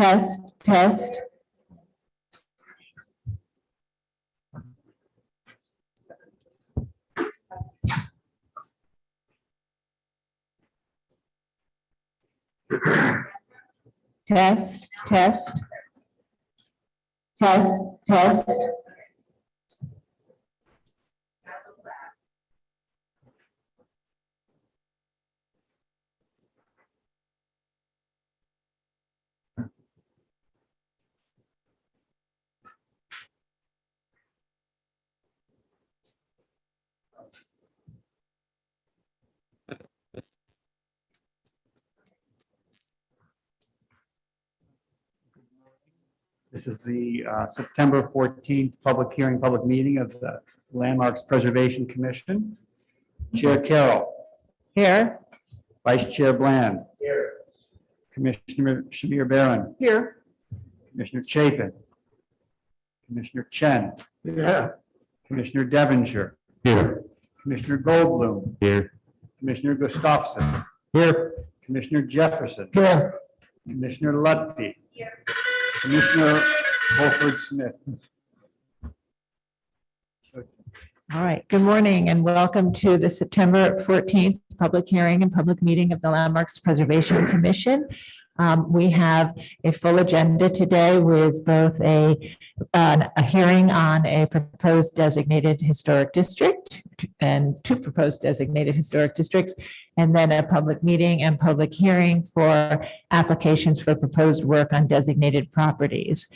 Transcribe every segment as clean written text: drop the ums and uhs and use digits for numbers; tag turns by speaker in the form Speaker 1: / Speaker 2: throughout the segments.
Speaker 1: Test, test. Test, test. Test, test.
Speaker 2: This is the September 14th public hearing, public meeting of the Landmarks Preservation Commission. Chair Carroll.
Speaker 1: Here.
Speaker 2: Vice Chair Bland. Here. Commissioner Shamir Barron.
Speaker 1: Here.
Speaker 2: Commissioner Chapin. Commissioner Chen.
Speaker 3: Yeah.
Speaker 2: Commissioner Devonshire.
Speaker 3: Here.
Speaker 2: Commissioner Goldblum.
Speaker 3: Here.
Speaker 2: Commissioner Gustafson.
Speaker 3: Here.
Speaker 2: Commissioner Jefferson.
Speaker 3: Here.
Speaker 2: Commissioner Lutfi. Commissioner Holford Smith.
Speaker 1: All right, good morning and welcome to the September 14th public hearing and public meeting of the Landmarks Preservation Commission. We have a full agenda today with both a hearing on a proposed designated historic district and two proposed designated historic districts, and then a public meeting and public hearing for applications for proposed work on designated properties.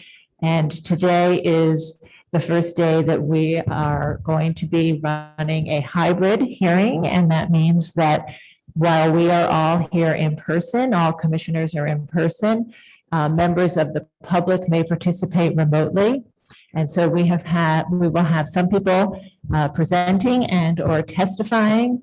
Speaker 1: And today is the first day that we are going to be running a hybrid hearing, and that means that while we are all here in person, all commissioners are in person, members of the public may participate remotely. And so we will have some people presenting and or testifying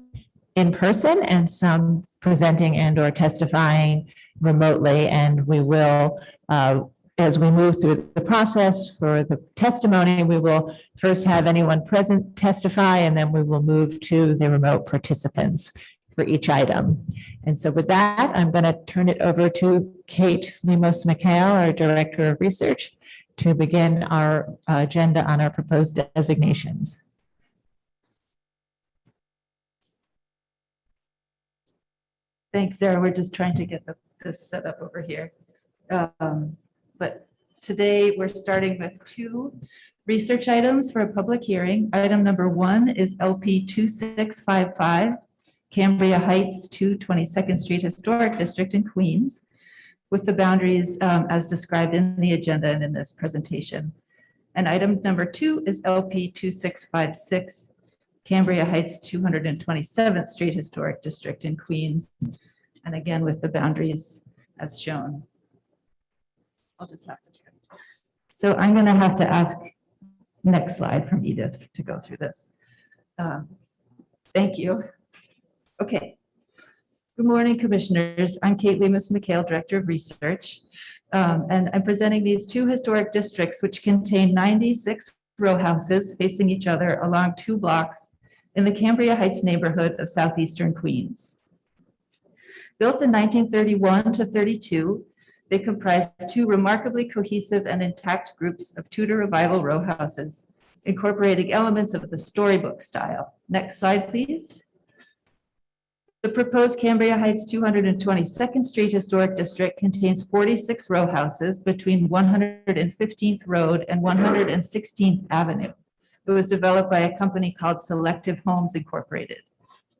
Speaker 1: in person and some presenting and or testifying remotely. And we will, as we move through the process for the testimony, we will first have anyone present testify, and then we will move to the remote participants for each item. And so with that, I'm going to turn it over to Kate Lemos-McHale, our Director of Research, to begin our agenda on our proposed designations.
Speaker 4: Thanks, Sarah. We're just trying to get this set up over here. But today we're starting with two research items for a public hearing. Item number 1 is LP 2655, Cambria Heights to 22nd Street Historic District in Queens, with the boundaries as described in the agenda and in this presentation. And item number 2 is LP 2656, Cambria Heights 227th Street Historic District in Queens, and again with the boundaries as shown. I'll just have to. So I'm going to have to ask next slide from Edith to go through this. Thank you. Okay. Good morning, commissioners. I'm Kate Lemos-McHale, Director of Research, and I'm presenting these two historic districts which contain 96 row houses facing each other along 2 blocks in the Cambria Heights neighborhood of southeastern Queens. Built in 1931 to 32, they comprise 2 remarkably cohesive and intact groups of Tudor Revival row houses, incorporating elements of the storybook style. Next slide, please. The proposed Cambria Heights 222nd Street Historic District contains 46 row houses between 115th Road and 116th Avenue. It was developed by a company called Selective Homes Incorporated.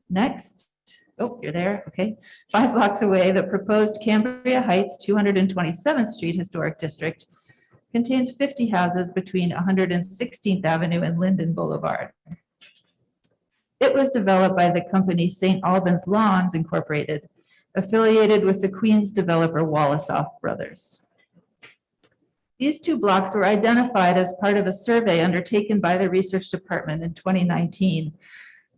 Speaker 4: Next. Oh, you're there. Okay. 5 blocks away, the proposed Cambria Heights 227th Street Historic District contains 50 houses between 116th Avenue and Linden Boulevard. It was developed by the company St. Albans Lawns Incorporated, affiliated with the Queens developer Wallasoff Brothers. These 2 blocks were identified as part of a survey undertaken by the research department in 2019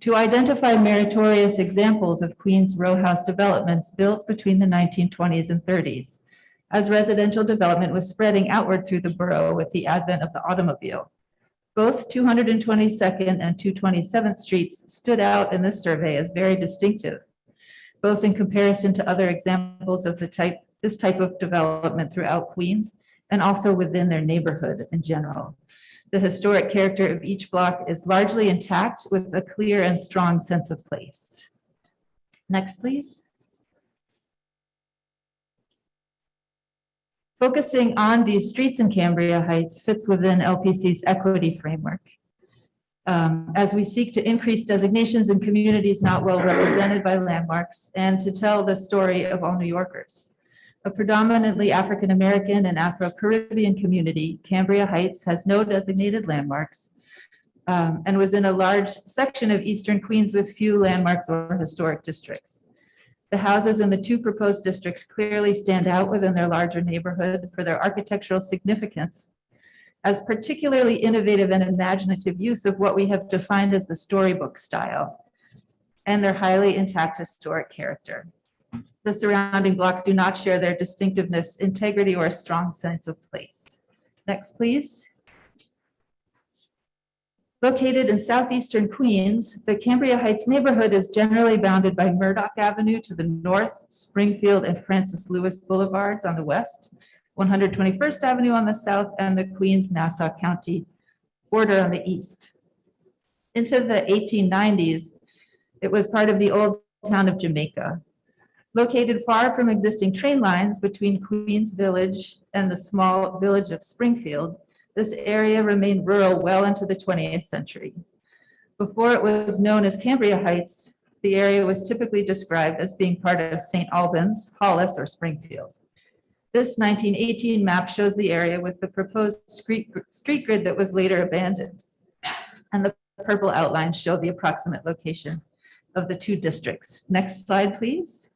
Speaker 4: to identify meritorious examples of Queens row house developments built between the 1920s and 30s, as residential development was spreading outward through the borough with the advent of the automobile. Both 222nd and 227th Streets stood out in this survey as very distinctive, both in comparison to other examples of the type this type of development throughout Queens and also within their neighborhood in general. The historic character of each block is largely intact with a clear and strong sense of place. Next, please. Focusing on these streets in Cambria Heights fits within LPC's equity framework. As we seek to increase designations in communities not well represented by landmarks and to tell the story of all New Yorkers. A predominantly African-American and Afro-Caribbean community, Cambria Heights has no designated landmarks and was in a large section of Eastern Queens with few landmarks or historic districts. The houses in the two proposed districts clearly stand out within their larger neighborhood for their architectural significance as particularly innovative and imaginative use of what we have defined as the storybook style and their highly intact historic character. The surrounding blocks do not share their distinctiveness, integrity, or a strong sense of place. Next, please. Located in southeastern Queens, the Cambria Heights neighborhood is generally bounded by Murdoch Avenue to the north, Springfield and Francis Lewis Boulevards on the west, 121st Avenue on the south, and the Queens-Nassau County border on the east. Into the 1890s, it was part of the old town of Jamaica. Located far from existing train lines between Queens Village and the small village of Springfield, this area remained rural well into the 20th century. Before it was known as Cambria Heights, the area was typically described as being part of St. Albans, Hollis, or Springfield. This 1918 map shows the area with the proposed street grid that was later abandoned. And the purple outlines show the approximate location of the two districts. Next slide, please.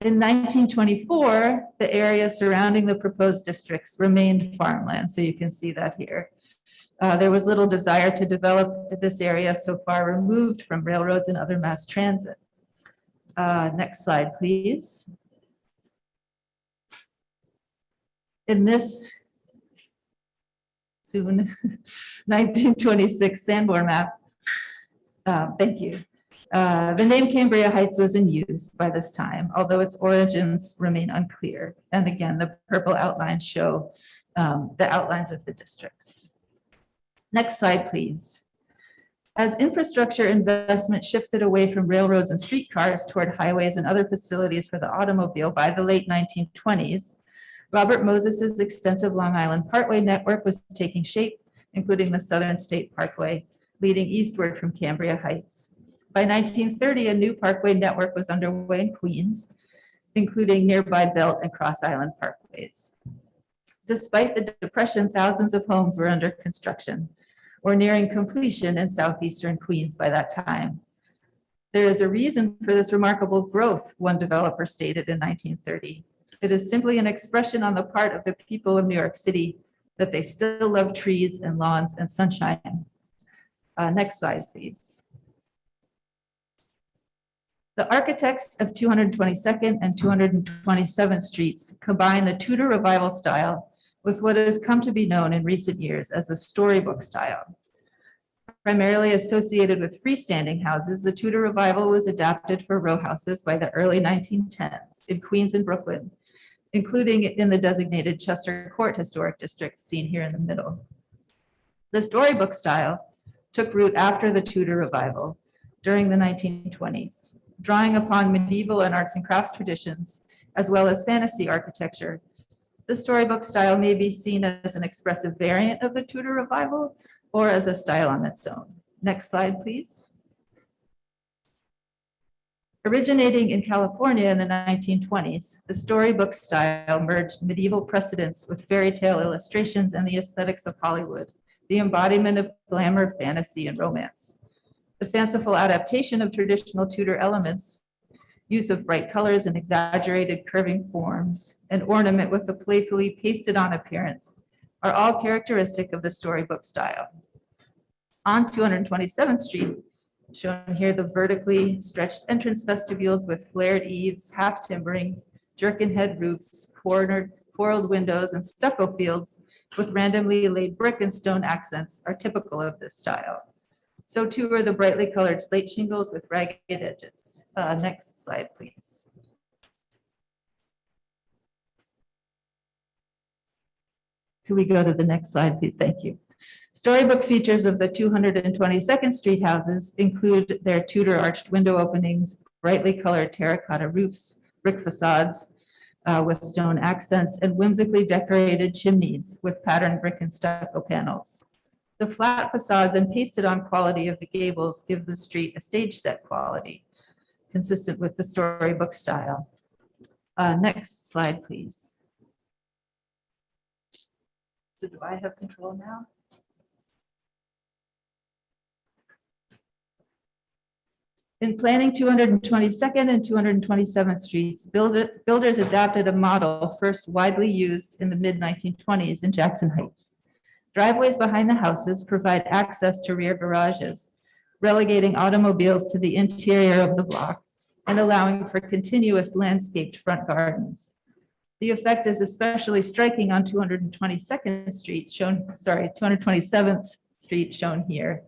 Speaker 4: In 1924, the area surrounding the proposed districts remained farmland, so you can see that here. There was little desire to develop this area so far removed from railroads and other mass transit. Next slide, please. In this soon 1926 Sanborn map, thank you. The name Cambria Heights was in use by this time, although its origins remain unclear. And again, the purple outlines show the outlines of the districts. Next slide, please. As infrastructure investment shifted away from railroads and streetcars toward highways and other facilities for the automobile by the late 1920s, Robert Moses's extensive Long Island Parkway network was taking shape, including the Southern State Parkway, leading eastward from Cambria Heights. By 1930, a new parkway network was underway in Queens, including nearby Belt and Cross Island parkways. Despite the Depression, thousands of homes were under construction or nearing completion in southeastern Queens by that time. There is a reason for this remarkable growth, one developer stated in 1930. It is simply an expression on the part of the people of New York City that they still love trees and lawns and sunshine. Next slide, please. The architects of 222nd and 227th Streets combine the Tudor Revival style with what has come to be known in recent years as the storybook style. Primarily associated with freestanding houses, the Tudor Revival was adapted for row houses by the early 1910s in Queens and Brooklyn, including in the designated Chester Court Historic District seen here in the middle. The storybook style took root after the Tudor Revival during the 1920s, drawing upon medieval and arts and crafts traditions, as well as fantasy architecture. The storybook style may be seen as an expressive variant of the Tudor Revival or as a style on its own. Next slide, please. Originating in California in the 1920s, the storybook style merged medieval precedents with fairy tale illustrations and the aesthetics of Hollywood, the embodiment of glamour, fantasy, and romance. The fanciful adaptation of traditional Tudor elements, use of bright colors and exaggerated curving forms, and ornament with a playfully pasted-on appearance are all characteristic of the storybook style. On 227th Street, shown here, the vertically stretched entrance vestibules with flared eaves, half timbering, jerkin head roofs, quarreled windows, and stucco fields with randomly laid brick and stone accents are typical of this style. So too are the brightly colored slate shingles with ragged edges. Next slide, please. Could we go to the next slide, please? Thank you. Storybook features of the 222nd Street houses include their Tudor arched window openings, brightly colored terracotta roofs, brick facades with stone accents, and whimsically decorated chimneys with patterned brick and stucco panels. The flat facades and pasted on quality of the gables give the street a stage set quality, consistent with the storybook style. Next slide, please. So do I have control now? In planning 222nd and 227th Streets, builders adapted a model first widely used in the mid-1920s in Jackson Heights. Driveways behind the houses provide access to rear garages, relegating automobiles to the interior of the block and allowing for continuous landscaped front gardens. The effect is especially striking on 227th Street shown here,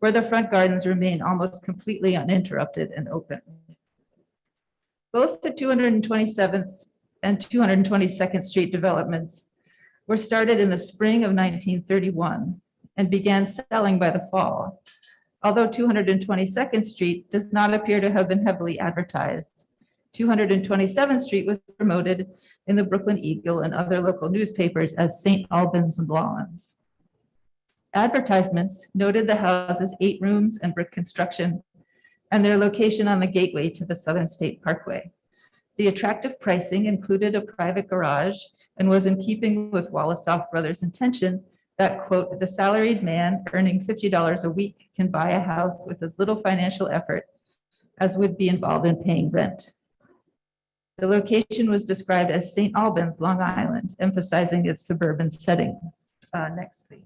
Speaker 4: where the front gardens remain almost completely uninterrupted and open. Both the 227th and 222nd Street developments were started in the spring of 1931 and began selling by the fall, although 222nd Street does not appear to have been heavily advertised. 227th Street was promoted in the Brooklyn Eagle and other local newspapers as St. Albans and Lawns. Advertisements noted the house's 8 rooms and brick construction and their location on the gateway to the Southern State Parkway. The attractive pricing included a private garage and was in keeping with Wolosoff Brothers' intention that, quote, the salaried man earning $50 a week can buy a house with as little financial effort as would be involved in paying rent. The location was described as St. Albans, Long Island, emphasizing its suburban setting. Next, please.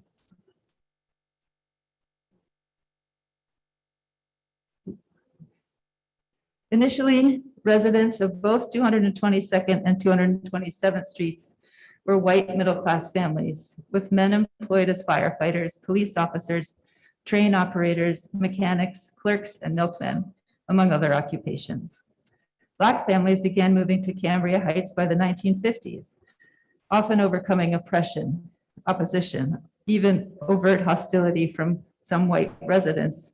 Speaker 4: Initially, residents of both 222nd and 227th Streets were white middle-class families, with men employed as firefighters, police officers, train operators, mechanics, clerks, and milkmen, among other occupations. Black families began moving to Cambria Heights by the 1950s, often overcoming opposition, even overt hostility from some white residents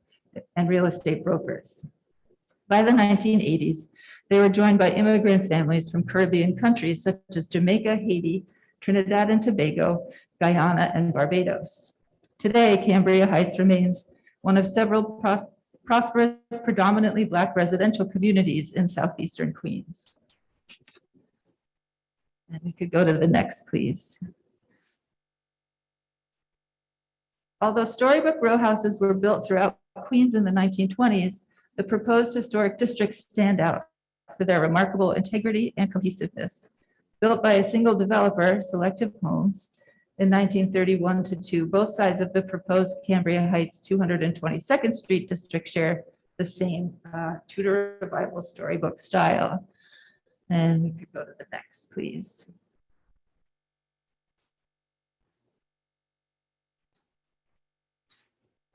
Speaker 4: and real estate brokers. By the 1980s, they were joined by immigrant families from Caribbean countries such as Jamaica, Haiti, Trinidad and Tobago, Guyana, and Barbados. Today, Cambria Heights remains one of several prosperous, predominantly Black residential communities in southeastern Queens. And we could go to the next, please. Although storybook row houses were built throughout Queens in the 1920s, the proposed historic districts stand out for their remarkable integrity and cohesiveness. Built by a single developer, Selective Homes, in 1931-2, both sides of the proposed Cambria Heights 222nd Street district share the same Tudor Revival storybook style. And we could go to the next, please.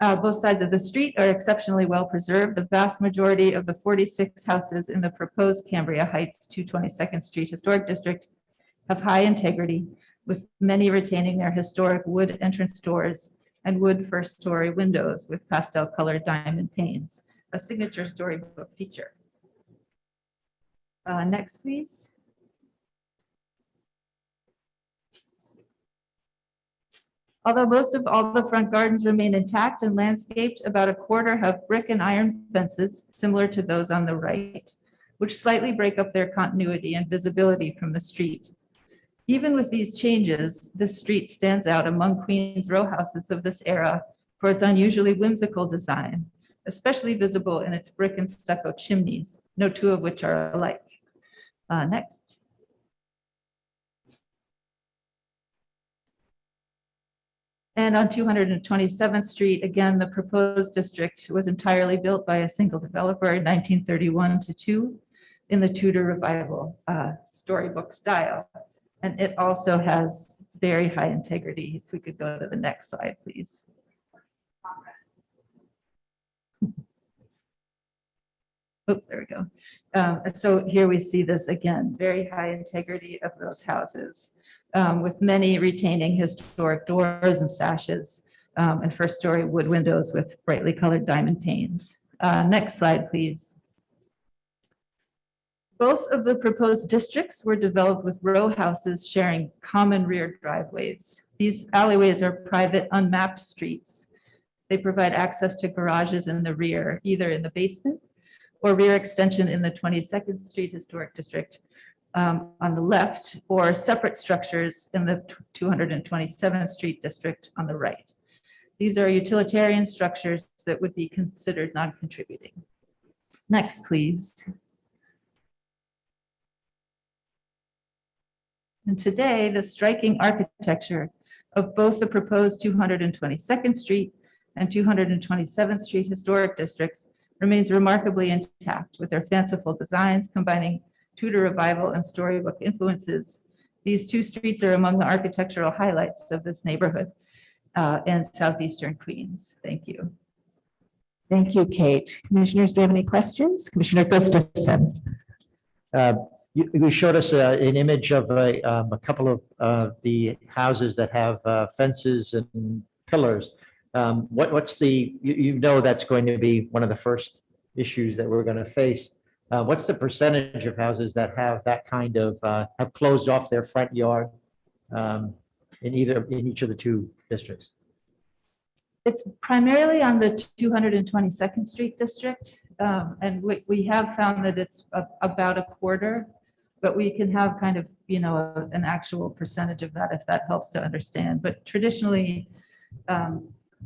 Speaker 4: Both sides of the street are exceptionally well preserved. The vast majority of the 46 houses in the proposed Cambria Heights 222nd Street Historic District have high integrity, with many retaining their historic wood entrance doors and wood first-story windows with pastel-colored diamond panes, a signature storybook feature. Next, please. Although most of all the front gardens remain intact and landscaped, about a quarter have brick and iron fences similar to those on the right, which slightly break up their continuity and visibility from the street. Even with these changes, this street stands out among Queens row houses of this era for its unusually whimsical design, especially visible in its brick and stucco chimneys, no two of which are alike. Next. And on 227th Street, again, the proposed district was entirely built by a single developer in 1931-2 in the Tudor Revival storybook style. And it also has very high integrity. If we could go to the next slide, please. Oh, there we go. So here we see this again, very high integrity of those houses, with many retaining historic doors and sashes, and first-story wood windows with brightly colored diamond panes. Next slide, please. Both of the proposed districts were developed with row houses sharing common rear driveways. These alleyways are private, unmapped streets. They provide access to garages in the rear, either in the basement or rear extension in the 22nd Street Historic District on the left, or separate structures in the 227th Street District on the right. These are utilitarian structures that would be considered non-contributing. Next, please. And today, the striking architecture of both the proposed 222nd Street and 227th Street Historic Districts remains remarkably intact, with their fanciful designs combining Tudor Revival and storybook influences. These two streets are among the architectural highlights of this neighborhood and southeastern Queens. Thank you.
Speaker 1: Thank you, Kate. Commissioners, do you have any questions? Commissioner Gustafson.
Speaker 3: You showed us an image of a couple of the houses that have fences and pillars. What's the, you know that's going to be one of the first issues that we're going to face. What's the percentage of houses that have that kind of, have closed off their front yard in each of the two districts?
Speaker 4: It's primarily on the 222nd Street District, and we have found that it's about a quarter, but we can have kind of, you know, an actual percentage of that if that helps to understand. But traditionally,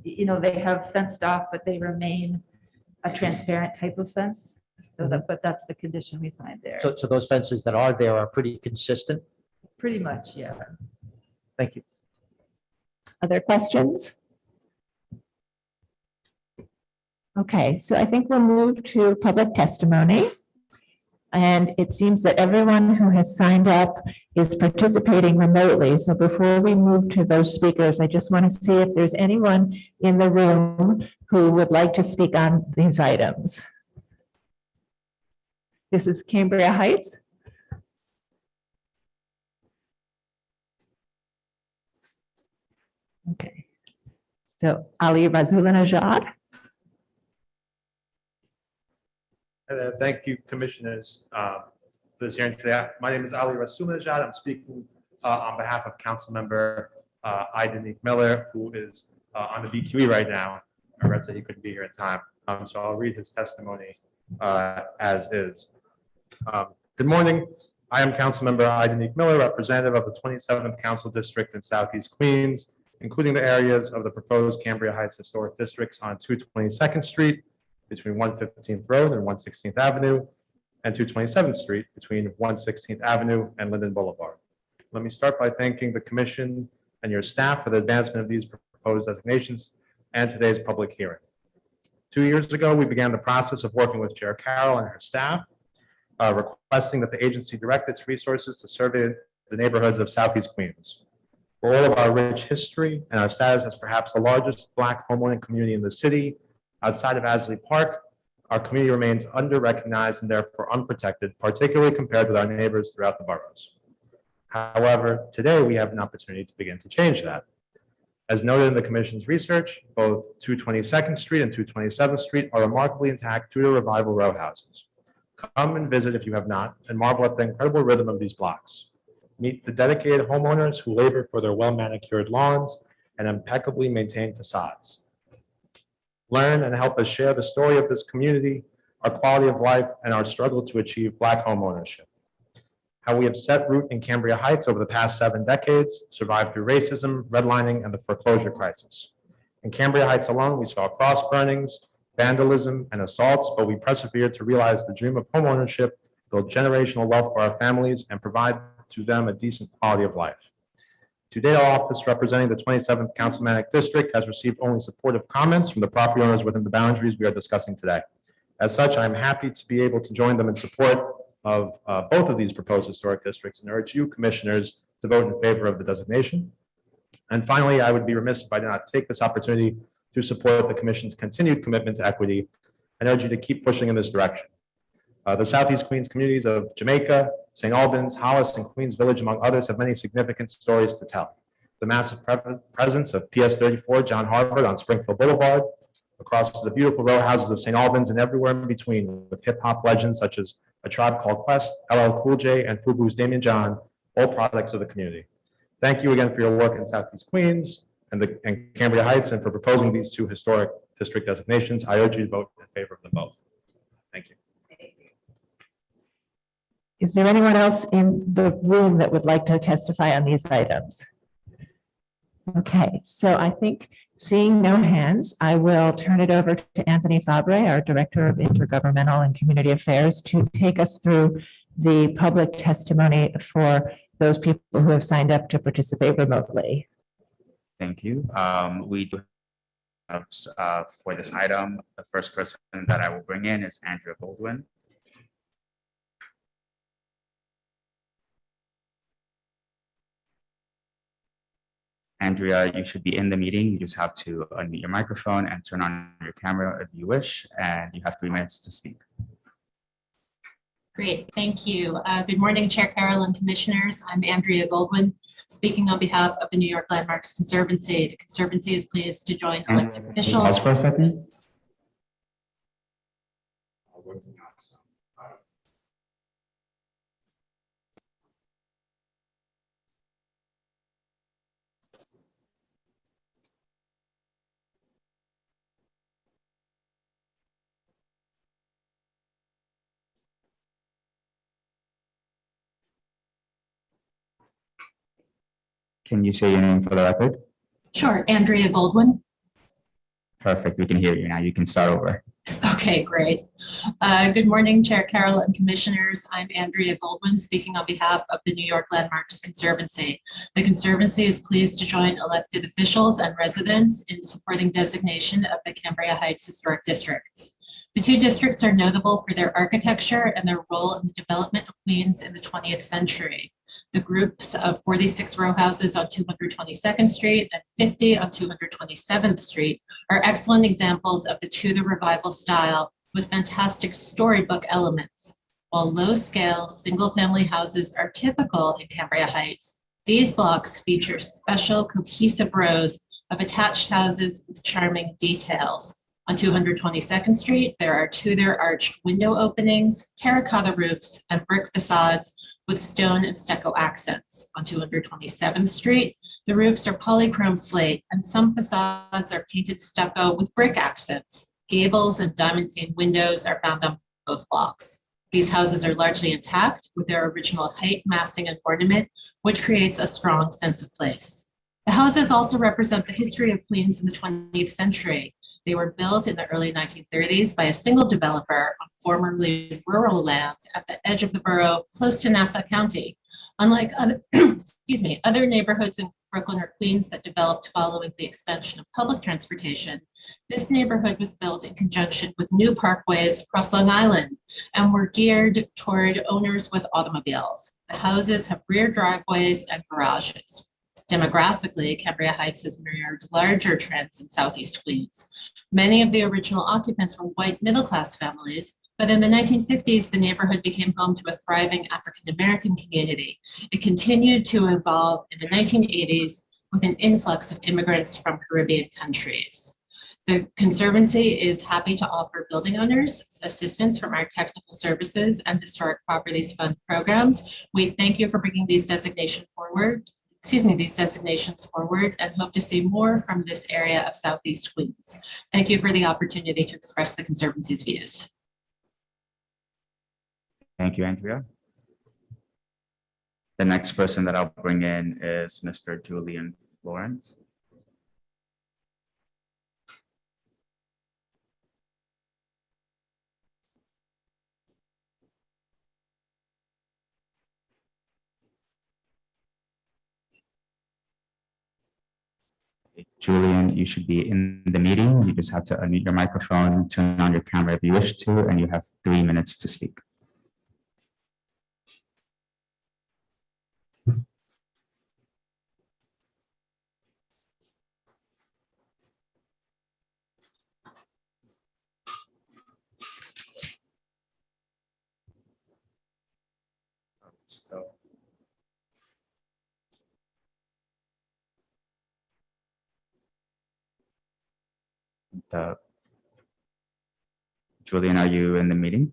Speaker 4: you know, they have fenced off, but they remain a transparent type of fence. So that, but that's the condition we find there.
Speaker 3: So those fences that are there are pretty consistent?
Speaker 4: Pretty much, yeah.
Speaker 3: Thank you.
Speaker 1: Other questions? Okay, so I think we'll move to public testimony. And it seems that everyone who has signed up is participating remotely. So before we move to those speakers, I just want to see if there's anyone in the room who would like to speak on these items. This is Cambria Heights. Okay. So Ali Razulanajad.
Speaker 5: Thank you, commissioners, for this hearing today. My name is Ali Rasulnajad. I'm speaking on behalf of Councilmember Idanique Miller, who is on the BQE right now. I read that he couldn't be here in time, so I'll read his testimony as is. Good morning. I am Councilmember Idanique Miller, representative of the 27th Council District in Southeast Queens, including the areas of the proposed Cambria Heights Historic Districts on 222nd Street, between 115th Road and 116th Avenue, and 227th Street between 116th Avenue and Linden Boulevard. Let me start by thanking the Commission and your staff for the advancement of these proposed designations and today's public hearing. 2 years ago, we began the process of working with Chair Carroll and her staff, requesting that the agency direct its resources to survey the neighborhoods of Southeast Queens. For all of our rich history and our status as perhaps the largest Black homeowning community in the city, outside of Asley Park, our community remains under-recognized and therefore unprotected, particularly compared with our neighbors throughout the boroughs. However, today we have an opportunity to begin to change that. As noted in the Commission's research, both 222nd Street and 227th Street are remarkably intact Tudor Revival row houses. Come and visit if you have not, and marvel at the incredible rhythm of these blocks. Meet the dedicated homeowners who labor for their well-manicured lawns and impeccably maintained facades. Learn and help us share the story of this community, our quality of life, and our struggle to achieve Black homeownership. How we have set root in Cambria Heights over the past 7 decades, survived through racism, redlining, and the foreclosure crisis. In Cambria Heights alone, we saw cross burnings, vandalism, and assaults, but we persevered to realize the dream of homeownership, build generational wealth for our families, and provide to them a decent quality of life. To date, our office representing the 27th Councilmanic District has received only supportive comments from the property owners within the boundaries we are discussing today. As such, I am happy to be able to join them in support of both of these proposed historic districts and urge you, commissioners, to vote in favor of the designation. And finally, I would be remiss if I did not take this opportunity to support the Commission's continued commitment to equity and urge you to keep pushing in this direction. The Southeast Queens communities of Jamaica, St. Albans, Hollis, and Queens Village, among others, have many significant stories to tell. The massive presence of PS 34 John Harvard on Springfield Boulevard, across the beautiful row houses of St. Albans, and everywhere in between, with hip-hop legends such as A Tribe Called Quest, LL Cool J, and FUBU's Damien John, all products of the community. Thank you again for your work in Southeast Queens and Cambria Heights, and for proposing these two historic district designations. I urge you to vote in favor of them both. Thank you.
Speaker 1: Is there anyone else in the room that would like to testify on these items? Okay, so I think seeing no hands, I will turn it over to Anthony Fabre, our Director of Intergovernmental and Community Affairs, to take us through the public testimony for those people who have signed up to participate remotely.
Speaker 6: Thank you. We do have, for this item, the first person that I will bring in is Andrea Goldwyn. Andrea, you should be in the meeting. You just have to unmute your microphone and turn on your camera if you wish, and you have 3 minutes to speak.
Speaker 7: Great, thank you. Good morning, Chair Carroll and Commissioners. I'm Andrea Goldwyn, speaking on behalf of the New York Landmarks Conservancy. The Conservancy is pleased to join elected officials.
Speaker 6: Pause for a second. Can you say your name for the record?
Speaker 7: Sure, Andrea Goldwyn.
Speaker 6: Perfect, we can hear you now. You can start over.
Speaker 7: Okay, great. Good morning, Chair Carroll and Commissioners. I'm Andrea Goldwyn, speaking on behalf of the New York Landmarks Conservancy. The Conservancy is pleased to join elected officials and residents in supporting designation of the Cambria Heights Historic Districts. The two districts are notable for their architecture and their role in the development of Queens in the 20th century. The groups of 46 row houses on 222nd Street and 50 on 227th Street are excellent examples of the To the Revival style with fantastic storybook elements. While low-scale, single-family houses are typical in Cambria Heights, these blocks feature special cohesive rows of attached houses with charming details. On 222nd Street, there are Tudor arched window openings, terracotta roofs, and brick facades with stone and stucco accents. On 227th Street, the roofs are polychrome slate, and some facades are painted stucco with brick accents. Gables and diamond pane windows are found on both blocks. These houses are largely intact with their original height, massing, and ornament, which creates a strong sense of place. The houses also represent the history of Queens in the 20th century. They were built in the early 1930s by a single developer on formerly rural land at the edge of the borough, close to Nassau County. Unlike other, other neighborhoods in Brooklyn or Queens that developed following the expansion of public transportation, this neighborhood was built in conjunction with new parkways across Long Island and were geared toward owners with automobiles. The houses have rear driveways and garages. Demographically, Cambria Heights has mirrored larger trends in Southeast Queens. Many of the original occupants were white middle-class families, but in the 1950s, the neighborhood became home to a thriving African-American community. It continued to evolve in the 1980s with an influx of immigrants from Caribbean countries. The Conservancy is happy to offer building owners assistance from our Technical Services and Historic Properties Fund programs. We thank you for bringing these designations forward, and hope to see more from this area of Southeast Queens. Thank you for the opportunity to express the Conservancy's views.
Speaker 6: Thank you, Andrea. The next person that I'll bring in is Mr. Julian Florence. Julian, you should be in the meeting. You just have to unmute your microphone, turn on your camera if you wish to, and you have 3 minutes to speak. Julian, are you in the meeting?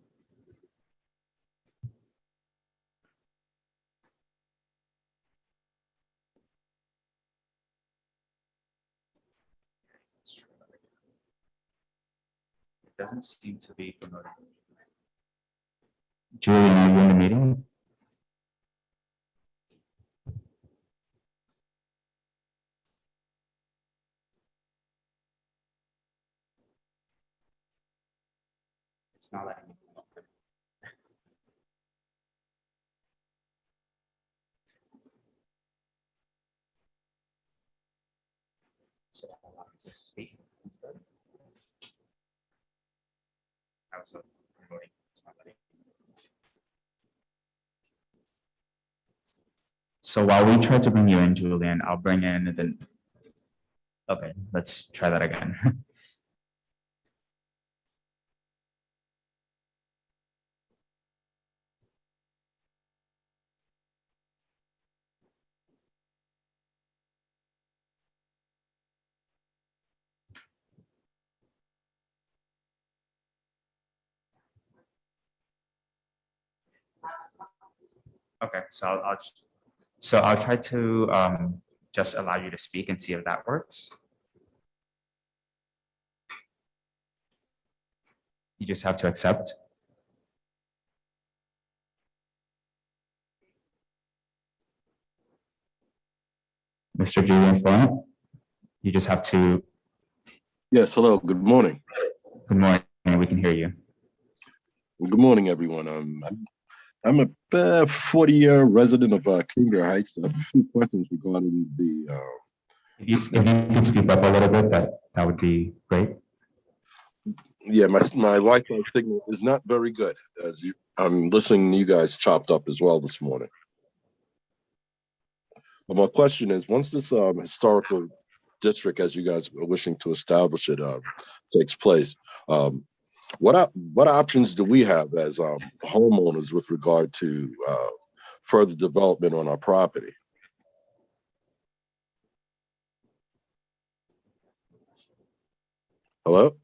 Speaker 6: It doesn't seem to be promoted. Julian, are you in the meeting? It's not letting me. Should I allow you to speak instead? I was promoting. It's not letting me. So while we try to bring you in, Julian, I'll bring in the. Okay, let's try that again. Okay, so I'll try to just allow you to speak and see if that works. You just have to accept. Mr. Julian Florent, you just have to.
Speaker 8: Yes, hello, good morning.
Speaker 6: Good morning, we can hear you.
Speaker 8: Good morning, everyone. I'm a 40-year resident of Cambria Heights. I have a few questions regarding the.
Speaker 6: If you can speak up a little bit, that would be great.
Speaker 8: Yeah, my Wi-Fi signal is not very good. I'm listening to you guys chopped up as well this morning. But my question is, once this historical district, as you guys are wishing to establish it, takes place, what options do we have as homeowners with regard to further development on our property? Hello?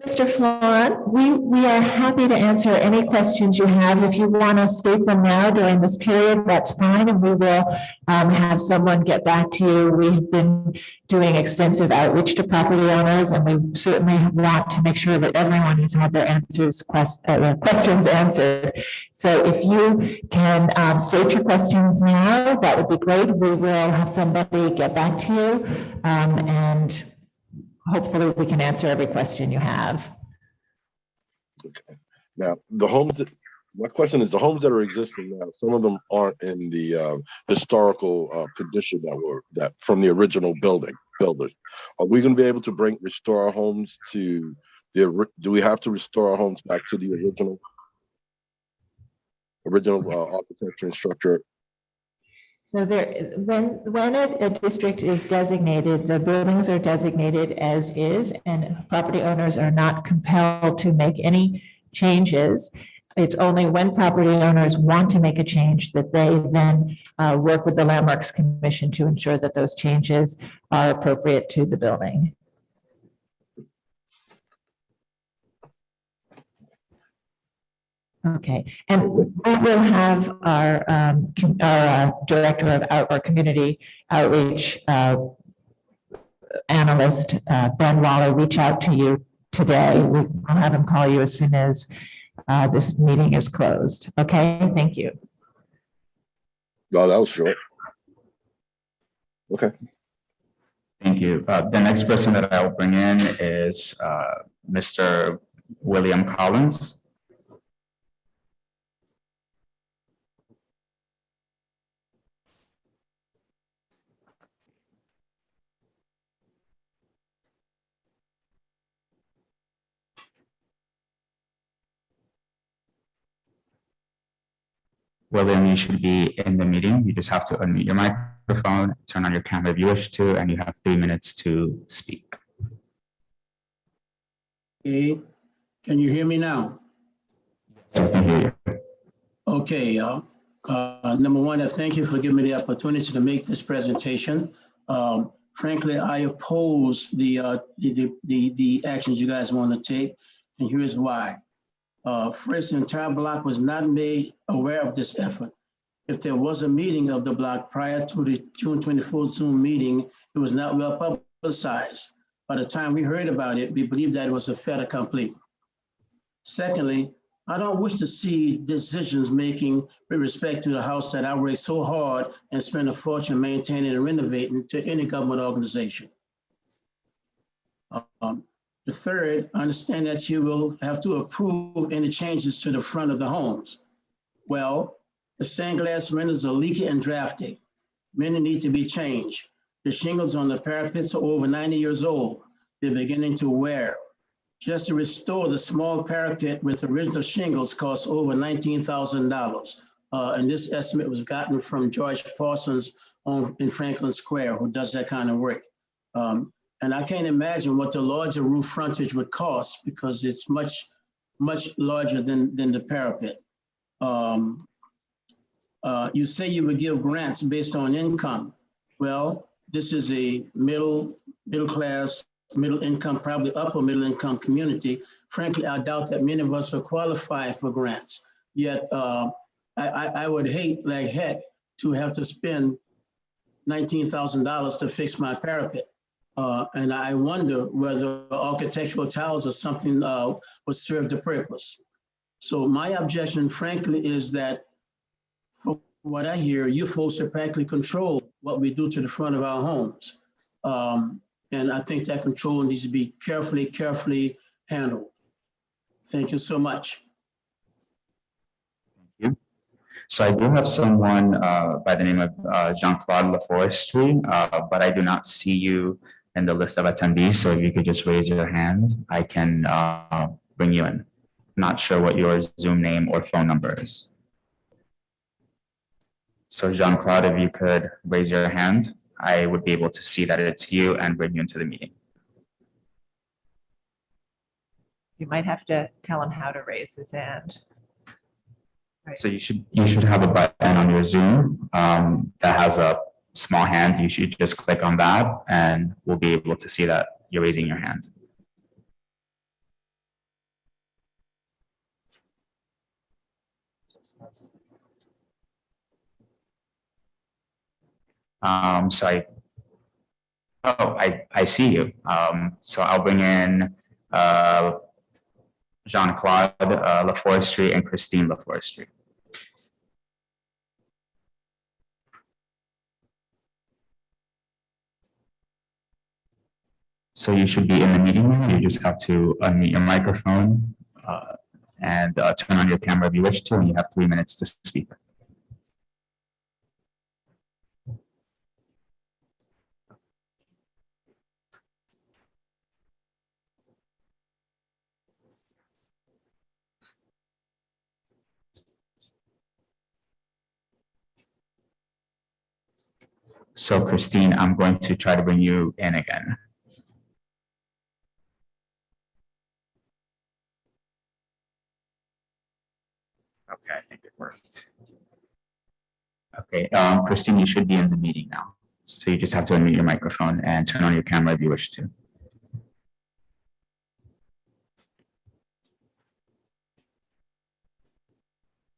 Speaker 1: Mr. Florent, we are happy to answer any questions you have. If you want to state them now during this period, that's fine, and we will have someone get back to you. We've been doing extensive outreach to property owners, and we certainly want to make sure that everyone has had their questions answered. So if you can state your questions now, that would be great. We will have somebody get back to you, and hopefully we can answer every question you have.
Speaker 8: Okay. Now, my question is, the homes that are existing now, some of them aren't in the historical condition that from the original builders. Are we going to be able to restore our homes to do we have to restore our homes back to the original architecture and structure?
Speaker 1: So when a district is designated, the buildings are designated as is, and property owners are not compelled to make any changes. It's only when property owners want to make a change that they then work with the Landmarks Commission to ensure that those changes are appropriate to the building. Okay, and we will have our director of community outreach analyst, Ben Waller, reach out to you today. We'll have him call you as soon as this meeting is closed. Okay, thank you.
Speaker 8: Oh, that was short. Okay.
Speaker 6: Thank you. The next person that I will bring in is Mr. William Collins. William, you should be in the meeting. You just have to unmute your microphone, turn on your camera if you wish to, and you have 3 minutes to speak.
Speaker 9: Okay, can you hear me now?
Speaker 6: So I can hear you.
Speaker 9: Okay, number one, I thank you for giving me the opportunity to make this presentation. Frankly, I oppose the actions you guys want to take, and here's why. First, the entire block was not made aware of this effort. If there was a meeting of the block prior to the June 24th Zoom meeting, it was not well publicized. By the time we heard about it, we believed that it was a fait accompli. Secondly, I don't wish to see decisions making with respect to the house that I worked so hard and spent a fortune maintaining and renovating to any government organization. The third, I understand that you will have to approve any changes to the front of the homes. Well, the stained glass windows are leaky and drafty. Many need to be changed. The shingles on the parapets are over 90 years old. They're beginning to wear. Just to restore the small parapet with original shingles costs over $19,000. And this estimate was gotten from George Parsons in Franklin Square, who does that kind of work. And I can't imagine what the larger roof frontage would cost because it's much larger than the parapet. You say you would give grants based on income. Well, this is a middle class, middle income, probably upper middle income community. Frankly, I doubt that many of us are qualified for grants. Yet I would hate like heck to have to spend $19,000 to fix my parapet. And I wonder whether architectural tiles or something would serve the purpose. So my objection, frankly, is that from what I hear, you folks are practically control what we do to the front of our homes. And I think that control needs to be carefully handled. Thank you so much.
Speaker 6: Thank you. So I do have someone by the name of Jean-Claude Laforestry, but I do not see you in the list of attendees. So if you could just raise your hand, I can bring you in. Not sure what your Zoom name or phone number is. So Jean-Claude, if you could raise your hand, I would be able to see that it's you and bring you into the meeting.
Speaker 1: You might have to tell him how to raise his hand.
Speaker 6: So you should have a button on your Zoom that has a small hand. You should just click on that and we'll be able to see that you're raising your hand. I see you. So I'll bring in Jean-Claude Laforestry and Christine Laforestry. So you should be in the meeting room. You just have to unmute your microphone and turn on your camera if you wish to, and you have 3 minutes to speak. So Christine, I'm going to try to bring you in again. Okay, I think it worked. Okay, Christine, you should be in the meeting now. So you just have to unmute your microphone and turn on your camera if you wish to.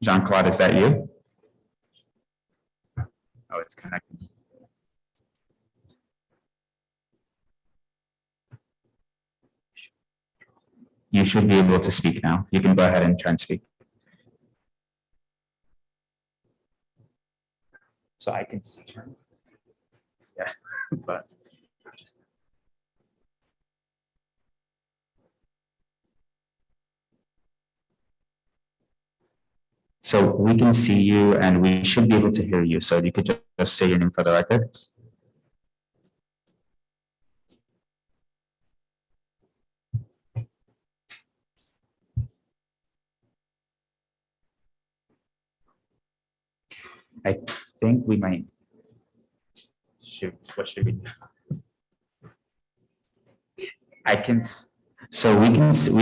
Speaker 6: Jean-Claude, is that you? Oh, it's connecting. You should be able to speak now. You can go ahead and try and speak. So I can see her. Yeah, but. So we can see you and we should be able to hear you. So you could just say your name for the record. I think we might. Shoot, what should we do? So we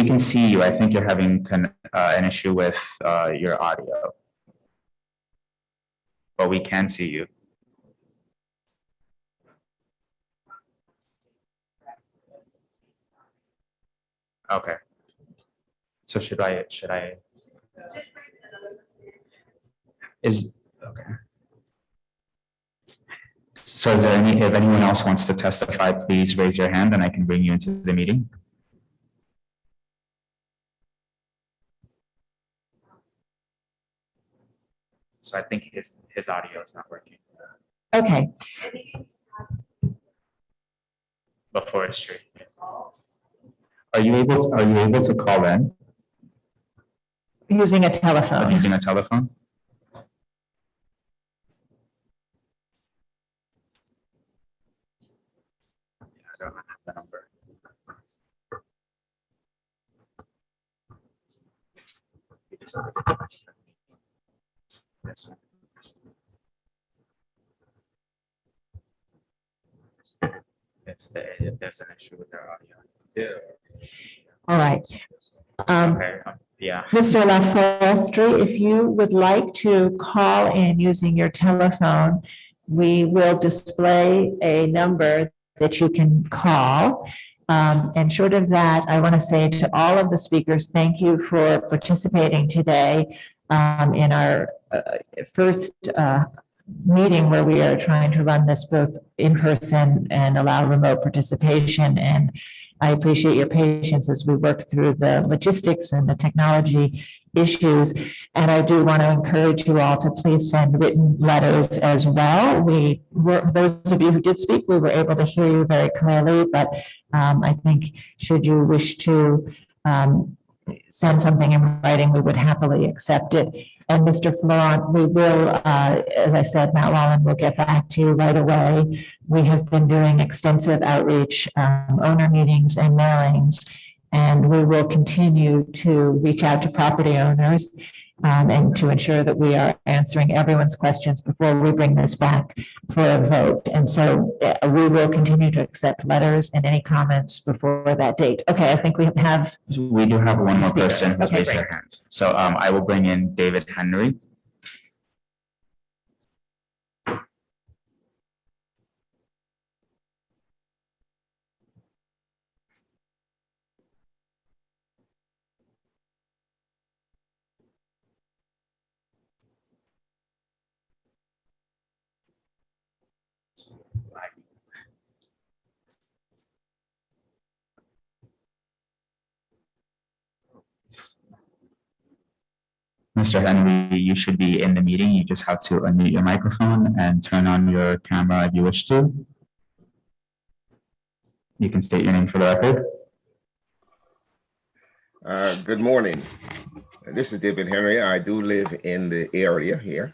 Speaker 6: can see you. I think you're having an issue with your audio, but we can see you. Okay. So should I, is, okay. So is there any, if anyone else wants to testify, please raise your hand and I can bring you into the meeting. So I think his audio is not working.
Speaker 1: Okay,
Speaker 6: Before it's straight. Are you able to call in
Speaker 1: using a telephone.
Speaker 6: using a telephone? Yeah, I don't have the number. This one. There's an issue with their audio.
Speaker 1: All right.
Speaker 6: Okay, yeah.
Speaker 1: Mr. LaForestry, if you would like to call in using your telephone, we will display a number that you can call. And short of that, I want to say to all of the speakers, thank you for participating today in our first meeting where we are trying to run this both in person and allow remote participation. And I appreciate your patience as we work through the logistics and the technology issues. And I do want to encourage you all to please send written letters as well. Those of you who did speak, we were able to hear you very clearly, but I think should you wish to send something in writing, we would happily accept it. And Mr. Florent, we will, as I said, Matt Wallen will get back to you right away. We have been doing extensive outreach, owner meetings and mailings, and we will continue to reach out to property owners and to ensure that we are answering everyone's questions before we bring this back for a vote. And so we will continue to accept letters and any comments before that date. Okay, I think we have.
Speaker 6: We do have one more person who's
Speaker 1: Okay,
Speaker 6: raised their hand. So I will bring in David Henry. Mr. Henry, you should be in the meeting. You just have to unmute your microphone and turn on your camera if you wish to. You can state your name for the record.
Speaker 10: Good morning. This is David Henry. I do live in the area here.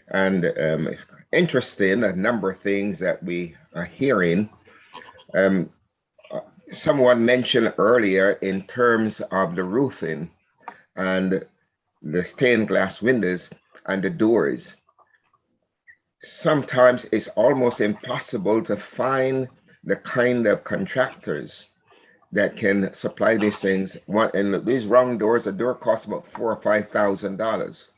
Speaker 10: And it's interesting, a number of things that we are hearing. Someone mentioned earlier in terms of the roofing and the stained glass windows and the doors. Sometimes it's almost impossible to find the kind of contractors that can supply these things. And these wrong doors, a door costs about $4,000 or $5,000.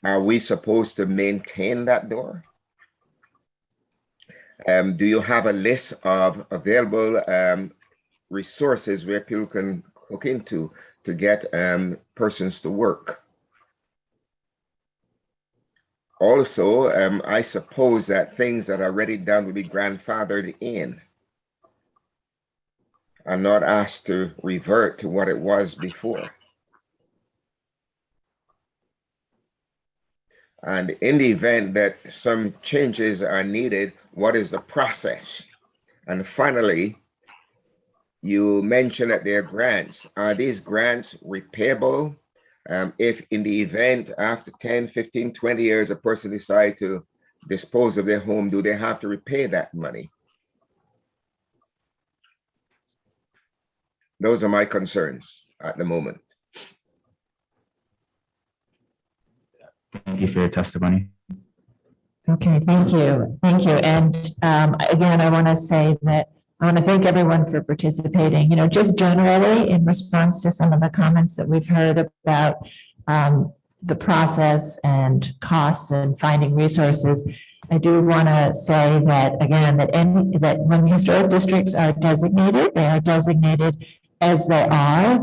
Speaker 10: Are we supposed to maintain that door? Do you have a list of available resources where people can look into to get persons to work? Also, I suppose that things that are already done will be grandfathered in. I'm not asked to revert to what it was before. And in the event that some changes are needed, what is the process? And finally, you mentioned that there are grants. Are these grants repayable? If in the event after 10, 15, 20 years, a person decides to dispose of their home, do they have to repay that money? Those are my concerns at the moment.
Speaker 6: Thank you for your testimony.
Speaker 1: Okay, thank you. Thank you. And again, I want to say that I want to thank everyone for participating. You know, just generally in response to some of the comments that we've heard about the process and costs and finding resources, I do want to say that again, that when historic districts are designated, they are designated as they are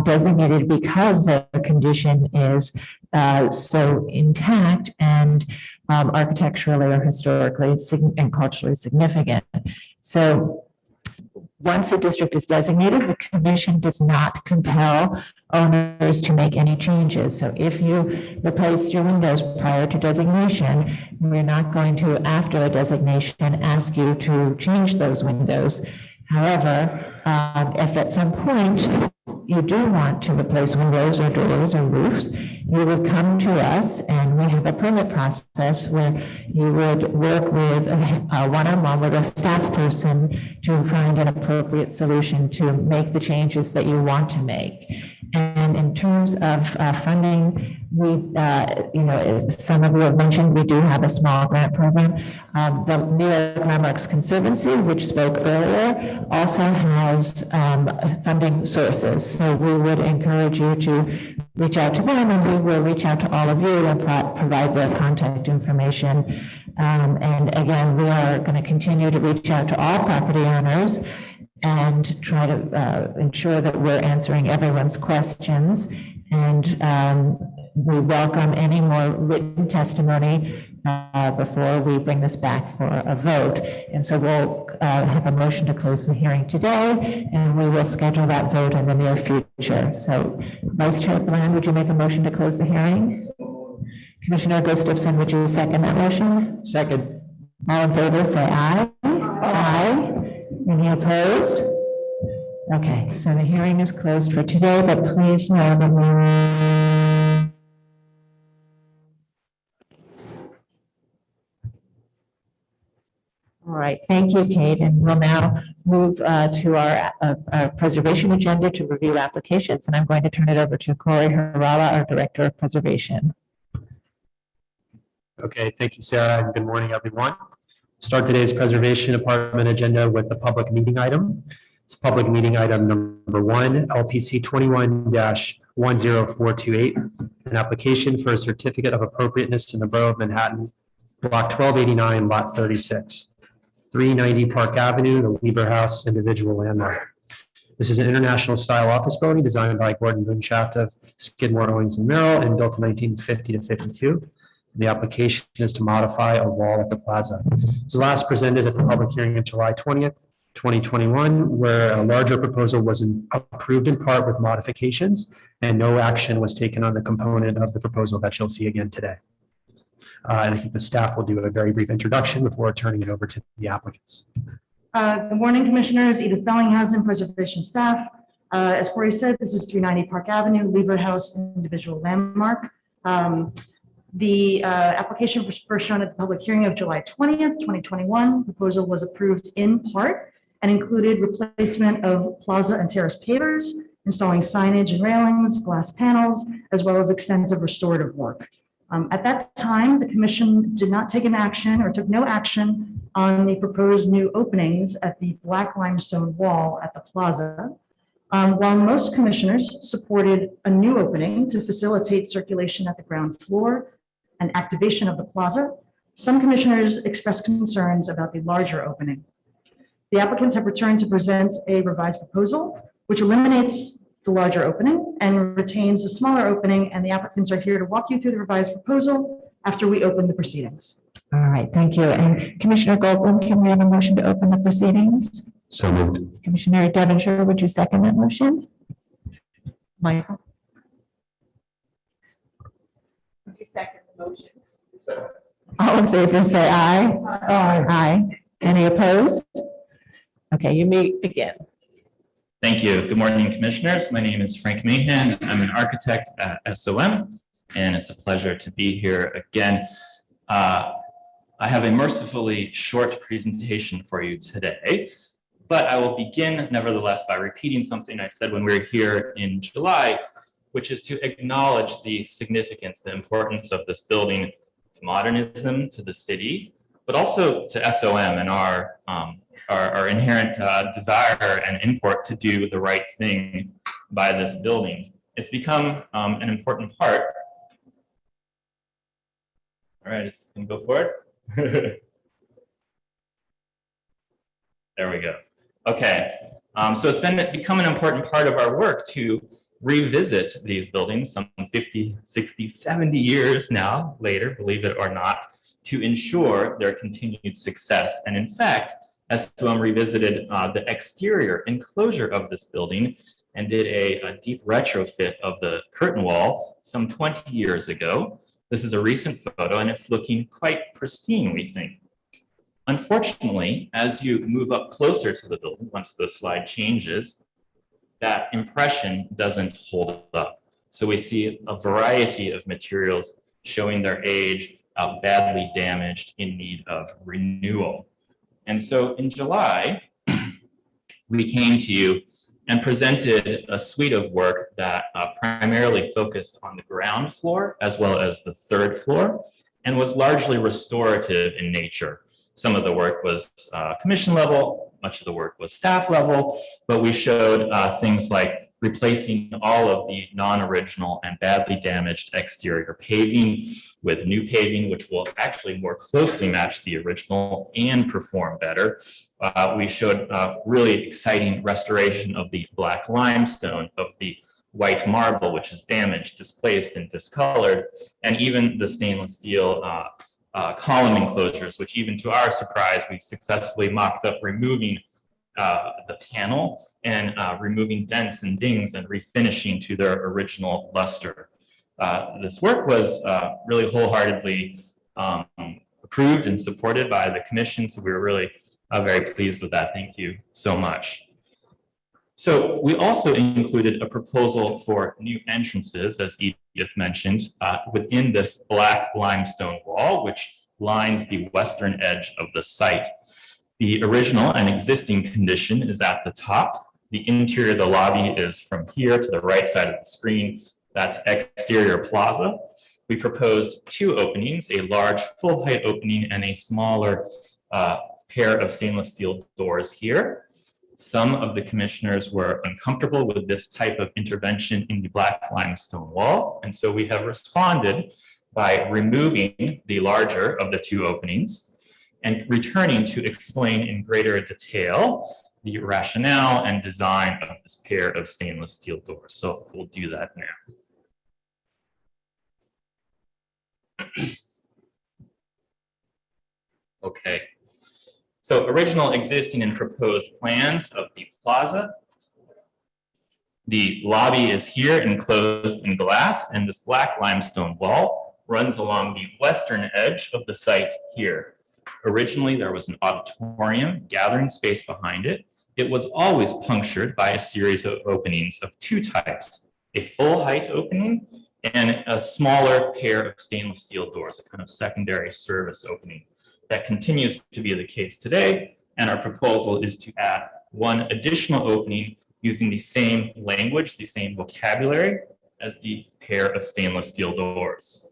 Speaker 1: designated because their condition is so intact and architecturally or historically and culturally significant. So once a district is designated, the commission does not compel owners to make any changes. So if you replaced your windows prior to designation, we're not going to, after a designation, ask you to change those windows. However, if at some point you do want to replace windows or doors or roofs, you would come to us and we have a permit process where you would work with one-on-one with a staff person to find an appropriate solution to make the changes that you want to make. And in terms of funding, we, some of you have mentioned, we do have a small grant program. The New York Landmarks Conservancy, which spoke earlier, also has funding sources. So we would encourage you to reach out to them, and we will reach out to all of you and provide their contact information. And again, we are going to continue to reach out to all property owners and try to ensure that we're answering everyone's questions. And we welcome any more written testimony before we bring this back for a vote. And so we'll have a motion to close the hearing today, and we will schedule that vote in the near future. So Vice Chair Bland, would you make a motion to close the hearing? Commissioner Gustafson, would you second that motion?
Speaker 3: Second.
Speaker 1: All in favor, say aye. Aye. Any opposed? Okay, so the hearing is closed for today, but please know that all right, thank you, Kate. And we'll now move to our preservation agenda to review applications. And I'm going to turn it over to Corey Harala, our Director of Preservation.
Speaker 5: Okay, thank you, Sarah, and good morning, everyone. Start today's preservation department agenda with the public meeting item. It's public meeting item number 1, LPC 21-10428, an application for a certificate of appropriateness in the Borough of Manhattan, Block 1289, Lot 36, 390 Park Avenue, the Lieber House individual landmark. This is an international style office building designed by Gordon Boonshaft of Skidmore, Owings and Merrill and built in 1950 to 52. The application is to modify a wall at the Plaza. It was last presented at the public hearing on July 20th, 2021, where a larger proposal was approved in part with modifications, and no action was taken on the component of the proposal that you'll see again today. And I think the staff will do a very brief introduction before turning it over to the applicants.
Speaker 11: Good morning, Commissioners. Edith Bellinghausen, Preservation Staff. As Corey said, this is 390 Park Avenue, Lieber House individual landmark. The application was first shown at the public hearing of July 20th, 2021. Proposal was approved in part and included replacement of plaza and terrace pavers, installing signage and railings, glass panels, as well as extensive restorative work. At that time, the commission did not take an action or took no action on the proposed new openings at the black limestone wall at the plaza. While most commissioners supported a new opening to facilitate circulation at the ground floor and activation of the plaza, some commissioners expressed concerns about the larger opening. The applicants have returned to present a revised proposal, which eliminates the larger opening and retains a smaller opening, and the applicants are here to walk you through the revised proposal after we open the proceedings.
Speaker 1: All right, thank you. And Commissioner Goldblum, can we have a motion to open the proceedings?
Speaker 6: So moved.
Speaker 1: Commissioner Devonshire, would you second that motion? Michael? Would you second the motion? All in favor, say aye. Aye. Aye. Any opposed? Okay, you may begin.
Speaker 12: Thank you. Good morning, Commissioners. My name is Frank Mahan. I'm an architect at SOM, and it's a pleasure to be here again. I have a mercifully short presentation for you today, but I will begin nevertheless by repeating something I said when we were here in July, which is to acknowledge the significance, the importance of this building to modernism, to the city, but also to SOM and our inherent desire and import to do the right thing by this building. It's become an important part. All right, it's gonna go forward. There we go. Okay, So it's become an important part of our work to revisit these buildings some 50, 60, 70 years now later, believe it or not, to ensure their continued success. And in fact, SOM revisited the exterior enclosure of this building and did a deep retrofit of the curtain wall some 20 years ago. This is a recent photo and it's looking quite pristine, we think. Unfortunately, as you move up closer to the building, once the slide changes, that impression doesn't hold up. So we see a variety of materials showing their age, badly damaged, in need of renewal. And so in July, we came to you and presented a suite of work that primarily focused on the ground floor as well as the third floor and was largely restorative in nature. Some of the work was commission level, much of the work was staff level, but we showed things like replacing all of the non-original and badly damaged exterior paving with new paving, which will actually more closely match the original and perform better. We showed really exciting restoration of the black limestone, of the white marble, which is damaged, displaced, and discolored, and even the stainless steel column enclosures, which even to our surprise, we successfully mocked up removing the panel and removing dents and dings and refinishing to their original luster. This work was really wholeheartedly approved and supported by the commission, so we were really very pleased with that. Thank you so much. So we also included a proposal for new entrances, as Edith mentioned, within this black limestone wall, which lines the western edge of the site. The original and existing condition is at the top. The interior of the lobby is from here to the right side of the screen. That's exterior plaza. We proposed two openings, a large full height opening and a smaller pair of stainless steel doors here. Some of the commissioners were uncomfortable with this type of intervention in the black limestone wall, and so we have responded by removing the larger of the two openings and returning to explain in greater detail the rationale and design of this pair of stainless steel doors. So we'll do that now. Okay. So original, existing, and proposed plans of the plaza. The lobby is here enclosed in glass, and this black limestone wall runs along the western edge of the site here. Originally, there was an auditorium gathering space behind it. It was always punctured by a series of openings of two types, a full height opening and a smaller pair of stainless steel doors, a kind of secondary service opening. That continues to be the case today, and our proposal is to add one additional opening using the same language, the same vocabulary as the pair of stainless steel doors.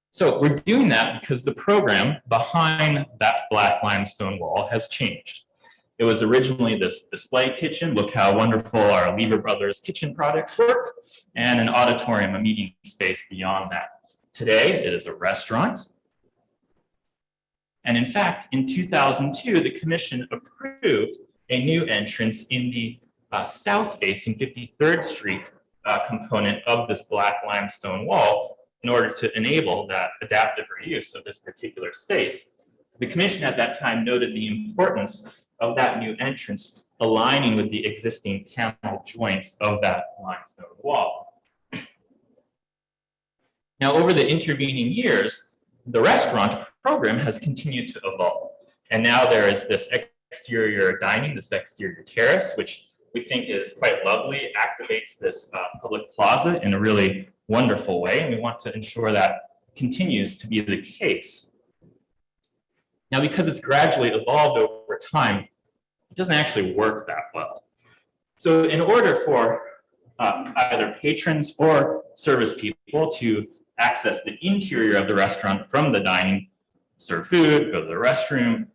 Speaker 12: So we're doing that because the program behind that black limestone wall has changed. It was originally this display kitchen. Look how wonderful our Lever Brothers kitchen products work, and an auditorium, a meeting space beyond that. Today, it is a restaurant. And in fact, in 2002, the commission approved a new entrance in the south-facing 53rd Street component of this black limestone wall in order to enable that adaptive reuse of this particular space. The commission at that time noted the importance of that new entrance aligning with the existing panel joints of that limestone wall. Now, over the intervening years, the restaurant program has continued to evolve. And now there is this exterior dining, this exterior terrace, which we think is quite lovely. It activates this public plaza in a really wonderful way, and we want to ensure that continues to be the case. Now, because it's gradually evolved over time, it doesn't actually work that well. So in order for either patrons or service people to access the interior of the restaurant from the dining, serve food, go to the restroom,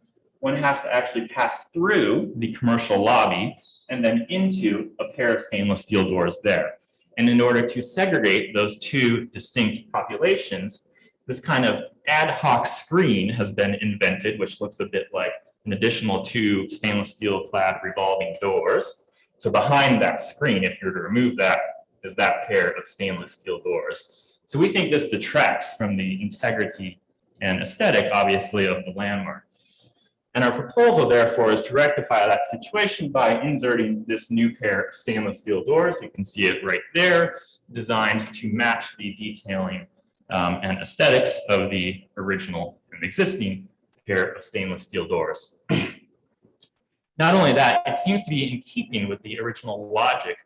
Speaker 12: one has to actually pass through the commercial lobby and then into a pair of stainless steel doors there. And in order to segregate those two distinct populations, this kind of ad hoc screen has been invented, which looks a bit like an additional 2 stainless steel clad revolving doors. So behind that screen, if you were to remove that, is that pair of stainless steel doors. So we think this detracts from the integrity and aesthetic, obviously, of the landmark. And our proposal, therefore, is to rectify that situation by inserting this new pair of stainless steel doors. You can see it right there, designed to match the detailing and aesthetics of the original and existing pair of stainless steel doors. Not only that, it seems to be in keeping with the original logic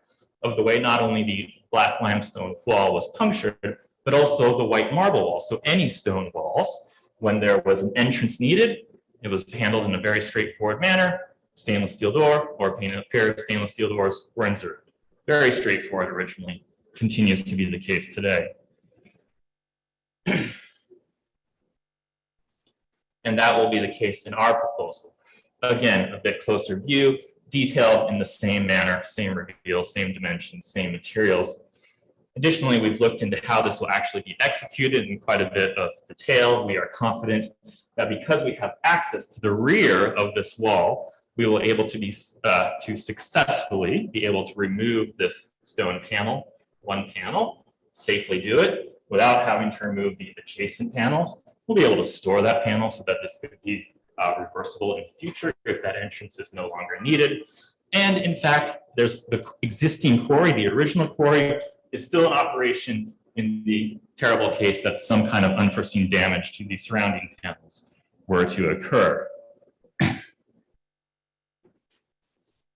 Speaker 12: of the way not only the black limestone wall was punctured, but also the white marble wall. So any stone walls, when there was an entrance needed, it was handled in a very straightforward manner. Stainless steel door or a pair of stainless steel doors were inserted. Very straightforward originally, continues to be the case today. And that will be the case in our proposal. Again, a bit closer view, detailed in the same manner, same reveals, same dimensions, same materials. Additionally, we've looked into how this will actually be executed in quite a bit of detail. We are confident that because we have access to the rear of this wall, we will able to be successfully be able to remove this stone panel, one panel, safely do it without having to remove the adjacent panels. We'll be able to store that panel so that this could be reversible in the future if that entrance is no longer needed. And in fact, there's the existing quarry, the original quarry, is still in operation in the terrible case that some kind of unforeseen damage to the surrounding panels were to occur.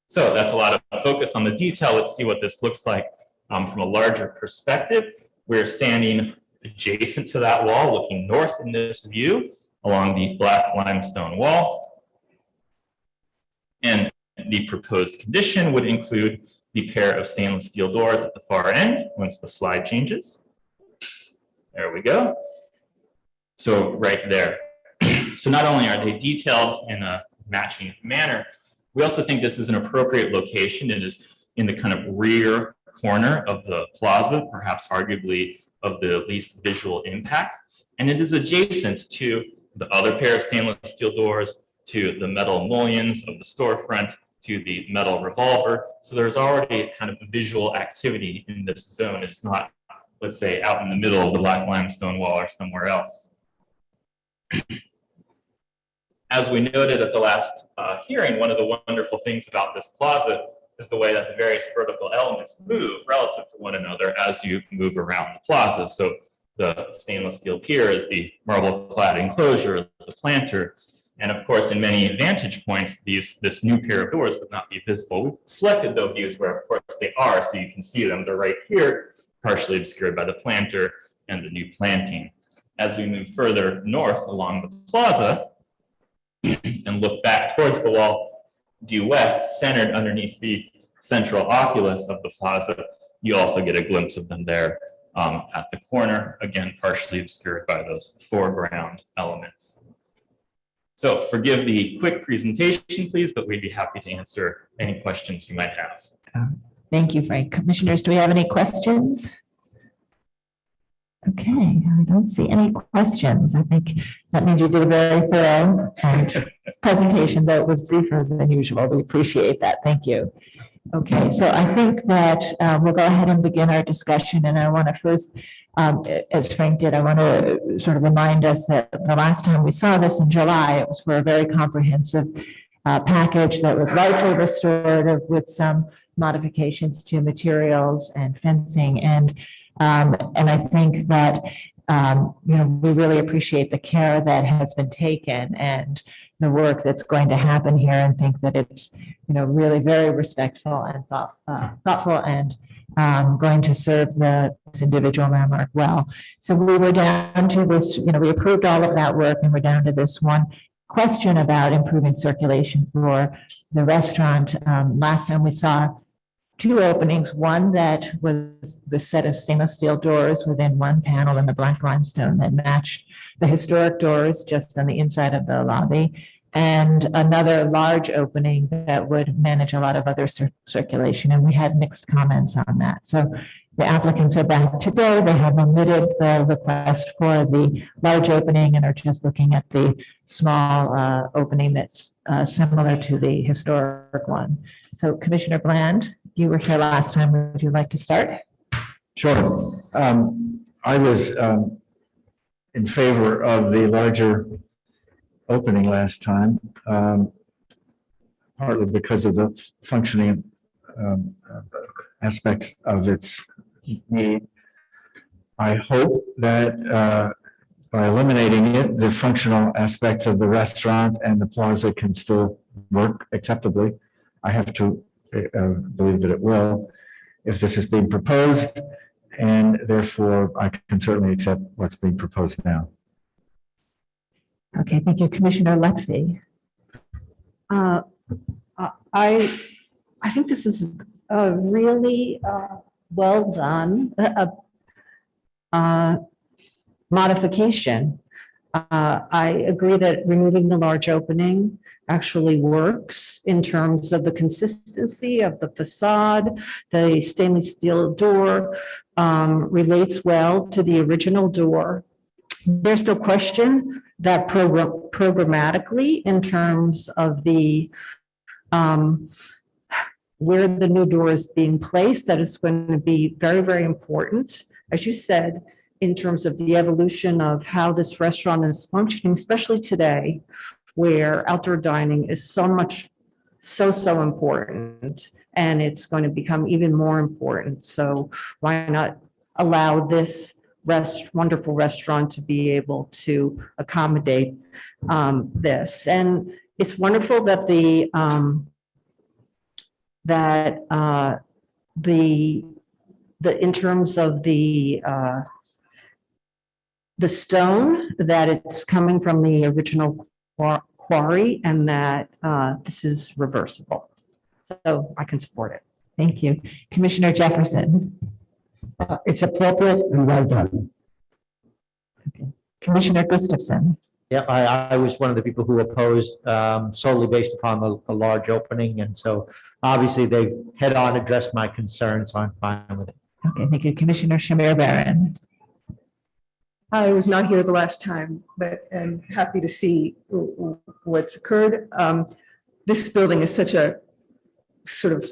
Speaker 12: So that's a lot of focus on the detail. Let's see what this looks like from a larger perspective. We're standing adjacent to that wall, looking north in this view along the black limestone wall. And the proposed condition would include the pair of stainless steel doors at the far end once the slide changes. There we go. So right there. So not only are they detailed in a matching manner, we also think this is an appropriate location. It is in the kind of rear corner of the plaza, perhaps arguably of the least visual impact. And it is adjacent to the other pair of stainless steel doors, to the metal mullions of the storefront, to the metal revolver. So there's already a kind of visual activity in this zone. It's not, let's say, out in the middle of the black limestone wall or somewhere else. As we noted at the last hearing, one of the wonderful things about this plaza is the way that the various vertical elements move relative to one another as you move around the plaza. So the stainless steel pier is the marble-clad enclosure, the planter, and of course, in many vantage points, this new pair of doors would not be visible. We've selected those views where, of course, they are, so you can see them. They're right here, partially obscured by the planter and the new planting. As we move further north along the plaza and look back towards the wall due west, centered underneath the central oculus of the plaza, you also get a glimpse of them there at the corner, again, partially obscured by those foreground elements. So forgive the quick presentation, please, but we'd be happy to answer any questions you might have.
Speaker 1: Thank you, Frank. Commissioners, do we have any questions? Okay, I don't see any questions. I think that means you did a very thorough presentation, though it was briefer than usual. We appreciate that. Thank you. Okay, so I think that we'll go ahead and begin our discussion. And I want to first, as Frank did, I want to sort of remind us that the last time we saw this in July, it was for a very comprehensive package that was largely restorative with some modifications to materials and fencing. And I think that we really appreciate the care that has been taken and the work that's going to happen here, and think that it's really very respectful and thoughtful and going to serve this individual landmark well. So we were down to this, we approved all of that work, and we're down to this one question about improving circulation for the restaurant. Last time we saw two openings, one that was the set of stainless steel doors within one panel in the black limestone that matched the historic doors just on the inside of the lobby. and another large opening that would manage a lot of other circulation. And we had mixed comments on that. So the applicants are back today. They have omitted the request for the large opening and are just looking at the small opening that's similar to the historic one. So Commissioner Bland, you were here last time. Would you like to start?
Speaker 13: Sure. I was in favor of the larger opening last time, partly because of the functioning aspect of its need. I hope that by eliminating it, the functional aspects of the restaurant and the plaza can still work acceptably. I have to believe that it will, if this is being proposed, and therefore I can certainly accept what's being proposed now.
Speaker 1: Okay, thank you. Commissioner Lutfi.
Speaker 14: I think this is a really well done modification. I agree that removing the large opening actually works in terms of the consistency of the facade. The stainless steel door relates well to the original door. There's no question that programmatically, in terms of the where the new door is being placed, that is going to be very, very important. As you said, in terms of the evolution of how this restaurant is functioning, especially today, where outdoor dining is so important, and it's going to become even more important. So why not allow this wonderful restaurant to be able to accommodate this? And it's wonderful that in terms of the stone, that it's coming from the original quarry, and that this is reversible. So I can support it.
Speaker 1: Thank you. Commissioner Jefferson.
Speaker 15: It's appropriate and well done.
Speaker 1: Okay. Commissioner Gustafson.
Speaker 3: Yeah, I was one of the people who opposed solely based upon the large opening. And so obviously they head on addressed my concerns, so I'm fine with it.
Speaker 1: Okay, thank you. Commissioner Shamir Baran.
Speaker 16: I was not here the last time, but I'm happy to see what's occurred. This building is such a sort of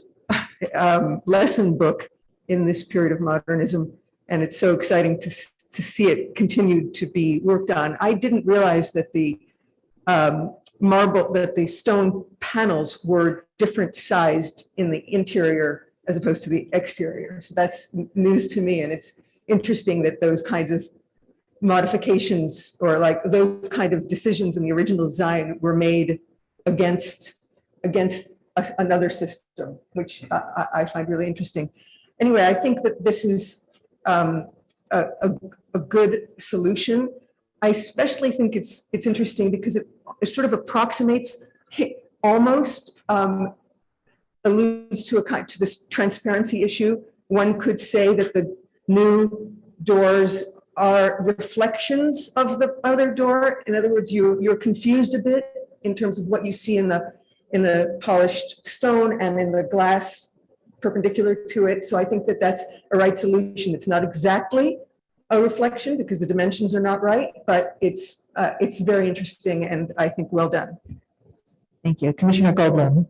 Speaker 16: lesson book in this period of modernism, and it's so exciting to see it continue to be worked on. I didn't realize that the the stone panels were different sized in the interior as opposed to the exterior. So that's news to me, and it's interesting that those kinds of modifications or like those kind of decisions in the original design were made against another system, which I find really interesting. Anyway, I think that this is a good solution. I especially think it's interesting because it sort of approximates, almost alludes to this transparency issue. One could say that the new doors are reflections of the other door. In other words, you're confused a bit in terms of what you see in the polished stone and in the glass perpendicular to it. So I think that that's a right solution. It's not exactly a reflection because the dimensions are not right, but it's very interesting and I think well done.
Speaker 1: Thank you. Commissioner Goldblum.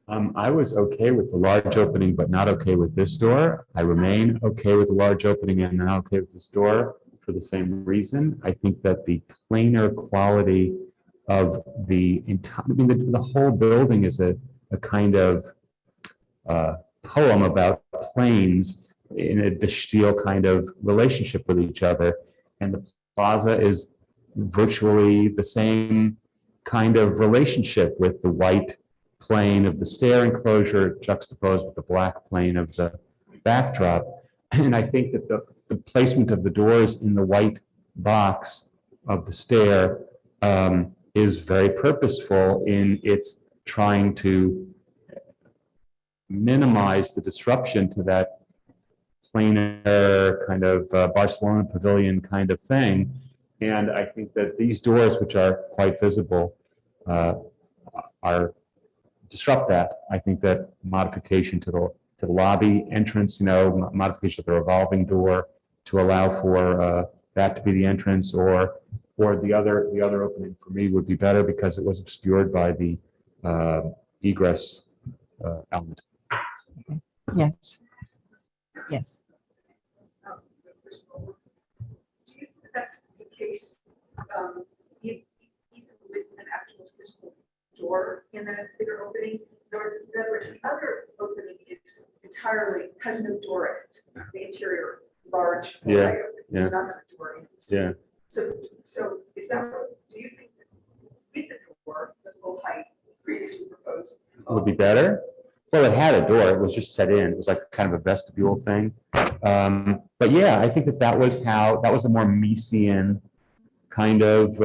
Speaker 17: I was okay with the large opening, but not okay with this door. I remain okay with the large opening and not okay with this door for the same reason. I think that the planar quality of the entire, the whole building is a kind of poem about planes in a de style kind of relationship with each other. And the plaza is virtually the same kind of relationship with the white plane of the stair enclosure juxtaposed with the black plane of the backdrop. And I think that the placement of the doors in the white box of the stair is very purposeful in its trying to minimize the disruption to that planar kind of Barcelona pavilion kind of thing. And I think that these doors, which are quite visible, are disrupt that. I think that modification to the lobby entrance, modification of the revolving door to allow for that to be the entrance, or the other opening for me would be better because it was obscured by the egress element.
Speaker 1: Yes. Yes.
Speaker 16: Do you think that's the case, even with an actual physical door in that bigger opening? Or in other words, the other opening is entirely, has no door in it, the interior large.
Speaker 17: Yeah, yeah.
Speaker 16: Does not have a door in it.
Speaker 17: Yeah.
Speaker 16: So is that, do you think that with the door, the full height previously proposed?
Speaker 17: Would be better. Well, it had a door. It was just set in. It was like kind of a vestibule thing. But yeah, I think that was a more Miesian kind of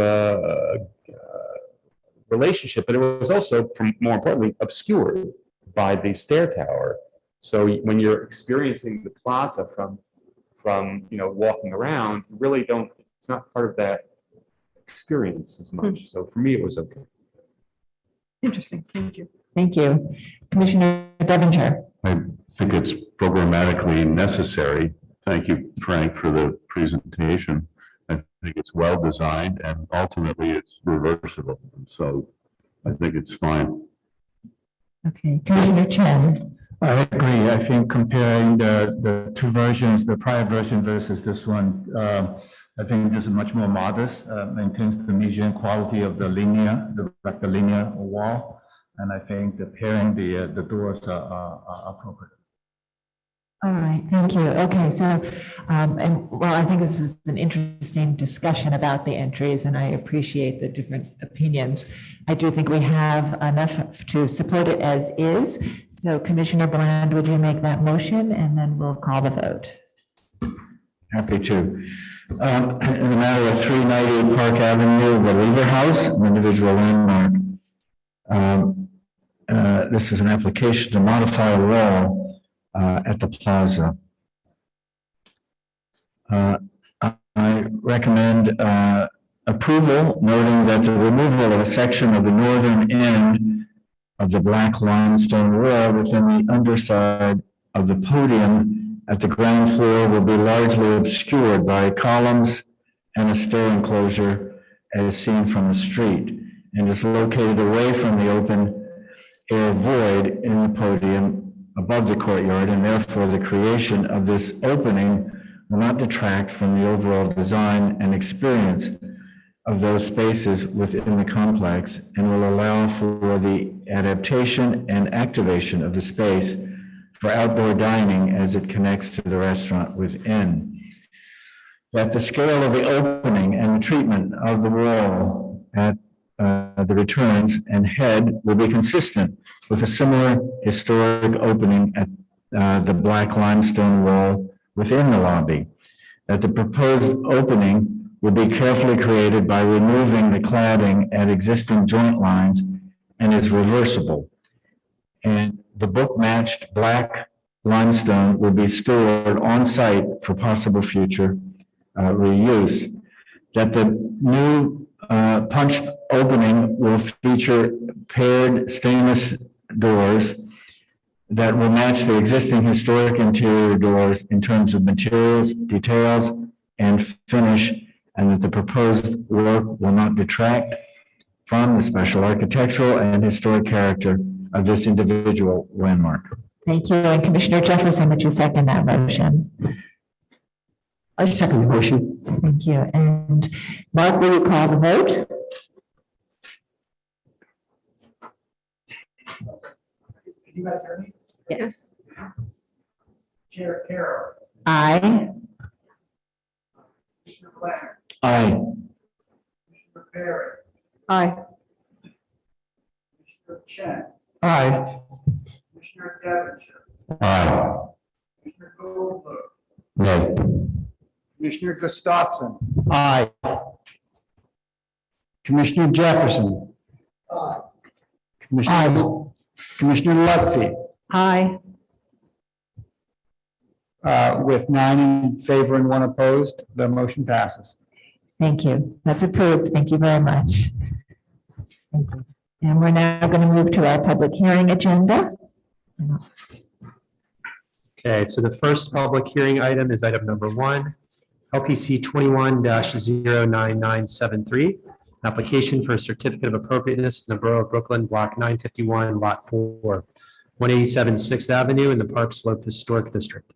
Speaker 17: relationship, but it was also, more importantly, obscured by the stair tower. So when you're experiencing the plaza from walking around, you really don't. It's not part of that experience as much. So for me, it was okay.
Speaker 16: Interesting. Thank you.
Speaker 1: Thank you. Commissioner Devonshire.
Speaker 18: I think it's programmatically necessary. Thank you, Frank, for the presentation. I think it's well designed and ultimately it's reversible. So I think it's fine.
Speaker 1: Okay, Commissioner Chen.
Speaker 15: I agree. I think comparing the two versions, the prior version versus this one, I think this is much more modest, maintains the Miesian quality of the rectilinear wall. And I think the pairing the doors are appropriate.
Speaker 1: All right, thank you. Okay, so, I think this is an interesting discussion about the entries, and I appreciate the different opinions. I do think we have enough to support it as is. So Commissioner Bland, would you make that motion, and then we'll call the vote.
Speaker 15: Happy to. In the matter of 398 Park Avenue, the Lever House, an individual landmark. This is an application to modify a wall at the plaza. I recommend approval, noting that the removal of a section of the northern end of the black limestone wall within the underside of the podium at the ground floor will be largely obscured by columns and a stair enclosure as seen from the street, and is located away from the open air void in the podium above the courtyard, and therefore the creation of this opening will not detract from the overall design and experience of those spaces within the complex, and will allow for the adaptation and activation of the space for outdoor dining as it connects to the restaurant within. That the scale of the opening and the treatment of the wall at the returns and head will be consistent with a similar historic opening at the black limestone wall within the lobby. That the proposed opening will be carefully created by removing the cladding at existing joint lines and is reversible. And the book-matched black limestone will be stored on site for possible future reuse. That the new punched opening will feature paired stainless doors that will match the existing historic interior doors in terms of materials, details, and finish, and that the proposed work will not detract from the special architectural and historic character of this individual landmark.
Speaker 1: Thank you. And Commissioner Jefferson, would you second that motion?
Speaker 15: I second the motion.
Speaker 1: Thank you. And Mark, will you call the vote?
Speaker 2: Can you guys hear me?
Speaker 1: Yes.
Speaker 2: Chair Carroll.
Speaker 1: Aye.
Speaker 2: Commissioner Bland.
Speaker 15: Aye.
Speaker 2: Commissioner Perry.
Speaker 16: Aye.
Speaker 2: Commissioner Chen.
Speaker 15: Aye.
Speaker 2: Commissioner Devonshire.
Speaker 18: Aye.
Speaker 2: Commissioner Goldberg.
Speaker 18: No.
Speaker 2: Commissioner Gustafson.
Speaker 15: Aye. Commissioner Jefferson.
Speaker 2: Aye.
Speaker 15: Commissioner Lutfi.
Speaker 14: Aye.
Speaker 2: With 9 in favor and 1 opposed, the motion passes.
Speaker 1: Thank you. That's approved. Thank you very much. And we're now going to move to our public hearing agenda.
Speaker 2: Okay, so the first public hearing item is item number 1, LPC 21-09973, application for a certificate of appropriateness in the Borough of Brooklyn, Block 951, Lot 4, 187 6th Avenue in the Park Slope Historic District.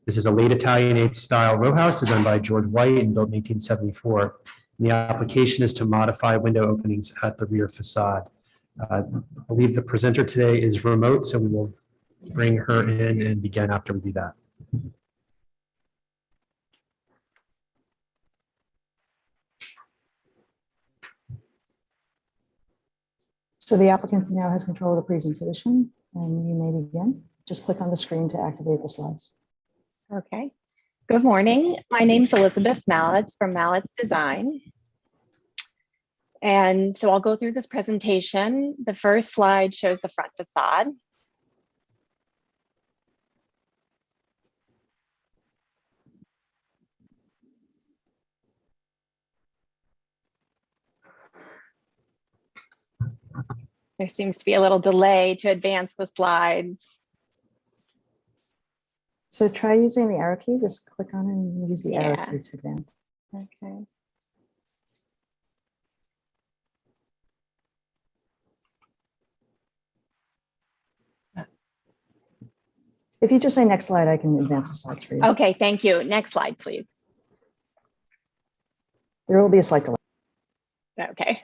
Speaker 2: This is a late Italianate style row house designed by George White and built in 1874. And the application is to modify window openings at the rear facade. I believe the presenter today is remote, so we will bring her in and begin after we do that.
Speaker 19: So the applicant now has control of the presentation, and you may begin. Just click on the screen to activate the slides.
Speaker 20: Okay. Good morning. My name is Elizabeth Mallets from Mallets Design. And so I'll go through this presentation. The first slide shows the front facade. There seems to be a little delay to advance the slides.
Speaker 19: So try using the arrow key. Just click on it and use the arrow key to advance.
Speaker 20: Okay.
Speaker 19: If you just say next slide, I can advance the slides for you.
Speaker 20: Okay, thank you. Next slide, please.
Speaker 19: There will be a slight delay.
Speaker 20: Okay.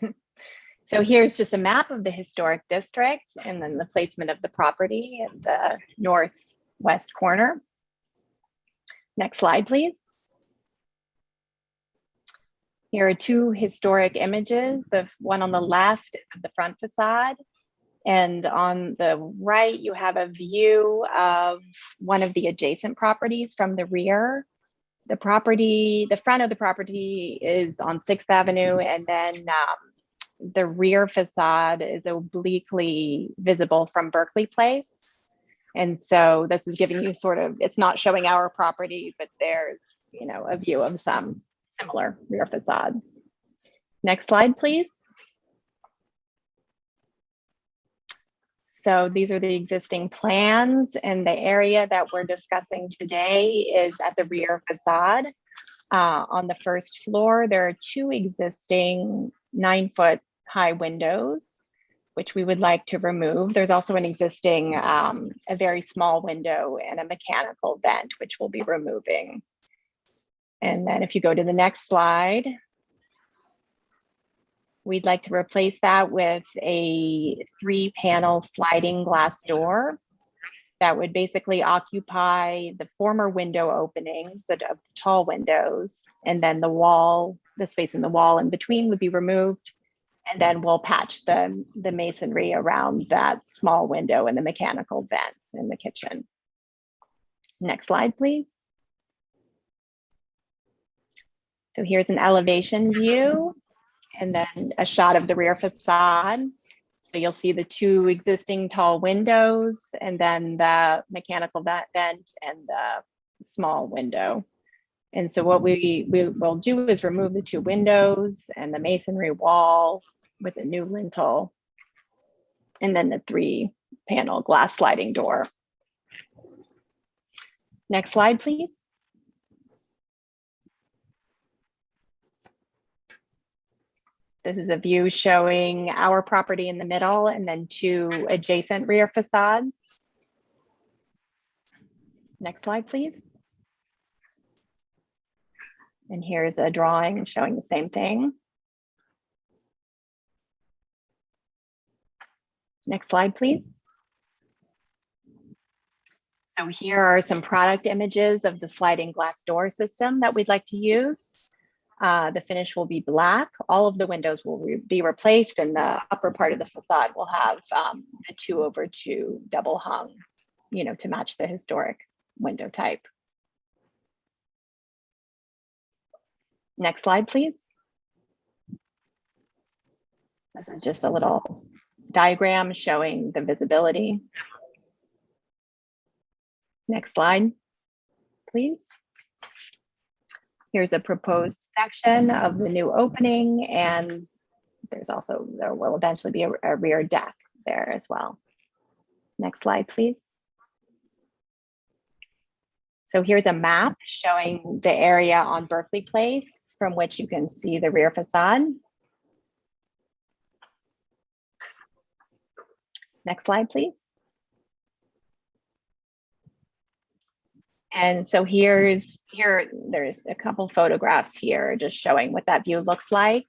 Speaker 20: So here's just a map of the historic district and then the placement of the property in the northwest corner. Next slide, please. Here are two historic images. The one on the left of the front facade, and on the right, you have a view of one of the adjacent properties from the rear. The front of the property is on 6th Avenue, and then the rear facade is obliquely visible from Berkeley Place. And so this is giving you sort of, it's not showing our property, but there's, you know, a view of some similar rear facades. Next slide, please. So these are the existing plans, and the area that we're discussing today is at the rear facade. On the first floor, there are two existing 9-foot high windows, which we would like to remove. There's also an existing, a very small window and a mechanical vent, which we'll be removing. And then if you go to the next slide, we'd like to replace that with a 3-panel sliding glass door that would basically occupy the former window openings, the tall windows, and then the wall, the space in the wall in between would be removed. And then we'll patch the masonry around that small window and the mechanical vents in the kitchen. Next slide, please. So here's an elevation view and then a shot of the rear facade. So you'll see the two existing tall windows and then the mechanical vent and the small window. And so what we will do is remove the two windows and the masonry wall with a new lintel, and then the 3-panel glass sliding door. Next slide, please. This is a view showing our property in the middle and then two adjacent rear facades. Next slide, please. And here's a drawing showing the same thing. Next slide, please. So here are some product images of the sliding glass door system that we'd like to use. The finish will be black. All of the windows will be replaced, and the upper part of the facade will have a 2/2 double hung, you know, to match the historic window type. Next slide, please. This is just a little diagram showing the visibility. Next slide, please. Here's a proposed section of the new opening and there will eventually be a rear deck there as well. Next slide, please. So here's a map showing the area on Berkeley Place from which you can see the rear facade. Next slide, please. And so there's a couple photographs here just showing what that view looks like.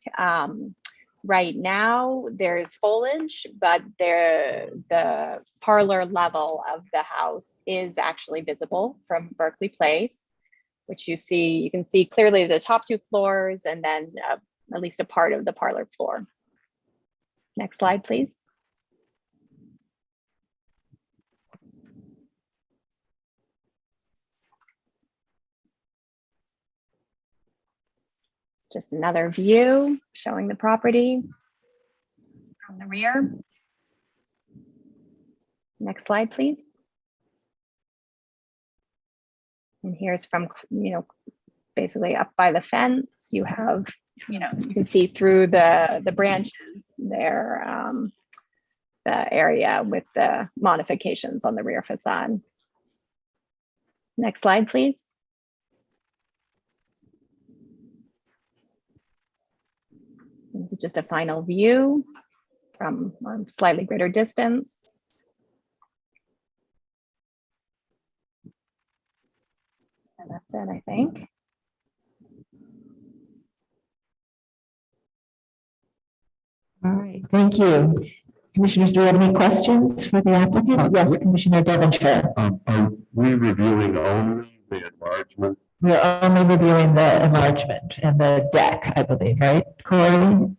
Speaker 20: Right now there's foliage, but the parlor level of the house is actually visible from Berkeley Place, which you can see clearly the top 2 floors and then at least a part of the parlor floor. Next slide, please. Just another view showing the property from the rear. Next slide, please. And here's from, basically up by the fence. You have, you can see through the branches there, the area with the modifications on the rear facade. Next slide, please. This is just a final view from a slightly greater distance. And that's it, I think.
Speaker 1: All right, thank you. Commissioners, do we have any questions for the applicant? Yes, Commissioner Devonshire.
Speaker 18: Are we reviewing only the enlargement?
Speaker 1: We're only reviewing the enlargement and the deck, I believe, right, Corey?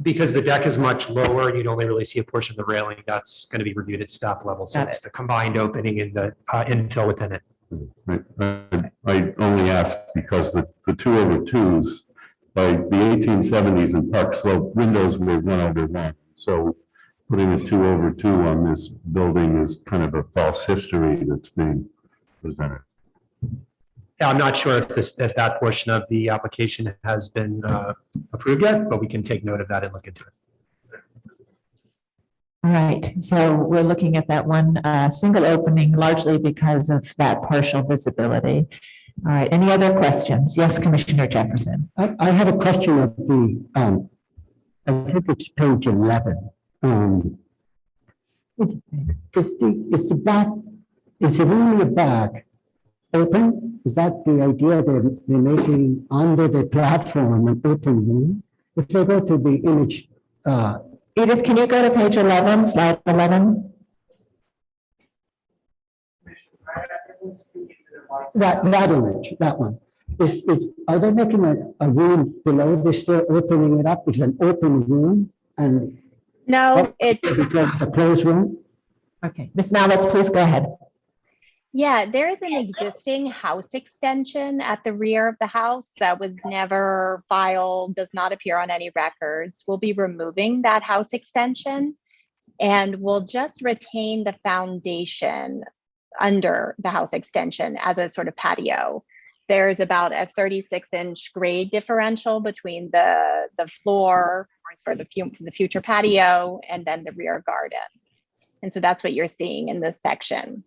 Speaker 2: Because the deck is much lower, you'd only really see a portion of the railing. That's going to be reviewed at staff level. So it's the combined opening and the infill within it.
Speaker 18: I only ask because the 2/2s by the 1870s in Park Slope, windows were 1/1. So putting a 2/2 on this building is kind of a false history that's being presented.
Speaker 2: Yeah, I'm not sure if that portion of the application has been approved yet, but we can take note of that and look into it.
Speaker 1: All right, so we're looking at that one single opening largely because of that partial visibility. All right, any other questions? Yes, Commissioner Jefferson.
Speaker 21: I have a question of the, I think it's page 11. Is the back, is it only a back open? Is that the idea that they're making under the platform an open room? If they go to the image.
Speaker 1: Edith, can you go to page 11, slide 11?
Speaker 21: That image, that one. Are they making a room below? They're still opening it up? It's an open room and.
Speaker 20: No, it's
Speaker 21: a closed room?
Speaker 1: Okay, Ms. Mallitz, please go ahead.
Speaker 20: Yeah, there is an existing house extension at the rear of the house that was never filed, does not appear on any records. We'll be removing that house extension and we'll just retain the foundation under the house extension as a sort of patio. There's about a 36-inch grade differential between the floor, or sort of the future patio, and then the rear garden. And so that's what you're seeing in this section,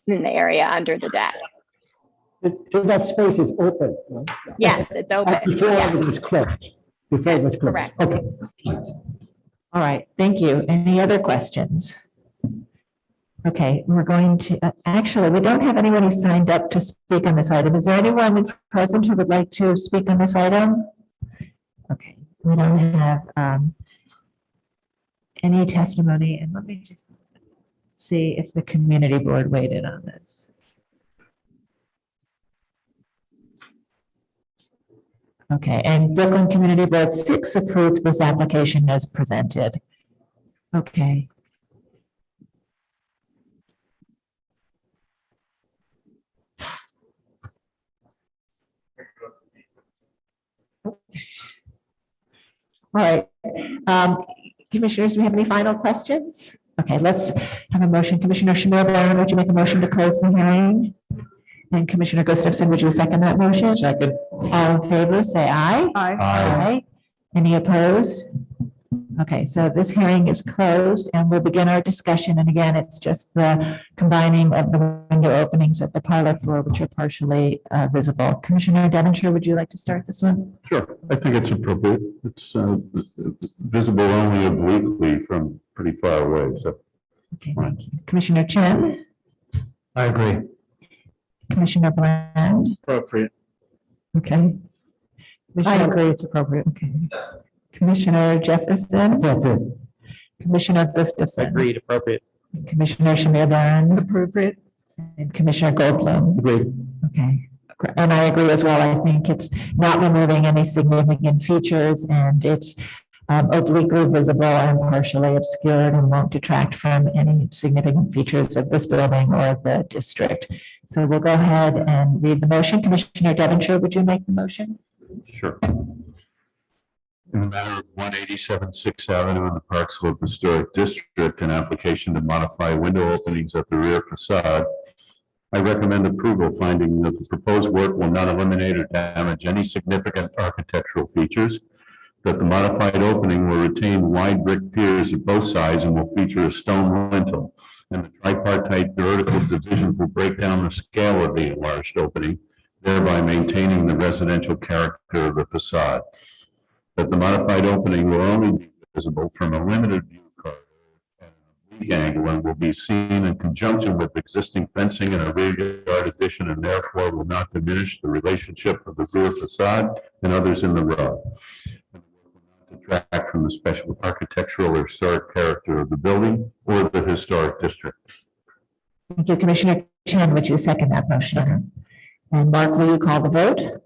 Speaker 20: in the area under the deck.
Speaker 21: So that space is open, right?
Speaker 20: Yes, it's open.
Speaker 21: Before
Speaker 20: Yes.
Speaker 21: it was closed. Before it was closed.
Speaker 20: Correct.
Speaker 21: Okay.
Speaker 1: All right, thank you. Any other questions? Okay, we're going to, actually, we don't have anyone who signed up to speak on this item. Is there anyone present who would like to speak on this item? Okay, we don't have any testimony, and let me just see if the community board weighed in on this. Okay, and Brooklyn Community Board 6 approved this application as presented. Okay. All right, commissioners, do we have any final questions? Okay, let's have a motion. Commissioner Shamir Brown, would you make a motion to close the hearing? And Commissioner Gustafson, would you second that motion?
Speaker 2: Second.
Speaker 1: All in favor, say aye.
Speaker 16: Aye.
Speaker 1: Aye. Any opposed? Okay, so this hearing is closed and we'll begin our discussion. And again, it's just the combining of the window openings at the parlor floor, which are partially visible. Commissioner Devonshire, would you like to start this one?
Speaker 18: Sure, I think it's appropriate. It's visible only obliquely from pretty far away, so.
Speaker 1: Okay, thank you. Commissioner Chen,
Speaker 2: I agree.
Speaker 1: Commissioner Bland.
Speaker 13: Appropriate.
Speaker 1: Okay. I agree, it's appropriate. Okay. Commissioner Jefferson.
Speaker 21: Appropriate.
Speaker 1: Commissioner Gustafson.
Speaker 2: Agreed, appropriate.
Speaker 1: Commissioner Shamir Baran.
Speaker 14: Appropriate.
Speaker 1: And Commissioner Goldblum.
Speaker 2: Agreed.
Speaker 1: Okay. And I agree as well. I think it's not removing any significant features and it's obliquely visible and partially obscured and won't detract from any significant features of this building or the district. So we'll go ahead and read the motion. Commissioner Devonshire, would you make the motion?
Speaker 18: Sure. In the matter of 187 6th Avenue in the Park Slope Historic District, an application to modify window openings at the rear facade, I recommend approval, finding that the proposed work will not eliminate or damage any significant architectural features, that the modified opening will retain wide brick piers at both sides and will feature a stone lintel, and the tripartite vertical divisions will break down the scale of the enlarged opening, thereby maintaining the residential character of the facade. That the modified opening will only be visible from a limited view corridor at an oblique angle and will be seen in conjunction with existing fencing and a rear yard addition, and therefore will not diminish the relationship of the rear facade and others in the row. And will not detract from the special architectural or historic character of the building or the historic district.
Speaker 1: Thank you. Commissioner Chen, would you second that motion? And Mark, will you call the vote?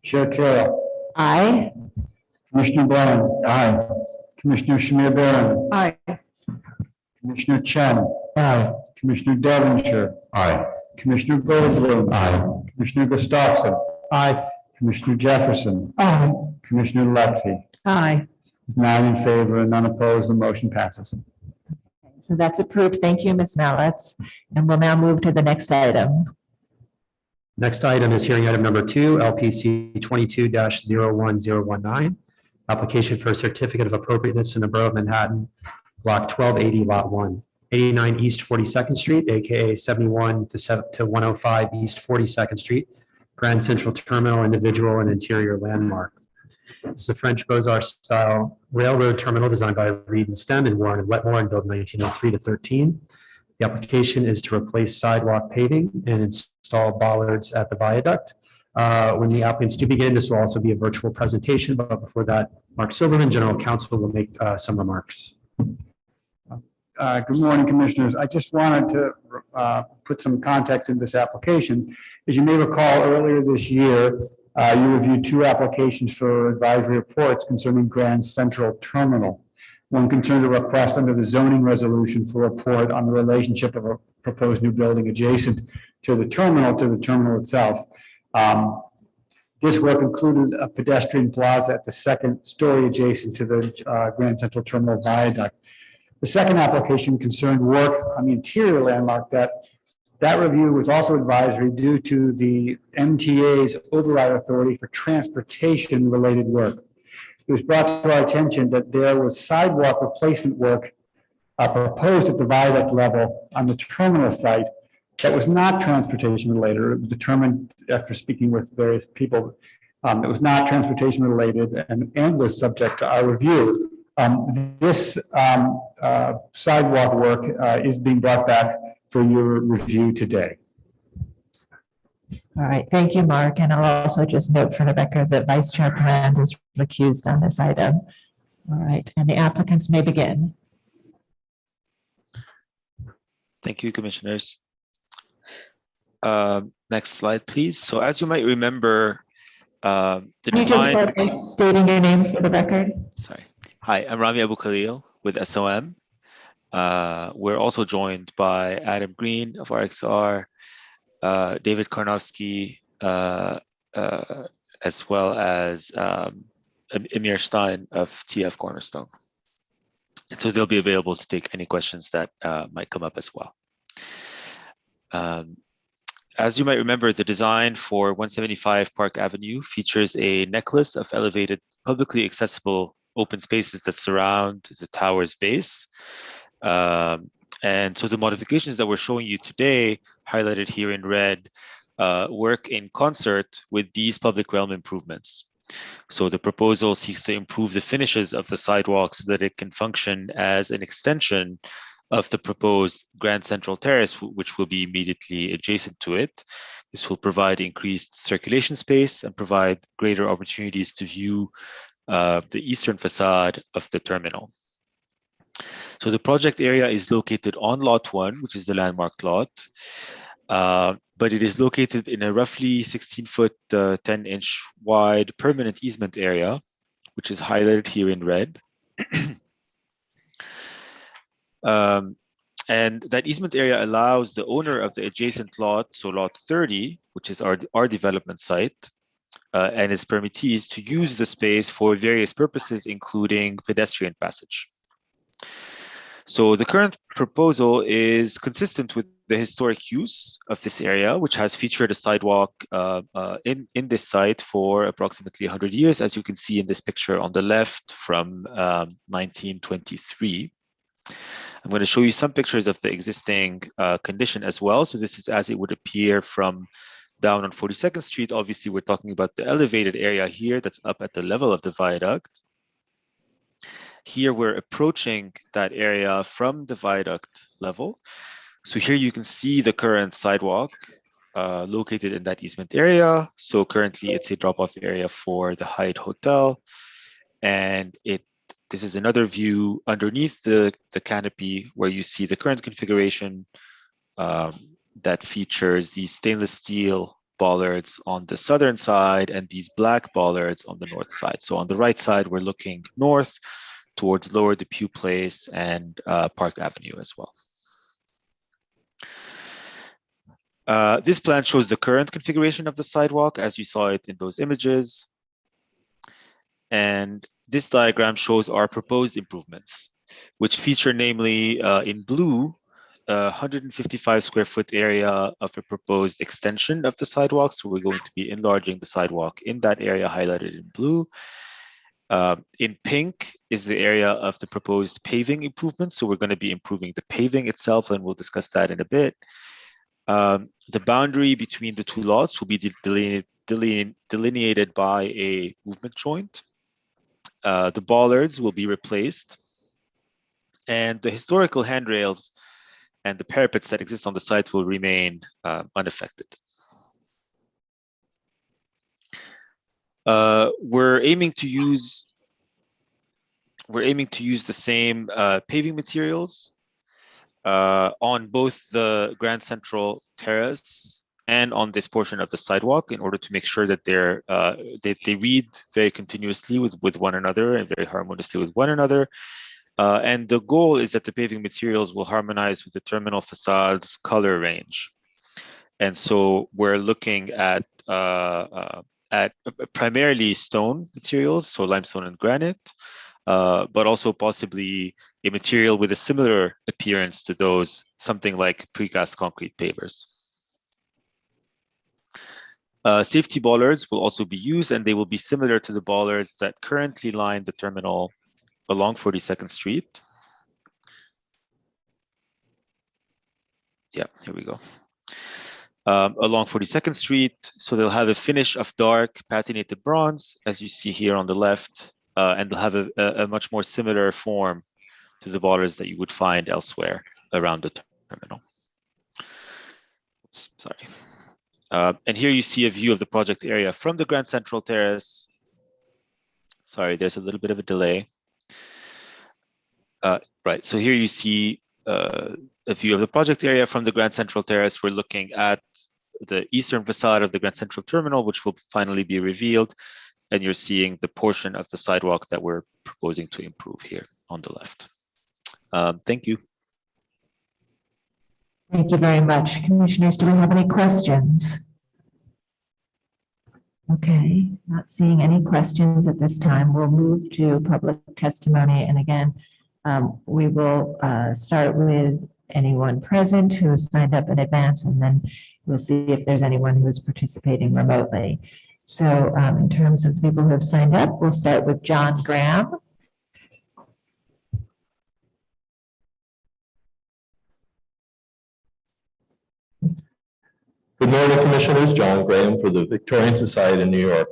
Speaker 13: Chair Carroll.
Speaker 1: Aye.
Speaker 13: Commissioner Bland. Aye. Commissioner Shamir Baran.
Speaker 14: Aye.
Speaker 13: Commissioner Chen. Aye. Commissioner Devonshire.
Speaker 18: Aye.
Speaker 13: Commissioner Goldblum.
Speaker 18: Aye.
Speaker 13: Commissioner Gustafson. Aye. Commissioner Jefferson.
Speaker 21: Aye.
Speaker 13: Commissioner Lefty.
Speaker 14: Aye.
Speaker 13: 9 in favor and none opposed. The motion passes.
Speaker 1: So that's approved. Thank you, Ms. Mallett. And we'll now move to the next item.
Speaker 2: Next item is hearing item number 2, LPC 22-01019. Application for a certificate of appropriateness in the Borough of Manhattan, Block 1280, Lot 1, 89 East 42nd Street, AKA 71 to 105 East 42nd Street, Grand Central Terminal, individual and interior landmark. This is a French Beaux-Arts style railroad terminal designed by Reed and Stem and Warren and Wetmore and built 1903 to 13. The application is to replace sidewalk paving and install bollards at the viaduct. When the applicants do begin, this will also be a virtual presentation, but before that, Mark Silverman, General Counsel, will make some remarks.
Speaker 13: Good morning, Commissioners. I just wanted to put some context in this application. As you may recall, earlier this year, you reviewed 2 applications for advisory reports concerning Grand Central Terminal. One concerned a request under the zoning resolution for a report on the relationship of a proposed new building adjacent to the terminal itself. This work included a pedestrian plaza at the 2nd story adjacent to the Grand Central Terminal viaduct. The second application concerned work on the interior landmark. That review was also advisory due to the MTA's override authority for transportation related work. It was brought to our attention that there was sidewalk replacement work proposed at the viaduct level on the terminal site that was not transportation related. It was determined after speaking with various people it was not transportation related and was subject to our review. This sidewalk work is being brought back for your review today.
Speaker 1: All right, thank you, Mark. And I'll also just note for the record that Vice Chair Command is recused on this item. All right, and the applicants may begin.
Speaker 4: Thank you, Commissioners. Next slide, please. So as you might remember, the
Speaker 1: Can you just start by stating your name for the record?
Speaker 4: Sorry. Hi, I'm Rami Abu Khalil with SOM. We're also joined by Adam Green of RXR, David Karnofsky, as well as Amir Stein of TF Cornerstone. And so they'll be available to take any questions that might come up as well. As you might remember, the design for 175 Park Avenue features a necklace of elevated, publicly accessible open spaces that surround the tower's base. And so the modifications that we're showing you today, highlighted here in red, work in concert with these public realm improvements. So the proposal seeks to improve the finishes of the sidewalk so that it can function as an extension of the proposed Grand Central Terrace, which will be immediately adjacent to it. This will provide increased circulation space and provide greater opportunities to view the eastern facade of the terminal. So the project area is located on Lot 1, which is the landmark lot, but it is located in a roughly 16-foot, 10-inch wide permanent easement area, which is highlighted here in red. And that easement area allows the owner of the adjacent lot, so lot 30, which is our development site, and its permittees to use the space for various purposes, including pedestrian passage. So the current proposal is consistent with the historic use of this area, which has featured a sidewalk in this site for approximately 100 years, as you can see in this picture on the left from 1923. I'm going to show you some pictures of the existing condition as well. So this is as it would appear from down on 42nd Street. Obviously, we're talking about the elevated area here that's up at the level of the viaduct. Here we're approaching that area from the viaduct level. So here you can see the current sidewalk located in that easement area. So currently it's a drop-off area for the Hyatt Hotel. And this is another view underneath the canopy where you see the current configuration that features these stainless steel bollards on the southern side and these black bollards on the north side. So on the right side, we're looking north towards Lower Depew Place and Park Avenue as well. This plan shows the current configuration of the sidewalk as you saw it in those images. And this diagram shows our proposed improvements, which feature namely in blue, 155 square foot area of a proposed extension of the sidewalk. So we're going to be enlarging the sidewalk in that area highlighted in blue. In pink is the area of the proposed paving improvements. So we're going to be improving the paving itself, and we'll discuss that in a bit. The boundary between the two lots will be delineated by a movement joint. The bollards will be replaced, and the historical handrails and the parapets that exist on the site will remain unaffected. We're aiming to use the same paving materials on both the Grand Central Terrace and on this portion of the sidewalk in order to make sure that they read very continuously with one another and very harmoniously with one another. And the goal is that the paving materials will harmonize with the terminal facade's color range. And so we're looking at primarily stone materials, so limestone and granite, but also possibly a material with a similar appearance to those, something like precast concrete pavers. Safety bollards will also be used, and they will be similar to the bollards that currently line the terminal along 42nd Street. Yeah, here we go. Along 42nd Street, so they'll have a finish of dark patinated bronze, as you see here on the left, and they'll have a much more similar form to the bollards that you would find elsewhere around the terminal. Oops, sorry. And here you see a view of the project area from the Grand Central Terrace. Sorry, there's a little bit of a delay. Right, so here you see a view of the project area from the Grand Central Terrace. We're looking at the eastern facade of the Grand Central Terminal, which will finally be revealed. And you're seeing the portion of the sidewalk that we're proposing to improve here on the left. Thank you.
Speaker 1: Thank you very much. Commissioners, do we have any questions? Okay, not seeing any questions at this time. We'll move to public testimony. And again, we will start with anyone present who has signed up in advance, and then we'll see if there's anyone who is participating remotely. So in terms of people who have signed up, we'll start with John Graham.
Speaker 7: Good morning, Commissioners. John Graham for the Victorian Society in New York.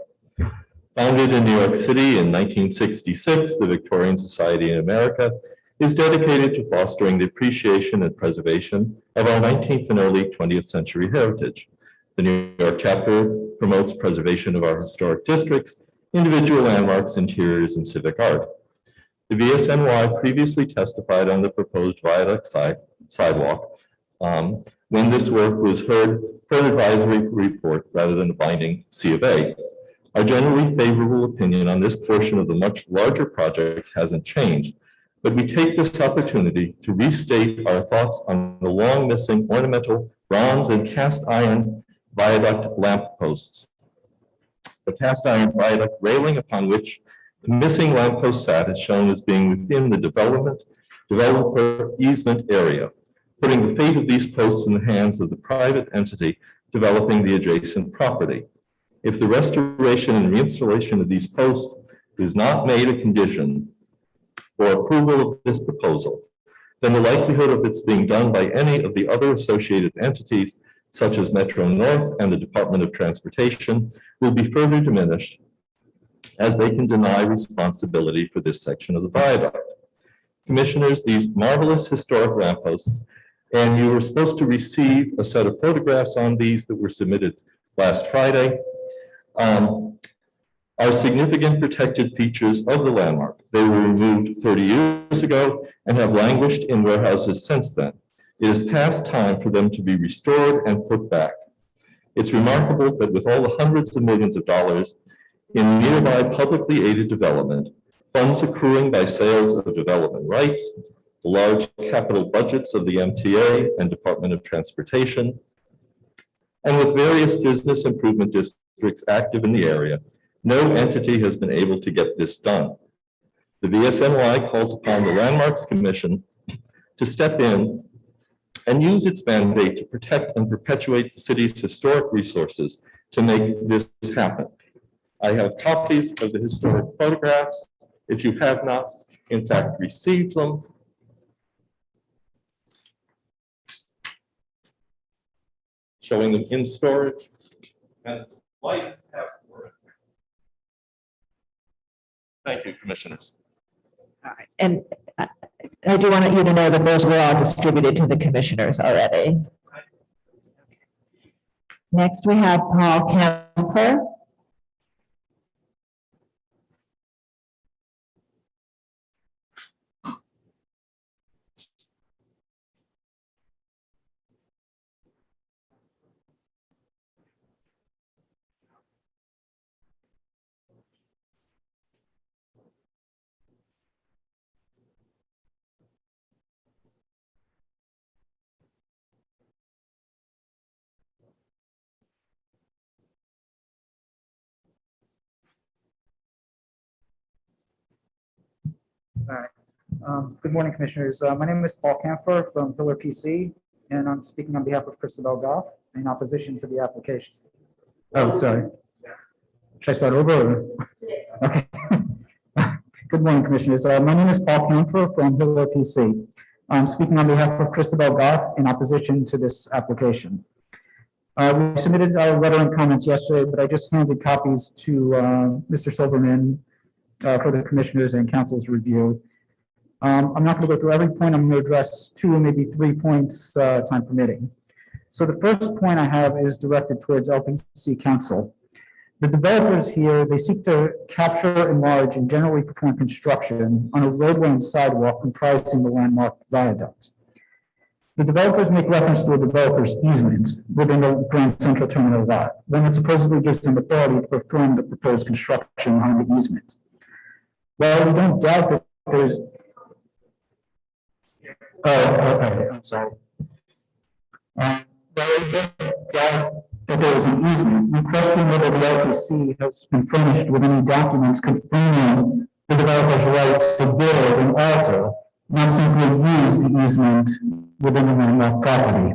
Speaker 7: Founded in New York City in 1966, the Victorian Society in America is dedicated to fostering the appreciation and preservation of our 19th and early 20th century heritage. The New York chapter promotes preservation of our historic districts, individual landmarks, interiors, and civic art. The VSNY previously testified on the proposed viaduct sidewalk when this work was heard for an advisory report rather than a binding C of A. Our generally favorable opinion on this portion of the much larger project hasn't changed, but we take this opportunity to restate our thoughts on the long missing ornamental bronze and cast iron viaduct lamp posts. The cast iron viaduct railing upon which the missing lamppost sat is shown as being within the developer easement area, putting the fate of these posts in the hands of the private entity developing the adjacent property. If the restoration and reinstallation of these posts is not made a condition for approval of this proposal, then the likelihood of its being done by any of the other associated entities, such as Metro North and the Department of Transportation, will be further diminished, as they can deny responsibility for this section of the viaduct. Commissioners, these marvelous historic lampposts, and you were supposed to receive a set of photographs on these that were submitted last Friday, are significant protected features of the landmark. They were removed 30 years ago and have languished in warehouses since then. It is past time for them to be restored and put back. It's remarkable that with all the hundreds of millions of dollars in nearby publicly aided development, funds accruing by sales of development rights, the large capital budgets of the MTA and Department of Transportation, and with various business improvement districts active in the area, no entity has been able to get this done. The VSNY calls upon the Landmarks Commission to step in and use its mandate to protect and perpetuate the city's historic resources to make this happen. I have copies of the historic photographs. If you have not, in fact, received them, showing them in storage and light path for it. Thank you, Commissioners.
Speaker 1: All right. And I do want you to know that those were all distributed to the commissioners already. Next, we have Paul Kemper.
Speaker 22: All right. Good morning, Commissioners. My name is Paul Camphor from LPC, and I'm speaking on behalf of Christabel Goff in opposition to the application. Oh, sorry. Should I start over? Okay. Good morning, Commissioners. My name is Paul Camphor from LPC. I'm speaking on behalf of Christabel Goff in opposition to this application. We submitted our letter and comments yesterday, but I just handed copies to Mr. Silverman for the Commissioners and Council's review. I'm not going to go through every point. I'm going to address 2 or maybe 3 points, time permitting. So the first point I have is directed towards LPC Council. The developers here, they seek to capture, enlarge, and generally perform construction on a roadway and sidewalk comprising the landmark viaduct. The developers make reference to a developer's easement within the Grand Central Terminal lot, one that supposedly gives them authority to perform the proposed construction on the easement. Well, we don't doubt that there's. I'm sorry. Well, we don't doubt that there is an easement. We question whether the LPC has been furnished with any documents confirming the developer's right to build and alter, not simply use the easement
Speaker 21: within the landmark property.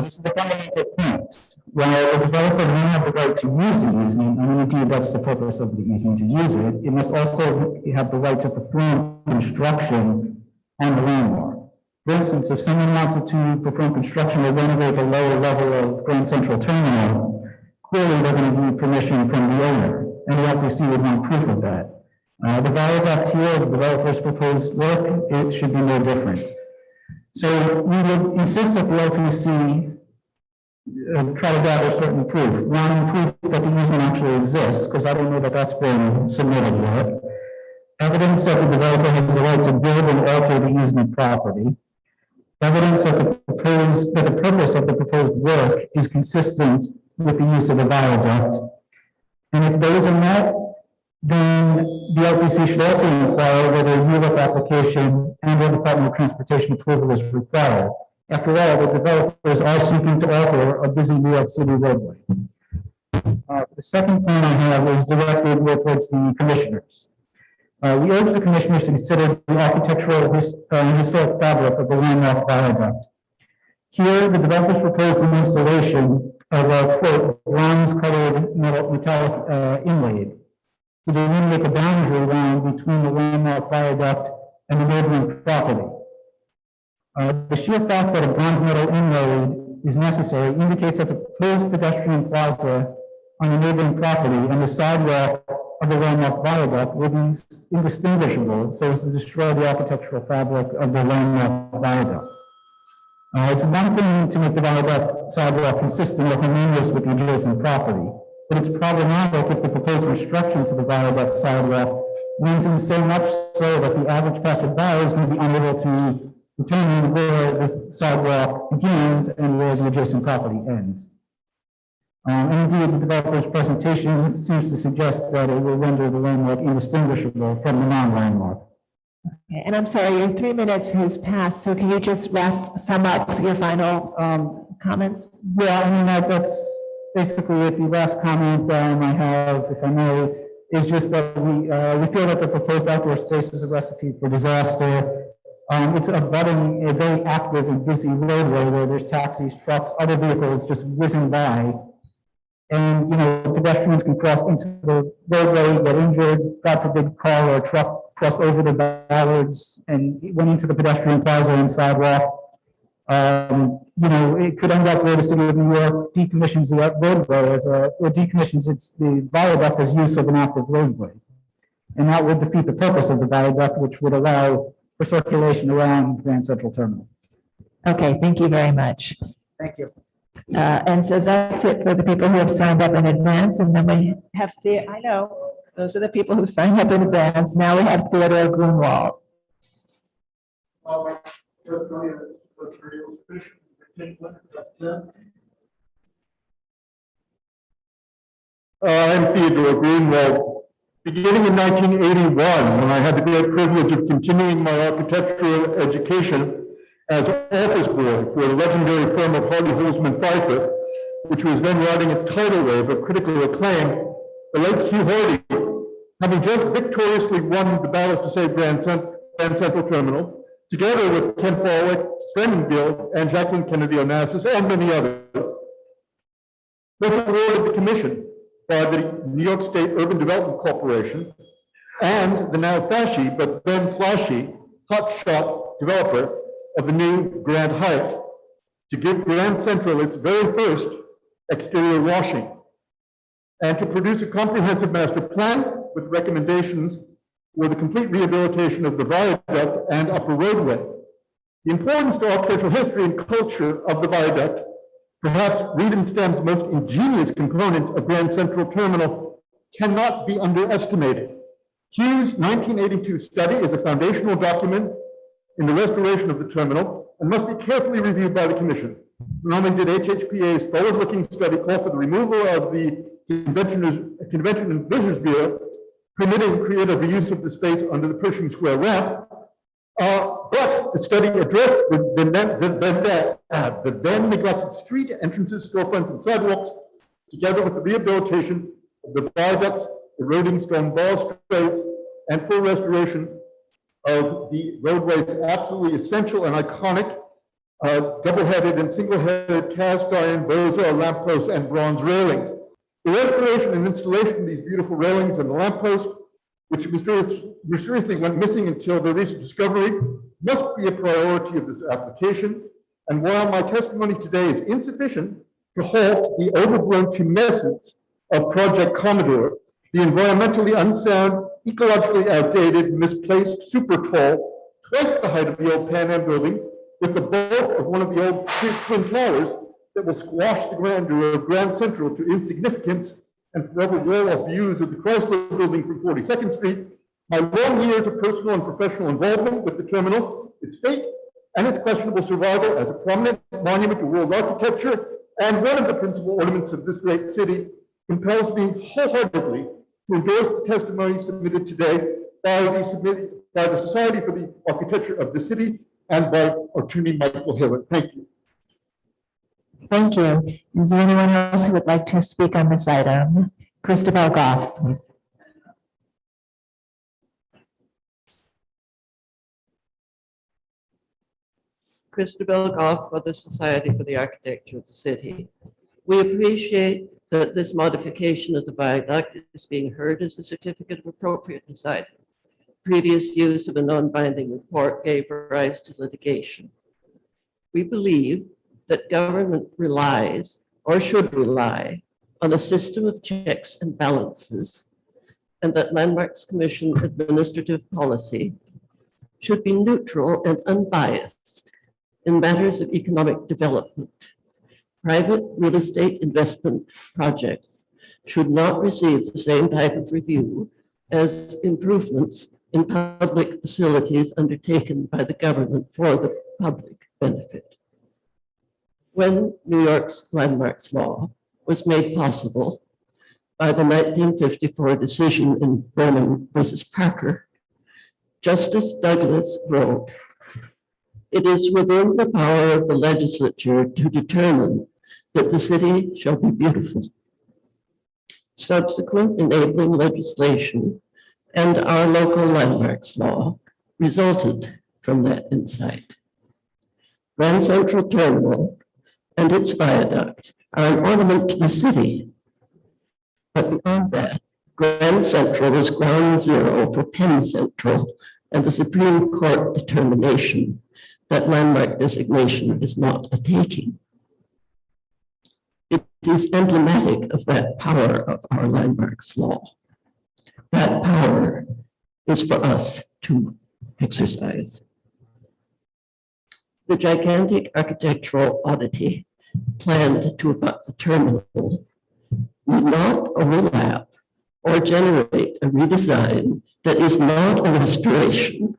Speaker 21: This is the fundamental point. While the developer may have the right to use the easement, and indeed that's the purpose of the easement, to use it, it must also have the right to perform construction on the landmark. For instance, if someone wanted to perform construction or renovate the lower level of Grand Central Terminal, clearly they're going to need permission from the owner, and the LPC would want proof of that. The viaduct here, the developer's proposed work, it should be no different. So we would insist that the LPC try to gather certain proof. One, proof that the easement actually exists, because I don't know that that's been submitted yet. Evidence that the developer has the right to build and alter the easement property. Evidence that the purpose of the proposed work is consistent with the use of the viaduct. And if those are met, then the LPC should also inquire whether a ULIP application and the Department of Transportation approval is required. After all, the developers are seeking to alter a busy New York City roadway. The second point I have is directed towards the commissioners. We urge the commissioners to consider the architectural and historic fabric of the landmark viaduct. Here, the developers proposed an installation of a, quote, bronze-colored metallic inlaid to delineate the boundary line between the landmark viaduct and the neighboring property. The sheer fact that a bronze metal inlay is necessary indicates that the proposed pedestrian plaza on the neighboring property and the sidewalk of the landmark viaduct will be indistinguishable so as to destroy the architectural fabric of the landmark viaduct. It's one thing to make the viaduct sidewalk consistent or harmonious with the adjacent property, but it's problematic if the proposed construction to the viaduct sidewalk leans in so much so that the average passerby is going to be unable to determine where the sidewalk begins and where the adjacent property ends. And indeed, the developer's presentation seems to suggest that it will render the landmark indistinguishable from the non-landmark.
Speaker 1: Okay, and I'm sorry, your 3 minutes has passed, so can you just sum up your final comments?
Speaker 21: Yeah, I mean, that's basically it. The last comment I have, if I may, is just that we feel that the proposed outdoor space is a recipe for disaster. It's abutting a very active and busy roadway where there's taxis, trucks, other vehicles just whizzing by. And, you know, pedestrians can cross into the roadway, get injured, God forbid, car or truck cross over the bollards and went into the pedestrian plaza and sidewalk. You know, it could end up where the city of New York decommissions the roadway or decommissions the viaduct as use of an active roadway. And that would defeat the purpose of the viaduct, which would allow for circulation around Grand Central Terminal.
Speaker 1: Okay, thank you very much.
Speaker 21: Thank you.
Speaker 1: And so that's it for the people who have signed up in advance. And then we have I know, those are the people who signed up in advance. Now we have Theodore Grunwald.
Speaker 18: I'm Theodore Greenwald. Beginning in 1981, when I had the great privilege of continuing my architectural education as office boy for the legendary firm of Hardy Holzman Pfeiffer, which was then riding its tidal wave of critical acclaim, the late Hugh Hardy, having just victoriously won the battle to save Grand Central Terminal, together with Kent Barwick, Brendan Gill, and Jacqueline Kennedy Onassis, and many others, was awarded the commission by the New York State Urban Development Corporation and the now fashy, but then flashy, hotshot developer of the new Grand Hyatt to give Grand Central its very first exterior washing and to produce a comprehensive master plan with recommendations for the complete rehabilitation of the viaduct and upper roadway. The importance to architectural history and culture of the viaduct, perhaps Reed and Stem's most ingenious component of Grand Central Terminal, cannot be underestimated. Hugh's 1982 study is a foundational document in the restoration of the terminal and must be carefully reviewed by the Commission. Not only did HHPA's forward-looking study call for the removal of the Convention and Visitors Bureau, permitting creative reuse of the space under the Pershing Square ramp, but the study addressed the then neglected street entrances, storefronts, and sidewalks, together with the rehabilitation of the viaducts, eroding stone balustrades, and full restoration of the roadway's absolutely essential and iconic
Speaker 8: double-headed and single-headed cast iron Beaux-Arts lampposts and bronze railings. The restoration and installation of these beautiful railings and the lampposts, which mysteriously went missing until their recent discovery, must be a priority of this application. And while my testimony today is insufficient to halt the overgrown tumescence of Project Commodore, the environmentally unsound, ecologically outdated, misplaced, super tall, twice the height of the old Pan Am building, with the bulk of one of the old twin towers that will squash the grandeur of Grand Central to insignificance and forever wall off views of the Chrysler building from 42nd Street. My long years of personal and professional involvement with the terminal, its fate, and its questionable survival as a prominent monument to world architecture and one of the principal ornaments of this great city compels me wholeheartedly to endorse the testimony submitted today by the Society for the Architecture of the City and by Attorney Michael Hillard. Thank you.
Speaker 1: Thank you. Is there anyone else who would like to speak on this item? Christabel Goff, please.
Speaker 9: Christabel Goff for the Society for the Architecture of the City. We appreciate that this modification of the viaduct is being heard as a certificate of appropriateness item. Previous use of a non-binding report gave rise to litigation. We believe that government relies or should rely on a system of checks and balances, and that Landmarks Commission administrative policy should be neutral and unbiased in matters of economic development. Private real estate investment projects should not receive the same type of review as improvements in public facilities undertaken by the government for the public benefit. When New York's landmarks law was made possible by the 1954 decision in Burnham versus Parker, Justice Douglas wrote, "It is within the power of the legislature to determine that the city shall be beautiful." Subsequent enabling legislation and our local landmarks law resulted from that insight. Grand Central Terminal and its viaduct are an ornament to the city. But beyond that, Grand Central is ground zero for Penn Central and the Supreme Court determination that landmark designation is not a taking. It is emblematic of that power of our landmarks law. That power is for us to exercise. The gigantic architectural oddity planned to abut the terminal would not overlap or generate a redesign that is not a restoration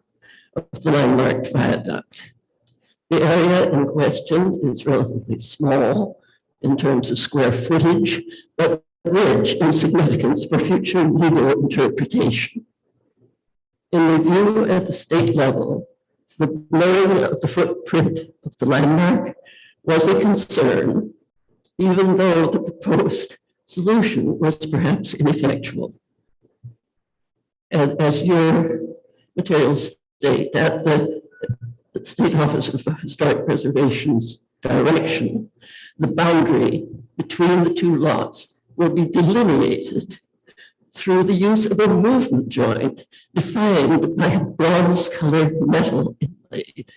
Speaker 9: of the landmark viaduct. The area in question is relatively small in terms of square footage, but rich in significance for future legal interpretation. In review at the state level, the blurring of the footprint of the landmark was a concern, even though the proposed solution was perhaps ineffectual. As your materials state, at the State Office of Historic Preservation's direction, the boundary between the two lots will be delineated through the use of a movement joint defined by a bronze-colored metal inlaid.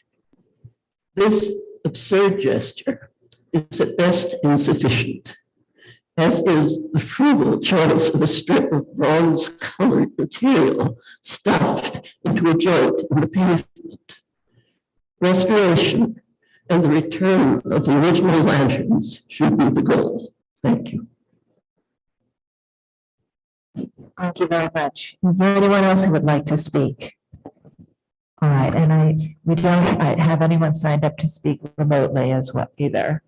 Speaker 9: This absurd gesture is at best insufficient, as is the frugal choice of a strip of bronze-colored material stuffed into a joint in the pavement. Restoration and the return of the original lanterns should be the goal. Thank you.
Speaker 1: Thank you very much. Is there anyone else who would like to speak? All right, and we don't have anyone signed up to speak remotely as well either.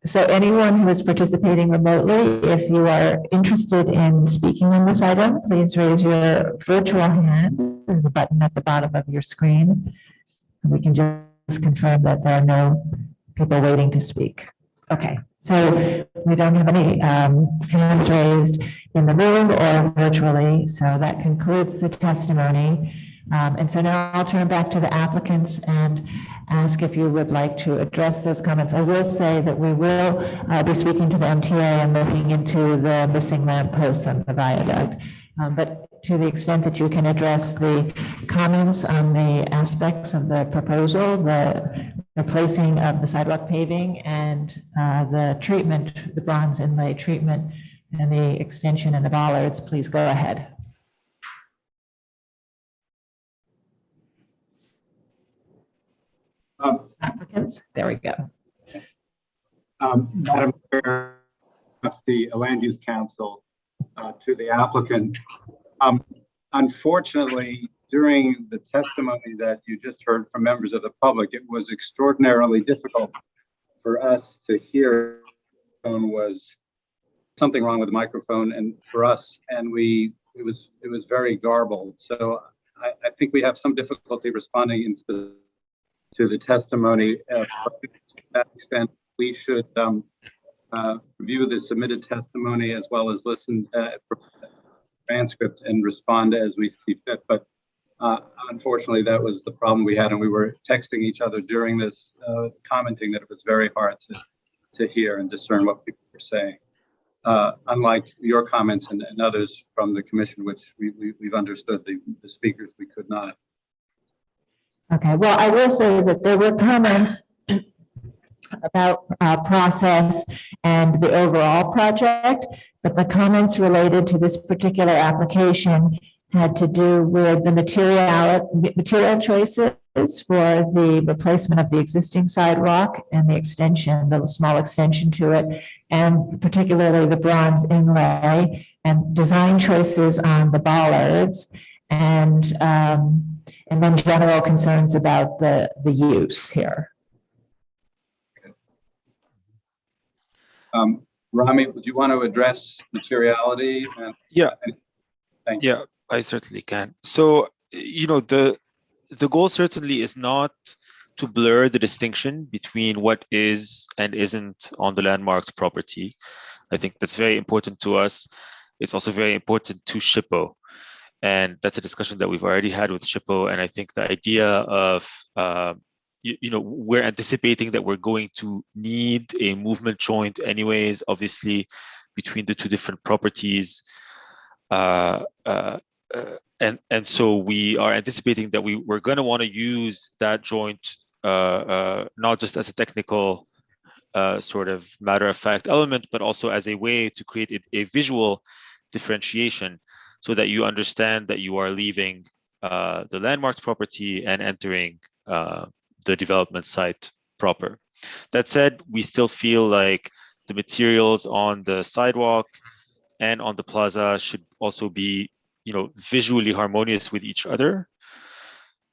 Speaker 1: So anyone who is participating remotely, if you are interested in speaking on this item, please raise your virtual hand. There's a button at the bottom of your screen. We can just confirm that there are no people waiting to speak. Okay, so we don't have any hands raised in the room or virtually, so that concludes the testimony. And so now I'll turn back to the applicants and ask if you would like to address those comments. I will say that we will be speaking to the MTA and looking into the missing lamp posts on the viaduct. But to the extent that you can address the comments on the aspects of the proposal, the replacing of the sidewalk paving and the treatment, the bronze inlay treatment and the extension and the bollards, please go ahead. Applicants, there we go.
Speaker 5: Madam Chair, the Land Use Council, to the applicant. Unfortunately, during the testimony that you just heard from members of the public, it was extraordinarily difficult for us to hear. Was something wrong with the microphone, and for us, and it was very garbled. So I think we have some difficulty responding to the testimony. To that extent, we should review the submitted testimony as well as listen for transcript and respond as we see fit. But unfortunately, that was the problem we had, and we were texting each other during this, commenting that it was very hard to hear and discern what people were saying. Unlike your comments and others from the commission, which we've understood, the speakers we could not.
Speaker 1: Okay, well, I will say that there were comments about process and the overall project, but the comments related to this particular application had to do with the material choices for the replacement of the existing sidewalk and the extension, the small extension to it, and particularly the bronze inlay and design choices on the bollards, and then general concerns about the use here.
Speaker 5: Rami, would you want to address materiality?
Speaker 4: Yeah.
Speaker 5: Thank you.
Speaker 4: Yeah, I certainly can. So, the goal certainly is not to blur the distinction between what is and isn't on the landmarked property. I think that's very important to us. It's also very important to SHPO. And that's a discussion that we've already had with SHPO. And I think the idea of, we're anticipating that we're going to need a movement joint anyways, obviously, between the two different properties. And so we are anticipating that we're going to want to use that joint not just as a technical sort of matter-of-fact element, but also as a way to create a visual differentiation so that you understand that you are leaving the landmarked property and entering the development site proper. That said, we still feel like the materials on the sidewalk and on the plaza should also be visually harmonious with each other,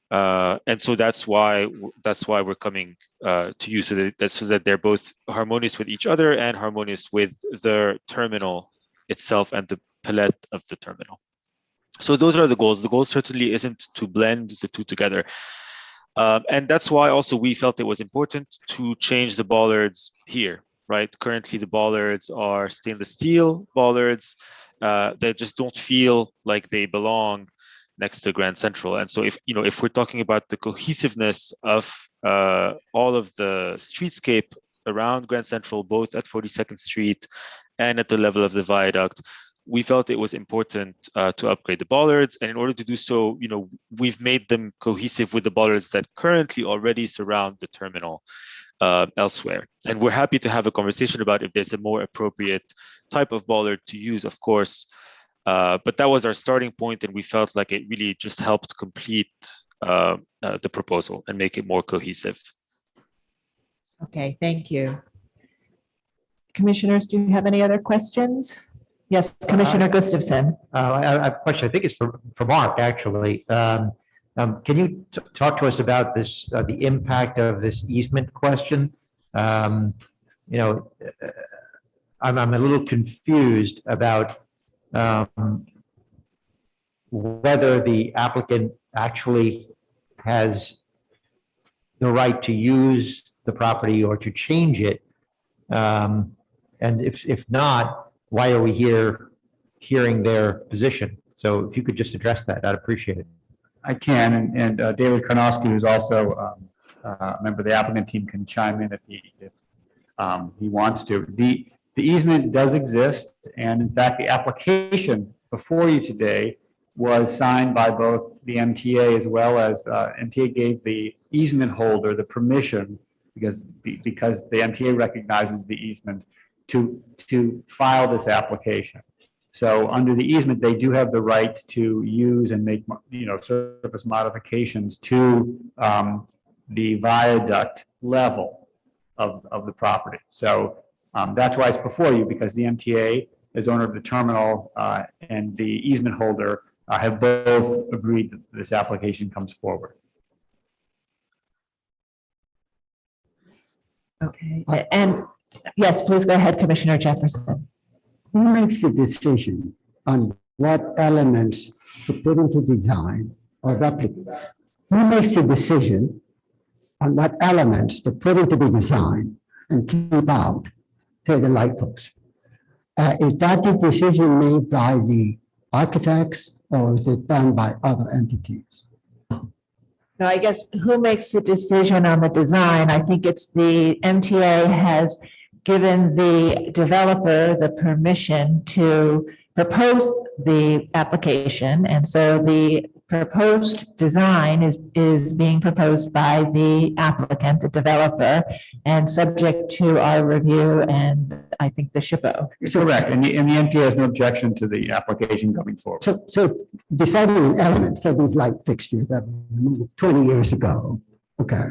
Speaker 4: and so that's why we're coming to you, so that they're both harmonious with each other and harmonious with the terminal itself and the palette of the terminal. So those are the goals. The goal certainly isn't to blend the two together, and that's why also we felt it was important to change the bollards here. Right, currently the bollards are stainless steel bollards. They just don't feel like they belong next to Grand Central. And so if we're talking about the cohesiveness of all of the streetscape around Grand Central, both at 42nd Street and at the level of the viaduct, we felt it was important to upgrade the bollards. And in order to do so, we've made them cohesive with the bollards that currently already surround the terminal elsewhere. And we're happy to have a conversation about if there's a more appropriate type of bollard to use, of course. But that was our starting point, and we felt like it really just helped complete the proposal and make it more cohesive.
Speaker 1: Okay, thank you. Commissioners, do you have any other questions? Yes, Commissioner Gustafson.
Speaker 3: I have a question. I think it's for Mark, actually. Can you talk to us about this, the impact of this easement question? I'm a little confused about whether the applicant actually has the right to use the property or to change it. And if not, why are we here hearing their position? So if you could just address that, I'd appreciate it.
Speaker 10: I can, and David Karnowski, who's also a member of the applicant team, can chime in if he wants to. The easement does exist, and in fact, the application before you today was signed by both the MTA as well as MTA gave the easement holder the permission because the MTA recognizes the easement to file this application. So under the easement, they do have the right to use and make, surface modifications to the viaduct level of the property. So that's why it's before you, because the MTA, as owner of the terminal, and the easement holder have both agreed that this application comes forward.
Speaker 1: Okay, and yes, please go ahead, Commissioner Jefferson.
Speaker 21: Who makes the decision on what elements to put into design or replicate? Who makes the decision on what elements to put into the design and keep out to the light post? Is that the decision made by the architects or is it done by other entities?
Speaker 1: No, I guess who makes the decision on the design? I think it's the MTA has given the developer the permission to propose the application. And so the proposed design is being proposed by the applicant, the developer, and subject to our review and I think the SHPO.
Speaker 10: Correct, and the MTA has no objection to the application going forward.
Speaker 21: So deciding on elements for these light fixtures that were removed 20 years ago, okay.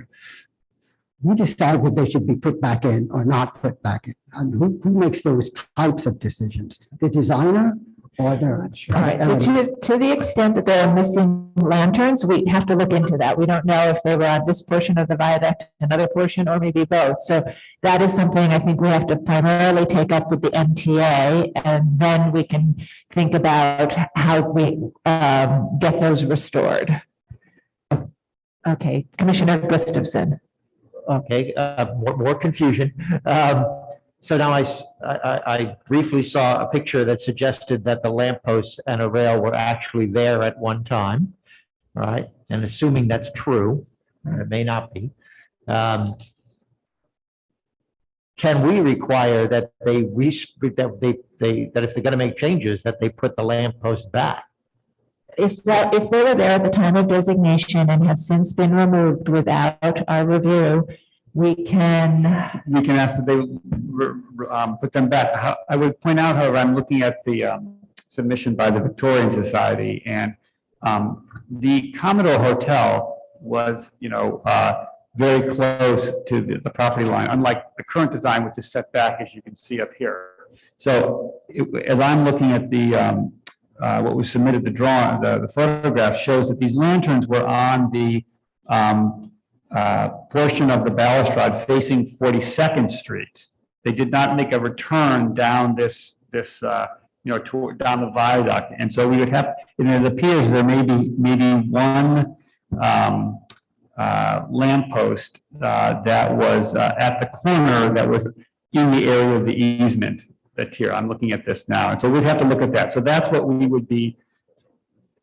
Speaker 21: Who decides that they should be put back in or not put back in? And who makes those types of decisions? The designer or the?
Speaker 1: All right, so to the extent that there are missing lanterns, we have to look into that. We don't know if they were on this portion of the viaduct, another portion, or maybe both. So that is something I think we have to primarily take up with the MTA, and then we can think about how we get those restored. Okay, Commissioner Gustafson.
Speaker 3: Okay, more confusion. So now I briefly saw a picture that suggested that the lampposts and a rail were actually there at one time, right? And assuming that's true, it may not be. Can we require that that if they're going to make changes, that they put the lampposts back?
Speaker 1: If they were there at the time of designation and have since been removed without our review, we can
Speaker 10: ask that they put them back. I would point out, however, I'm looking at the submission by the Victorian Society, and the Commodore Hotel was, very close to the property line, unlike the current design, which is set back, as you can see up here. So as I'm looking at the what was submitted, the photograph shows that these lanterns were on the portion of the balustrade facing 42nd Street. They did not make a return down this down the viaduct, and so we would have. And it appears there may be one lamppost that was at the corner that was in the area of the easement. That's here. I'm looking at this now, and so we'd have to look at that. So that's what we would be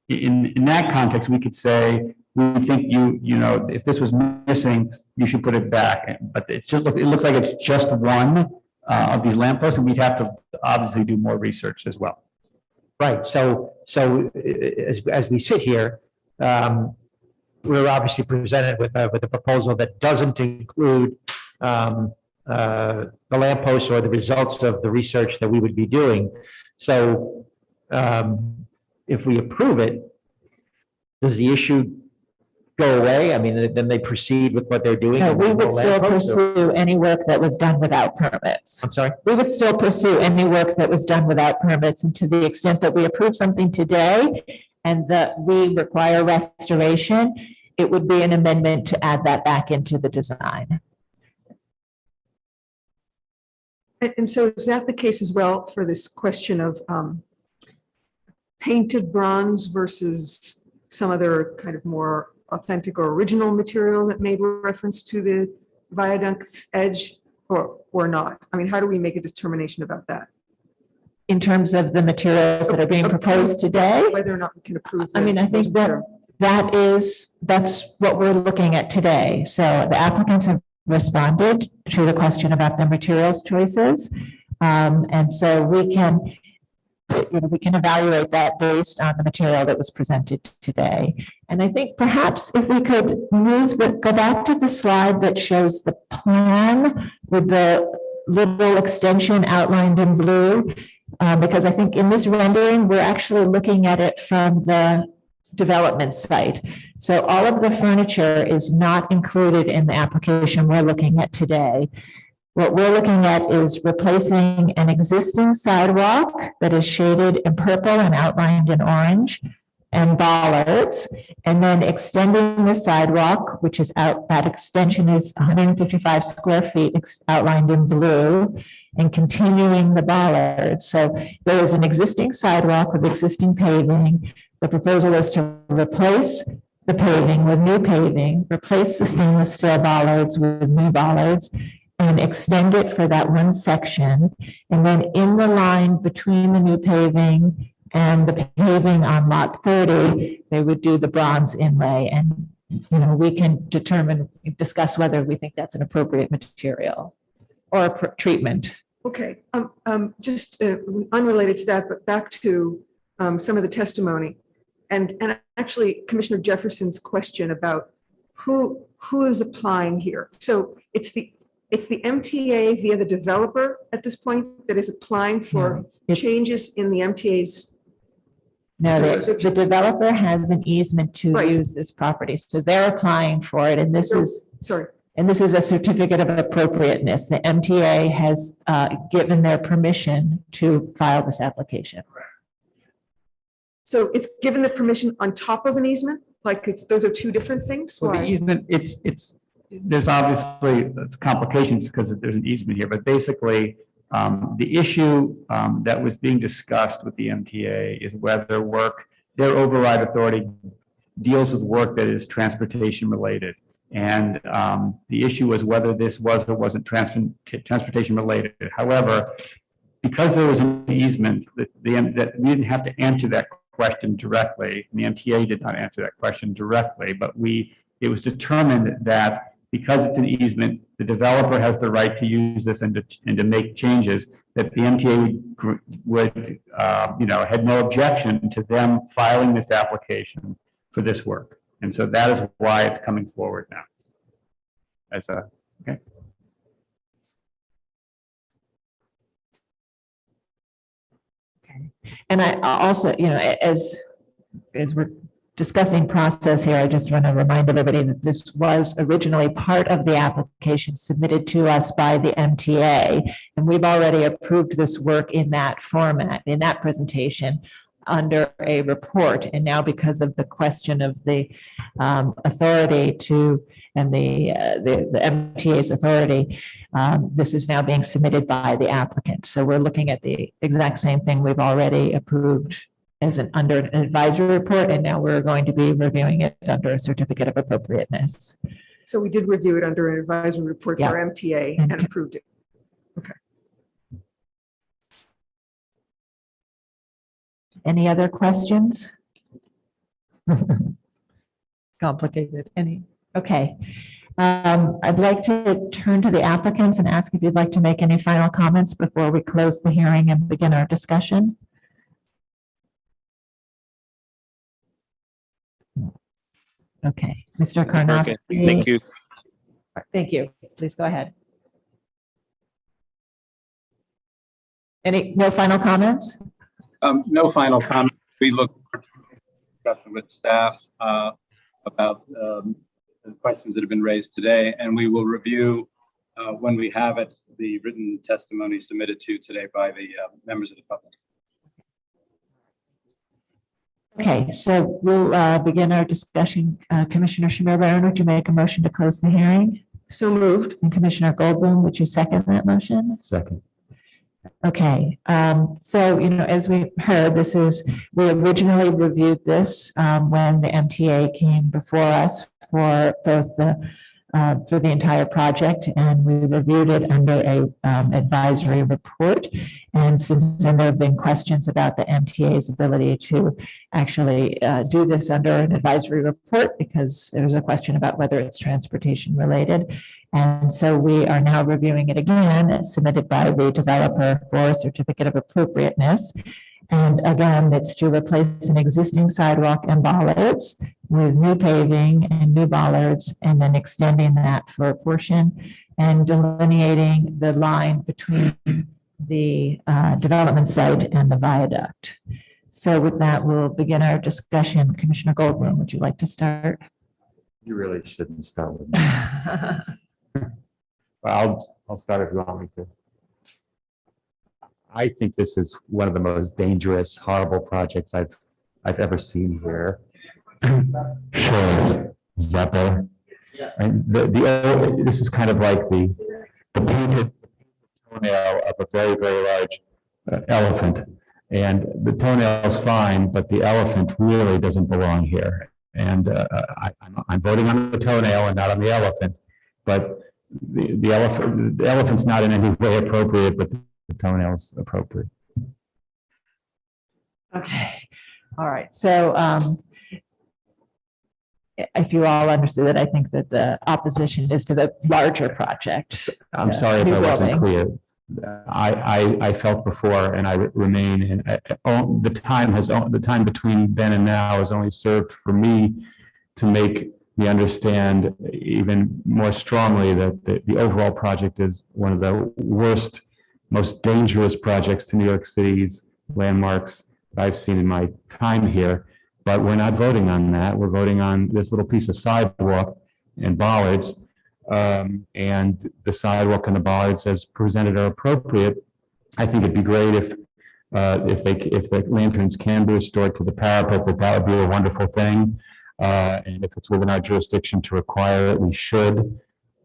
Speaker 10: in that context. We could say we think if this was missing, you should put it back. But it looks like it's just one of these lampposts, and we'd have to obviously do more research as well.
Speaker 3: Right. So as we sit here, we're obviously presented with a proposal that doesn't include the lampposts or the results of the research that we would be doing. So if we approve it, does the issue go away? I mean, then they proceed with what they're doing?
Speaker 1: No, we would still pursue any work that was done without permits.
Speaker 3: I'm sorry?
Speaker 1: We would still pursue any work that was done without permits, and to the extent that we approve something today and that we require restoration, it would be an amendment to add that back into the design.
Speaker 16: And so is that the case as well for this question of painted bronze versus some other kind of more authentic or original material that made reference to the viaduct's edge or not? I mean, how do we make a determination about that?
Speaker 1: In terms of the materials that are being proposed today?
Speaker 16: Whether or not we can approve.
Speaker 1: I mean, I think that that's what we're looking at today. So the applicants have responded to the question about their materials choices. And so we can evaluate that based on the material that was presented today. And I think perhaps if we could go back to the slide that shows the plan with the little extension outlined in blue, because I think in this rendering, we're actually looking at it from the development site. So all of the furniture is not included in the application we're looking at today. What we're looking at is replacing an existing sidewalk that is shaded in purple and outlined in orange and bollards, and then extending the sidewalk, which is that extension is 155 square feet outlined in blue, and continuing the bollards. So there is an existing sidewalk with existing paving. The proposal is to replace the paving with new paving, replace the stainless steel bollards with new bollards, and extend it for that one section. And then in the line between the new paving and the paving on lot 30, they would do the bronze inlay. And, we can discuss whether we think that's an appropriate material or treatment.
Speaker 16: Okay, just unrelated to that, but back to some of the testimony. And actually Commissioner Jefferson's question about who is applying here. So it's the MTA via the developer at this point that is applying for changes in the MTA's.
Speaker 1: No, the developer has an easement to use this property, so they're applying for it, and this is a certificate of appropriateness. The MTA has given their permission to file this application.
Speaker 16: So it's given the permission on top of an easement? Like those are two different things?
Speaker 10: Well, the
Speaker 16: Why?
Speaker 10: easement, there's obviously complications because there's an easement here, but basically the issue that was being discussed with the MTA is whether their override authority deals with work that is transportation related. And the issue was whether this was or wasn't transportation related. However, because there was an easement, that we didn't have to answer that question directly, and the MTA did not answer that question directly, but it was determined that because it's an easement, the developer has the right to use this and to make changes, that the MTA would had no objection to them filing this application for this work. And so that is why it's coming forward now. Okay.
Speaker 1: And I also, as we're discussing process here, I just want to remind everybody that this was originally part of the application submitted to us by the MTA, and we've already approved this work in that format, in that presentation, under a report. And now, because of the question of the authority to and the MTA's authority, this is now being submitted by the applicant. So we're looking at the exact same thing we've already approved as under an advisory report, and now we're going to be reviewing it under a certificate of appropriateness.
Speaker 16: So we did review it under an advisory report for MTA and approved it. Okay.
Speaker 1: Any other questions? Complicated. Okay. I'd like to turn to the applicants and ask if you'd like to make any final comments before we close the hearing and begin our discussion. Okay, Mr. Karnofsky.
Speaker 4: Thank you.
Speaker 1: Thank you. Please go ahead. No final comments?
Speaker 5: No final comment. We look forward to discussion with staff about the questions that have been raised today, and we will review when we have it, the written testimony submitted to today by the members of the public.
Speaker 1: Okay, so we'll begin our discussion. Commissioner Shamir, would you make a motion to close the hearing?
Speaker 16: So moved.
Speaker 1: And Commissioner Goldblum, would you second that motion?
Speaker 17: Second.
Speaker 1: Okay, so, as we heard, we originally reviewed this when the MTA came before us for both the for the entire project, and we reviewed it under a advisory report. And since then, there have been questions about the MTA's ability to actually do this under an advisory report, because there's a question about whether it's transportation related. And so we are now reviewing it again. It's submitted by the developer for a certificate of appropriateness. And again, it's to replace an existing sidewalk and bollards with new paving and new bollards, and then extending that for a portion and delineating the line between the development site and the viaduct. So with that, we'll begin our discussion. Commissioner Goldblum, would you like to start?
Speaker 17: You really shouldn't start with me. Well, I'll start if you want me to. I think this is one of the most dangerous, horrible projects I've ever seen here. Sure. Is that better? Yeah. And this is kind of like the painted toenail of a very, very large elephant. And the toenail's fine, but the elephant really doesn't belong here. And I'm voting on the toenail and not on the elephant. But the elephant's not in any way appropriate, but the toenail's appropriate.
Speaker 1: Okay. All right. So if you all understood it, I think that the opposition is to the larger project.
Speaker 17: I'm sorry if I wasn't clear. I felt before, and I remain. And the time between then and now has only served for me to make me understand even more strongly that the overall project is one of the worst, most dangerous projects to New York City's landmarks that I've seen in my time here. But we're not voting on that. We're voting on this little piece of sidewalk and bollards. And the sidewalk and the bollards as presented are appropriate. I think it'd be great if the lanterns can be restored to the parapet, that would be a wonderful thing. And if it's within our jurisdiction to require it, we should.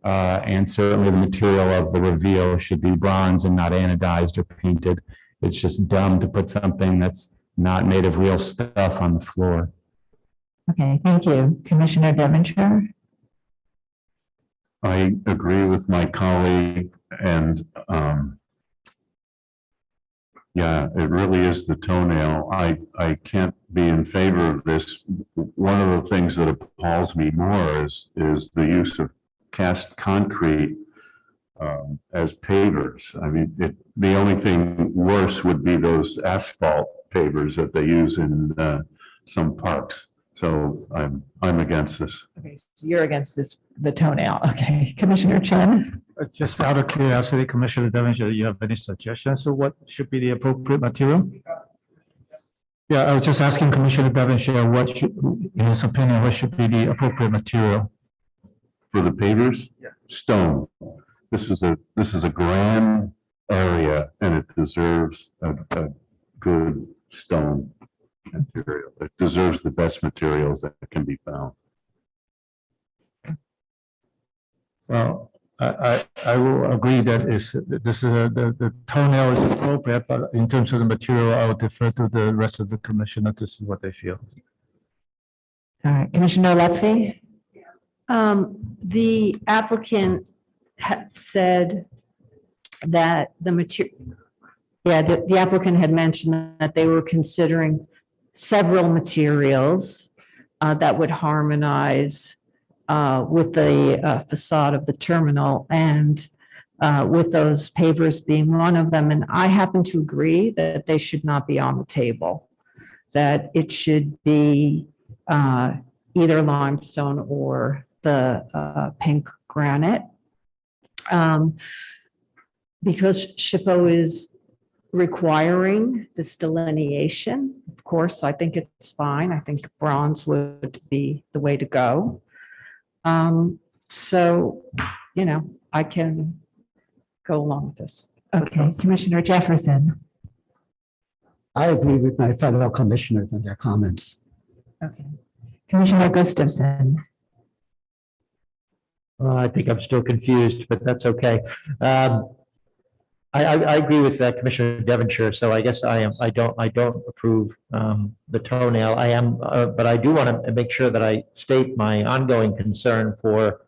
Speaker 17: And certainly the material of the reveal should be bronze and not anodized or painted. It's just dumb to put something that's not made of real stuff on the floor.
Speaker 1: Okay, thank you. Commissioner Devonshire?
Speaker 18: I agree with my colleague, and yeah, it really is the toenail. I can't be in favor of this. One of the things that appalls me more is the use of cast concrete as pavers. I mean, the only thing worse would be those asphalt pavers that they use in some parks. So I'm against this.
Speaker 1: Okay, so you're against this, the toenail. Okay, Commissioner Chen?
Speaker 13: Just out of curiosity, Commissioner Devonshire, do you have any suggestions of what should be the appropriate material? Yeah, I was just asking Commissioner Devonshire, in his opinion, what should be the appropriate material?
Speaker 18: For the pavers? Yeah. Stone. This is a grand area, and it deserves a good stone material. It deserves the best materials that can be found.
Speaker 13: Well, I will agree that the toenail is appropriate, but in terms of the material, I would defer to the rest of the commissioner to see what they feel.
Speaker 1: All right, Commissioner Lutfi?
Speaker 14: The applicant had said that the material, the applicant had mentioned that they were considering several materials that would harmonize with the facade of the terminal, and with those pavers being one of them. And I happen to agree that they should not be on the table, that it should be either limestone or the pink granite. Because SHPO is requiring this delineation, of course, I think it's fine. I think bronze would be the way to go. So, I can go along with this.
Speaker 1: Okay, Commissioner Jefferson?
Speaker 21: I agree with my fellow commissioners and their comments.
Speaker 1: Okay. Commissioner Gustafson?
Speaker 3: I think I'm still confused, but that's okay. I agree with Commissioner Devonshire, so I guess I don't approve the toenail. But I do want to make sure that I state my ongoing concern for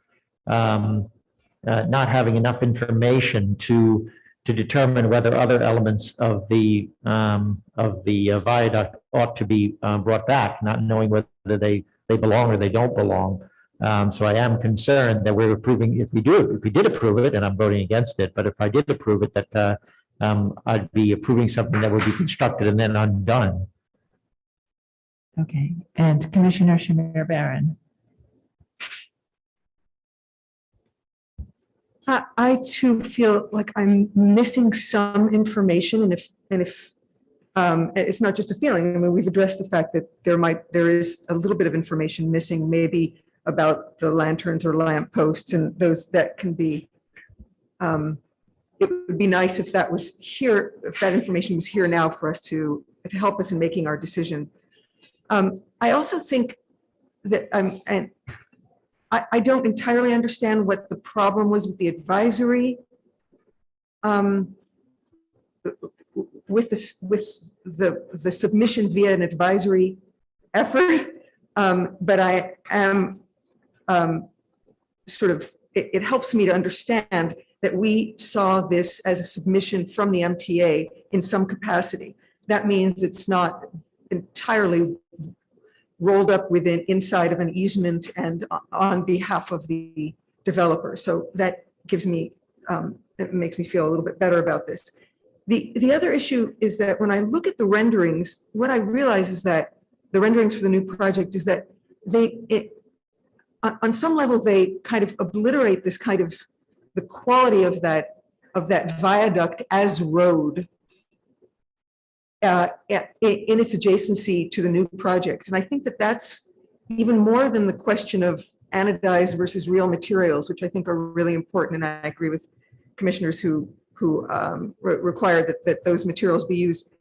Speaker 3: not having enough information to determine whether other elements of the viaduct ought to be brought back, not knowing whether they belong or they don't belong. So I am concerned that we're approving, if we did approve it, and I'm voting against it, but if I did approve it, that I'd be approving something that would be constructed and then undone.
Speaker 1: Okay, and Commissioner Shamir Barron.
Speaker 16: I too feel like I'm missing some information, and if it's not just a feeling. I mean, we've addressed the fact that there is a little bit of information missing, maybe about the lanterns or lamp posts, and those that can be. It would be nice if that was here, if that information was here now for us to help us in making our decision. I also think that I don't entirely understand what the problem was with the advisory, with the submission via an advisory effort, but I am it helps me to understand that we saw this as a submission from the MTA in some capacity. That means it's not entirely rolled up inside of an easement and on behalf of the developer. So that gives me, it makes me feel a little bit better about this. The other issue is that when I look at the renderings, what I realize is that the renderings for the new project is that on some level, they kind of obliterate this kind of the quality of that viaduct as road in its adjacency to the new project. And I think that that's even more than the question of anodized versus real materials, which I think are really important. And I agree with commissioners who require that those materials be used.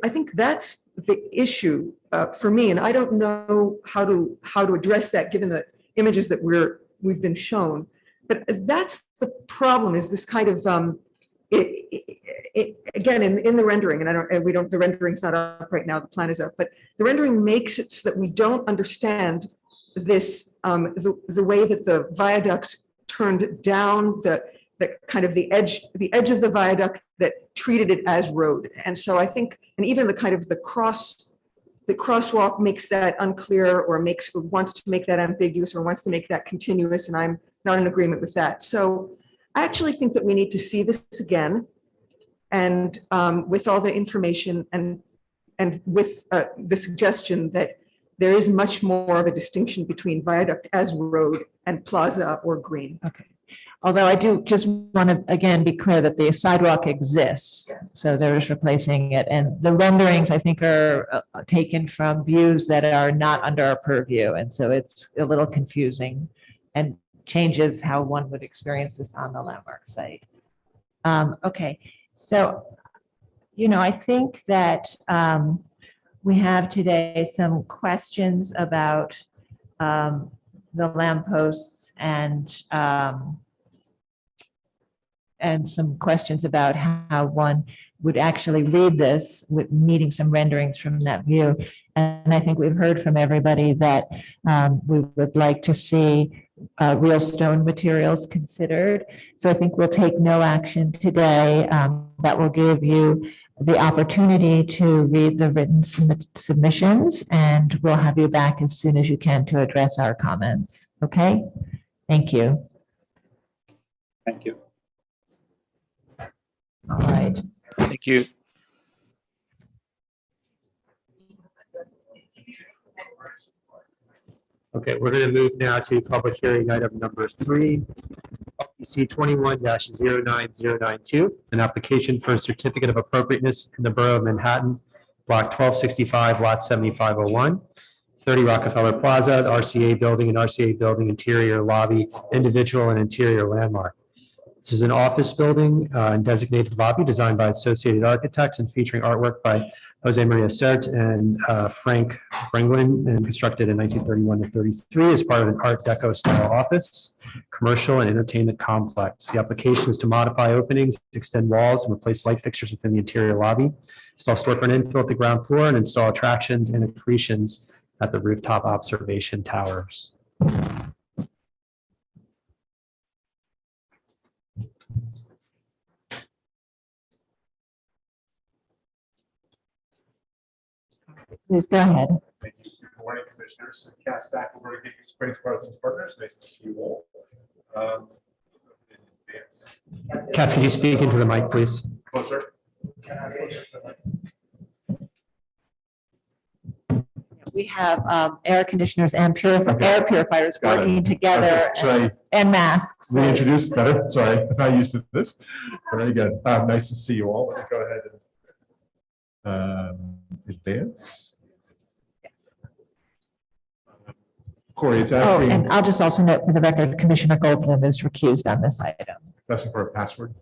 Speaker 16: I think that's the issue for me, and I don't know how to address that given the images that we've been shown. But that's the problem, is this kind of again in the rendering, and the rendering's not up right now, the plan is up, but the rendering makes it so that we don't understand this the way that the viaduct turned down the kind of the edge of the viaduct that treated it as road. And so I think, and even the kind of the crosswalk makes that unclear, or wants to make that ambiguous, or wants to make that continuous, and I'm not in agreement with that. So I actually think that we need to see this again, and with all the information and with the suggestion that there is much more of a distinction between viaduct as road and plaza or green.
Speaker 1: Okay. Although I do just want to, again, be clear that the sidewalk exists. Yes. So they're just replacing it. And the renderings, I think, are taken from views that are not under our purview. And so it's a little confusing and changes how one would experience this on the landmark site. Okay. So, I think that we have today some questions about the lampposts and some questions about how one would actually read this with needing some renderings from that view. And I think we've heard from everybody that we would like to see real stone materials considered. So I think we'll take no action today. That will give you the opportunity to read the written submissions, and we'll have you back as soon as you can to address our comments. Okay? Thank you.
Speaker 5: Thank you.
Speaker 1: All right.
Speaker 4: Thank you.
Speaker 2: Okay, we're going to move now to public hearing item number 3, LPC 21-09092, an application for a certificate of appropriateness in the Borough of Manhattan, Block 1265, Lot 7501, 30 Rockefeller Plaza, the RCA building and RCA building interior lobby, individual and interior landmark. This is an office building and designated lobby designed by Associated Architects and featuring artwork by Jose Maria Cert and Frank Brenglin, and constructed in 1931 to 33 as part of an Art Deco style office, commercial and entertainment complex. The application is to modify openings, extend walls, and replace light fixtures within the interior lobby, install storefront infill at the ground floor, and install attractions and accretions at the rooftop observation towers.
Speaker 1: Please go ahead.
Speaker 6: Thank you. Good morning, commissioners. Cass Stackelberg, Experience Partners. Nice to see you all.
Speaker 2: Cass, could you speak into the mic, please?
Speaker 6: Closer.
Speaker 1: We have air conditioners and air purifiers
Speaker 6: Got it.
Speaker 1: working together and masks.
Speaker 6: Reintroduce better. Sorry, I'm not used to this. Very good. Nice to see you all. Let me go ahead and advance. Corey, it's
Speaker 1: Oh,
Speaker 6: asking.
Speaker 1: and I'll just also note for the record, Commissioner Goldblum is recused on this item.
Speaker 6: Asking for a password.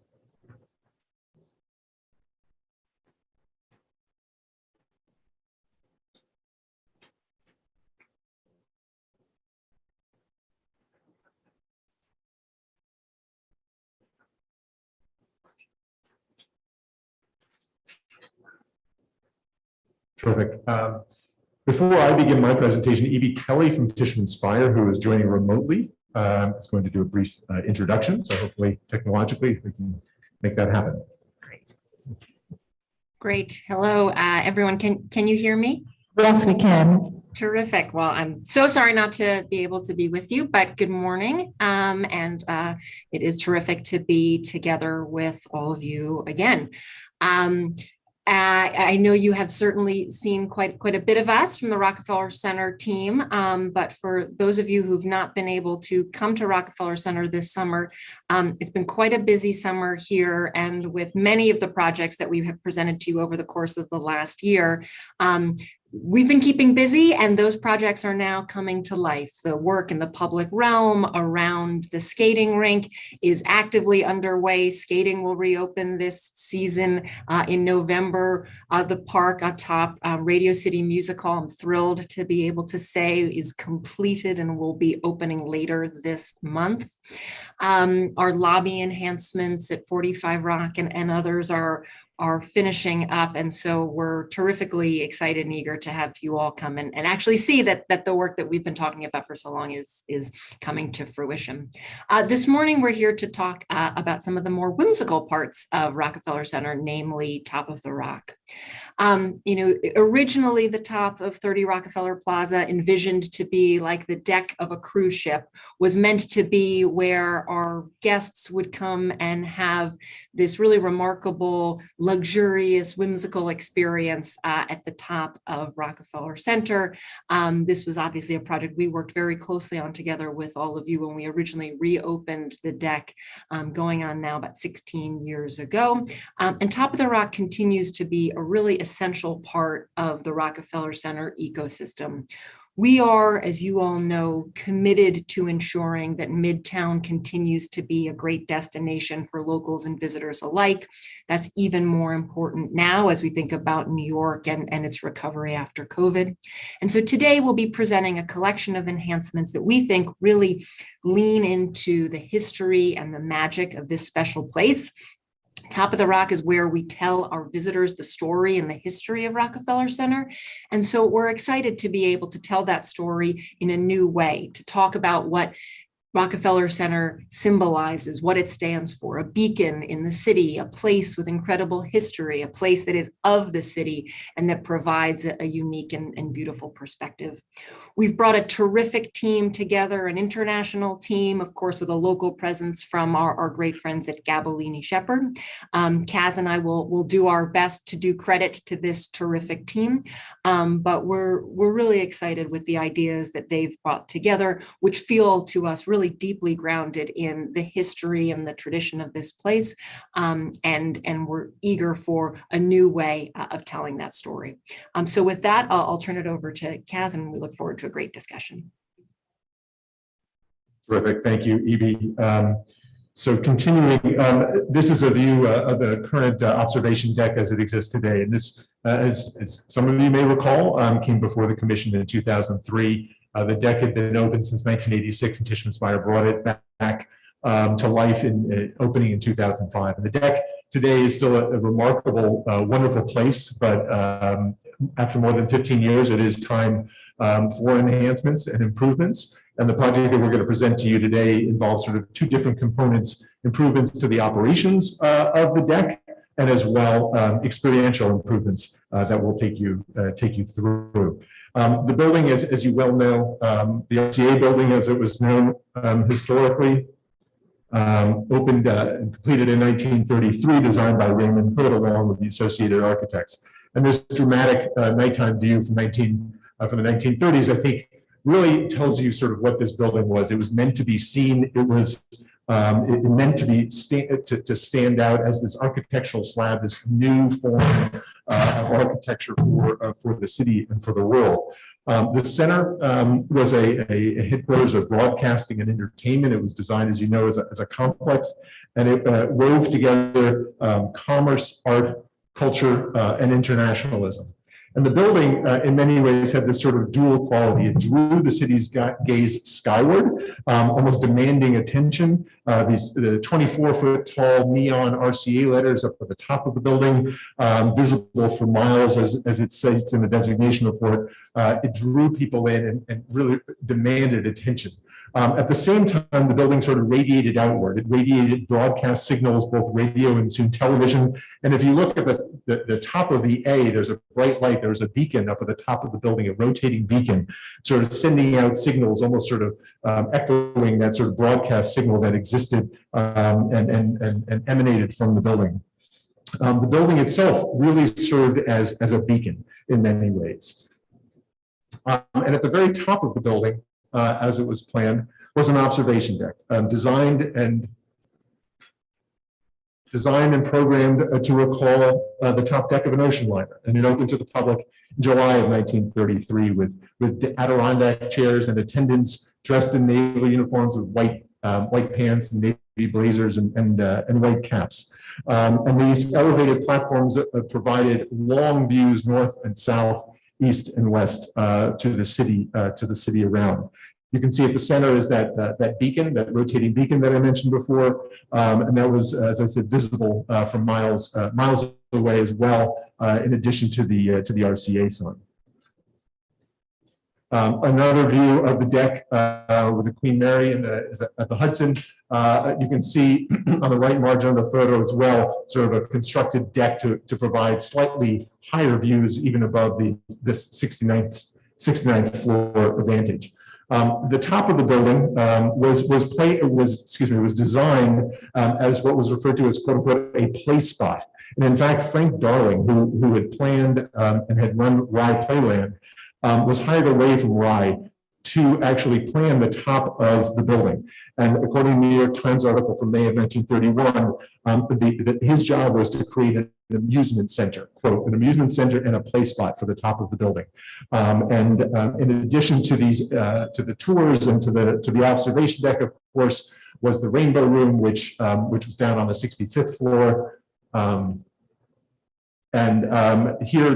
Speaker 6: Terrific. Before I begin my presentation, Evie Kelly from Tishman Speyer, who is joining remotely, is going to do a brief introduction. So hopefully technologically we can make that happen.
Speaker 11: Great. Hello, everyone. Can you hear me?
Speaker 1: Yes, we can.
Speaker 11: Terrific. Well, I'm so sorry not to be able to be with you, but good morning. It is terrific to be together with all of you again. I know you have certainly seen quite a bit of us from the Rockefeller Center team, but for those of you who've not been able to come to Rockefeller Center this summer, it's been quite a busy summer here, and with many of the projects that we have presented to you over the course of the last year, we've been keeping busy, and those projects are now coming to life. The work in the public realm around the skating rink is actively underway. Skating will reopen this season in November. The park atop Radio City Music Hall, I'm thrilled to be able to say, is completed and will be opening later this month. Our lobby enhancements at 45 Rock and others are finishing up. And so we're terrifically excited and eager to have you all come and actually see that the work that we've been talking about for so long is coming to fruition. This morning, we're here to talk about some of the more whimsical parts of Rockefeller Center, namely Top of the Rock. Originally the top of 30 Rockefeller Plaza, envisioned to be like the deck of a cruise ship, was meant to be where our guests would come and have this really remarkable, luxurious, whimsical experience at the top of Rockefeller Center. This was obviously a project we worked very closely on together with all of you when we originally reopened the deck, going on now about 16 years ago. And Top of the Rock continues to be a really essential part of the Rockefeller Center ecosystem. We are, as you all know, committed to ensuring that Midtown continues to be a great destination for locals and visitors alike. That's even more important now as we think about New York and its recovery after COVID. And so today we'll be presenting a collection of enhancements that we think really lean into the history and the magic of this special place. Top of the Rock is where we tell our visitors the story and the history of Rockefeller Center. And so we're excited to be able to tell that story in a new way, to talk about what Rockefeller Center symbolizes, what it stands for: a beacon in the city, a place with incredible history, a place that is of the city and that provides a unique and beautiful perspective. We've brought a terrific team together, an international team, of course, with a local presence from our great friends at Gabellini Shepherd. Kaz and I will do our best to do credit to this terrific team, but we're really excited with the ideas that they've brought together, which feel to us really deeply grounded in the history and the tradition of this place. And we're eager for a new way of telling that story. So with that, I'll turn it over to Kaz, and we look forward to a great discussion.
Speaker 6: Terrific. Thank you, Evie. So continuing, this is a view of the current observation deck as it exists today. And this, as some of you may recall, came before the commission in 2003. The deck had been open since 1986, and Tishman Speyer brought it back to life in opening in 2005. And the deck today is still a remarkable, wonderful place, but after more than 15 years, it is time for enhancements and improvements. And the project that we're going to present to you today involves sort of two different components: improvements to the operations of the deck, and as well experiential improvements that we'll take you through. The building, as you well know, the RTA building, as it was known historically, opened and completed in 1933, designed by Raymond Hood along with the Associated Architects. And this dramatic nighttime view from the 1930s, I think, really tells you sort of what this building was. It was meant to be seen. It was meant to be to stand out as this architectural slab, this new form of architecture for the city and for the world. The center was a headquarters of broadcasting and entertainment. It was designed, as you know, as a complex, and it wove together commerce, art, culture, and internationalism. And the building, in many ways, had this sort of dual quality. It drew the city's gaze skyward, almost demanding attention. The 24-foot tall neon RCA letters up at the top of the building, visible for miles, as it says in the designation report, it drew people in and really demanded attention. At the same time, the building sort of radiated outward. It radiated broadcast signals, both radio and soon television. And if you look at the top of the A, there's a bright light. There's a beacon up at the top of the building, a rotating beacon, sort of sending out signals, almost sort of echoing that sort of broadcast signal that existed and emanated from the building. The building itself really served as a beacon in many ways. And at the very top of the building, as it was planned, was an observation deck, designed and programmed to recall the top deck of an ocean liner. And it opened to the public in July of 1933 with Adirondack chairs and attendants dressed in naval uniforms with white pants and navy blazers and white caps. And these elevated platforms provided long views north and south, east and west to the city around. You can see at the center is that beacon, that rotating beacon that I mentioned before, and that was, as I said, visible from miles away as well, in addition to the RCA sign. Another view of the deck with the Queen Mary at the Hudson. You can see on the right margin of the photo as well, sort of a constructed deck to provide slightly higher views even above this 69th floor vantage. The top of the building was designed as what was referred to as "quote unquote" a play spot. And in fact, Frank Darling, who had planned and had run Rye Playland, was hired away from Rye to actually plan the top of the building. And according to the New York Times article from May of 1931, his job was to create an amusement center, quote, an amusement center and a play spot for the top of the building. In addition to these, to the tours and to the observation deck, of course, was the Rainbow Room, which was down on the 65th floor. Here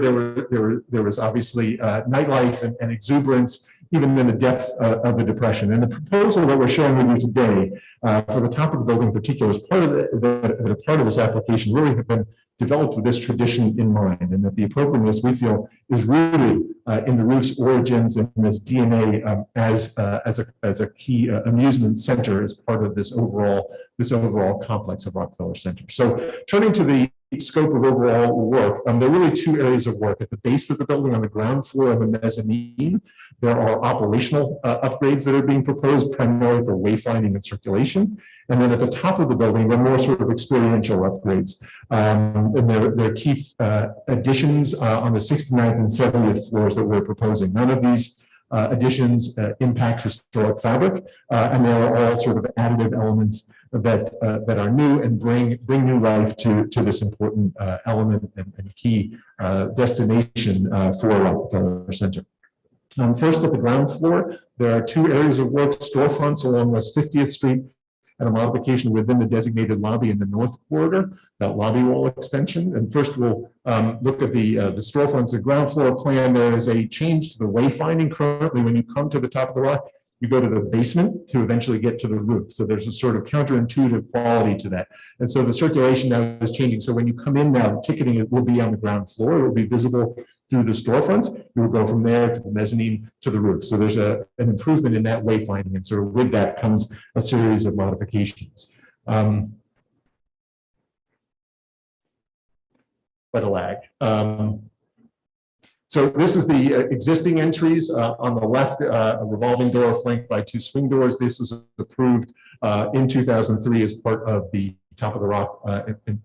Speaker 6: there was obviously nightlife and exuberance, even in the depth of the Depression. And the proposal that we're showing with you today for the top of the building in particular is part of this application really have been developed with this tradition in mind, and that the appropriateness, we feel, is rooted in the roof's origins and this DNA as a key amusement center as part of this overall complex of Rockefeller Center. So turning to the scope of overall work, there are really two areas of work. At the base of the building on the ground floor of the mezzanine, there are operational upgrades that are being proposed primarily for wayfinding and circulation. And then at the top of the building, there are more sort of experiential upgrades. And there are key additions on the 69th and 70th floors that we're proposing. None of these additions impact historic fabric, and they are all sort of additive elements that are new and bring new life to this important element and key destination for Rockefeller Center. First, at the ground floor, there are two areas of work: storefronts along West 50th Street and a modification within the designated lobby in the north corridor, that lobby wall extension. And first, we'll look at the storefronts. The ground floor plan, there is a change to the wayfinding. Currently, when you come to the top of the rock, you go to the basement to eventually get to the roof. So there's a sort of counterintuitive quality to that. And so the circulation now is changing. So when you come in now, the ticketing will be on the ground floor. It will be visible through the storefronts. You will go from there to the mezzanine to the roof. So there's an improvement in that wayfinding. And sort of with that comes a series of modifications. Quite a lag. So this is the existing entries. On the left, a revolving door flanked by two swing doors. This was approved in 2003 as part of the Top of the Rock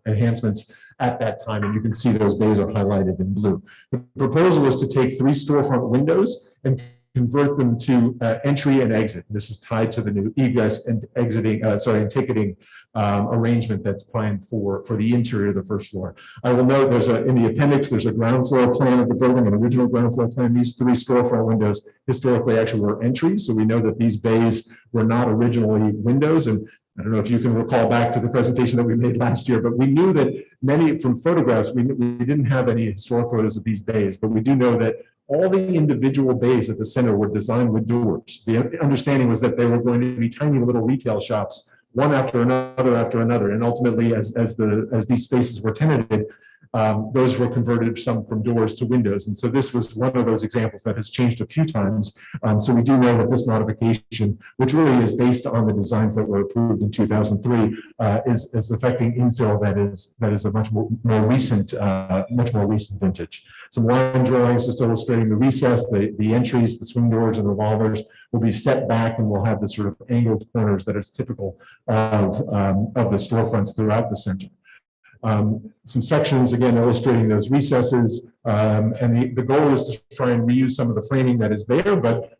Speaker 6: enhancements at that time. And you can see those bays are highlighted in blue. The proposal is to take 3 storefront windows and convert them to entry and exit. This is tied to the new egress and exiting, and ticketing arrangement that's planned for the interior of the first floor. I will note in the appendix, there's a ground floor plan of the building, an original ground floor plan. These 3 storefront windows historically actually were entries. So we know that these bays were not originally windows. And I don't know if you can recall back to the presentation that we made last year, but we knew that many from photographs, we didn't have any historic photos of these bays, but we do know that all the individual bays at the center were designed with doors. The understanding was that they were going to be tiny little retail shops, one after another. And ultimately, as these spaces were tenanted, those were converted, some from doors to windows. And so this was one of those examples that has changed a few times. So we do know that this modification, which really is based on the designs that were approved in 2003, is affecting infill that is a much more recent vintage. Some line drawings just illustrating the recess, the entries, the swing doors and revolvers will be set back, and we'll have the sort of angled corners that is typical of the storefronts throughout the center. Some sections, again, illustrating those recesses, and the goal is to try and reuse some of the framing that is there, but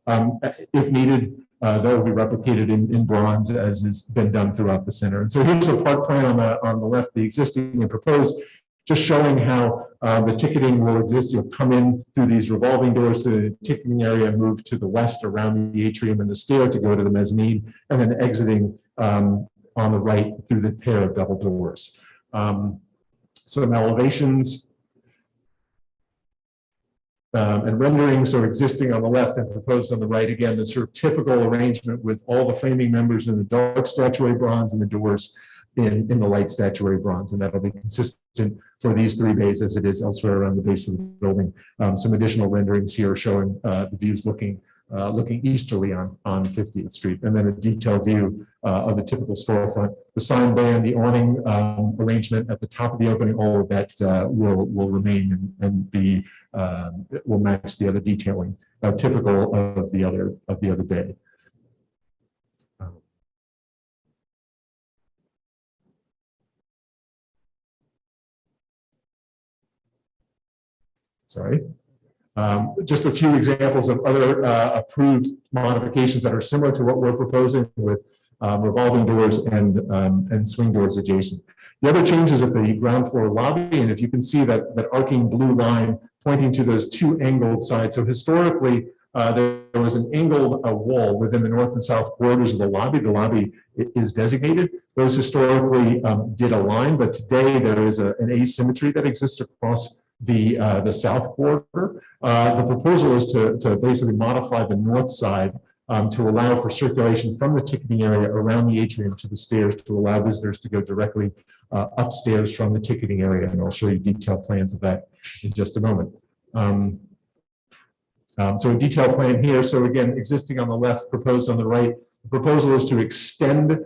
Speaker 6: if needed, that will be replicated in bronze, as has been done throughout the center. And so here's a park plan on the left, the existing and proposed, just showing how the ticketing will exist. You'll come in through these revolving doors to the ticketing area, move to the west around the atrium and the stair to go to the mezzanine, and then exiting on the right through the pair of double doors. Some elevations and renderings are existing on the left and proposed on the right. Again, the sort of typical arrangement with all the framing members in the dark statuary bronze and the doors in the light statuary bronze, and that'll be consistent for these 3 bays as it is elsewhere around the base of the building. Some additional renderings here showing the views looking easterly on 50th Street, and then a detailed view of the typical storefront. The sign band, the awning arrangement at the top of the opening, all of that will remain and be will match the other detailing typical of the other bay. Sorry. Just a few examples of other approved modifications that are similar to what we're proposing with revolving doors and swing doors adjacent. The other changes at the ground floor lobby, and if you can see that arcing blue line pointing to those 2 angled sides. So historically, there was an angled wall within the north and south borders of the lobby. The lobby is designated. Those historically did align, but today there is an asymmetry that exists across the south border. The proposal is to basically modify the north side to allow for circulation from the ticketing area around the atrium to the stairs to allow visitors to go directly upstairs from the ticketing area. And I'll show you detailed plans of that in just a moment. So a detailed plan here. So again, existing on the left, proposed on the right. The proposal is to extend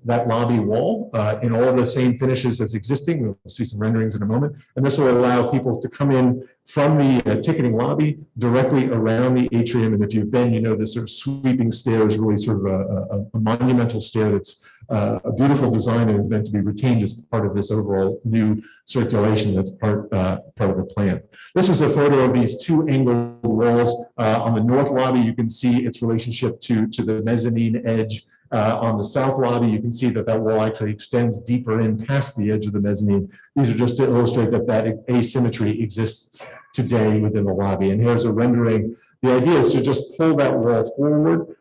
Speaker 6: that lobby wall in all the same finishes as existing. We'll see some renderings in a moment. And this will allow people to come in from the ticketing lobby directly around the atrium. And if you've been, you know, this sort of sweeping stair is really sort of a monumental stair that's a beautiful design and is meant to be retained as part of this overall new circulation that's part of the plan. This is a photo of these 2 angled walls. On the north lobby, you can see its relationship to the mezzanine edge. On the south lobby, you can see that wall actually extends deeper in past the edge of the mezzanine. These are just to illustrate that asymmetry exists today within the lobby. And here's a rendering. The idea is to just pull that wall forward.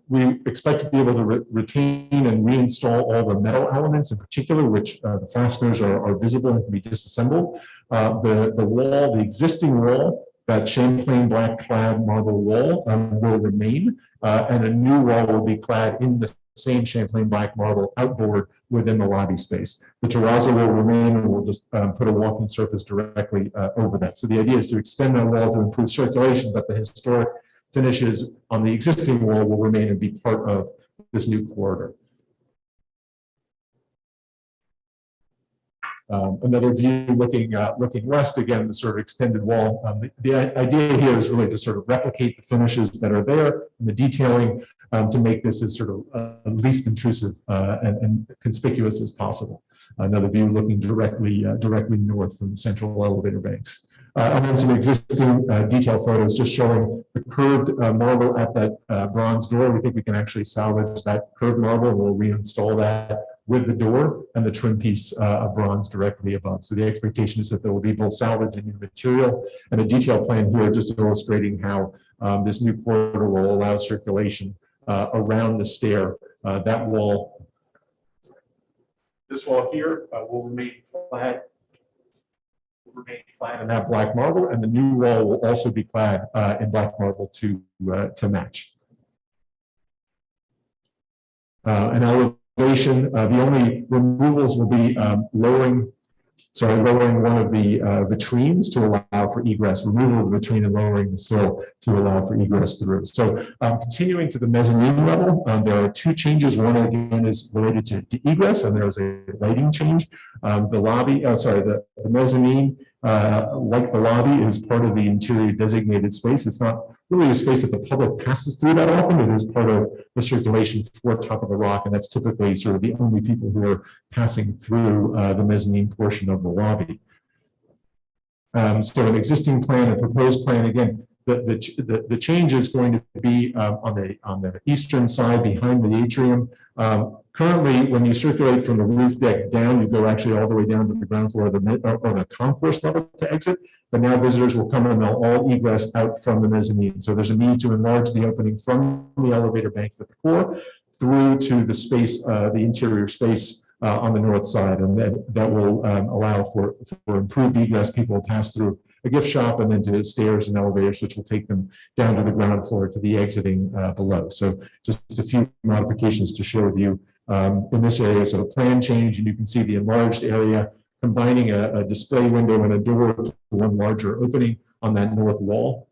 Speaker 6: We expect to be able to retain and reinstall all the metal elements in particular, which the fasteners are visible and can be disassembled. The existing wall, that Champlain black clad marble wall will remain, and a new wall will be clad in the same Champlain black marble outboard within the lobby space. The terrazzo will remain, and we'll just put a walking surface directly over that. So the idea is to extend that wall to improve circulation, but the historic finishes on the existing wall will remain and be part of this new corridor. Another view looking west, again, the sort of extended wall. The idea here is really to sort of replicate the finishes that are there and the detailing to make this as sort of least intrusive and conspicuous as possible. Another view looking directly north from the central elevator banks. And then some existing detail photos just showing the curved marble at that bronze door. We think we can actually salvage that curved marble, and we'll reinstall that with the door and the trim piece of bronze directly above. So the expectation is that there will be both salvage and new material, and a detail plan here just illustrating how this new corridor will allow circulation around the stair. That wall, this wall here will remain flat. In that black marble, and the new wall will also be clad in black marble to match. An elevation, the only removals will be lowering one of the vitrines to allow for egress, removal of the vitrine and lowering the sill to allow for egress through. So continuing to the mezzanine level, there are two changes. One again is related to egress, and there's a lighting change. The lobby, the mezzanine, like the lobby, is part of the interior designated space. It's not really a space that the public passes through that often. It is part of the circulation for Top of the Rock, and that's typically sort of the only people who are passing through the mezzanine portion of the lobby. So an existing plan, a proposed plan, again, the change is going to be on the eastern side behind the atrium. Currently, when you circulate from the roof deck down, you go actually all the way down to the ground floor or the concourse level to exit. But now visitors will come and they'll all egress out from the mezzanine. So there's a need to enlarge the opening from the elevator banks at the floor through to the space, the interior space on the north side, and that will allow for improved egress. People will pass through a gift shop and then to stairs and elevators, which will take them down to the ground floor to the exiting below. So just a few modifications to share with you in this area. So a plan change, and you can see the enlarged area combining a display window and a door to one larger opening on that north wall.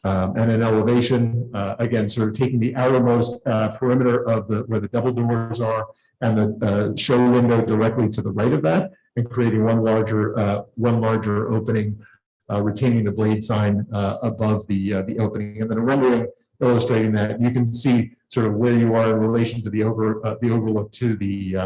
Speaker 6: And an elevation, again, sort of taking the outermost perimeter of where the double doors are and the show window directly to the right of that, and creating one larger opening, retaining the blade sign above the opening, and then a rendering illustrating that. You can see sort of where you are in relation to the overlook to the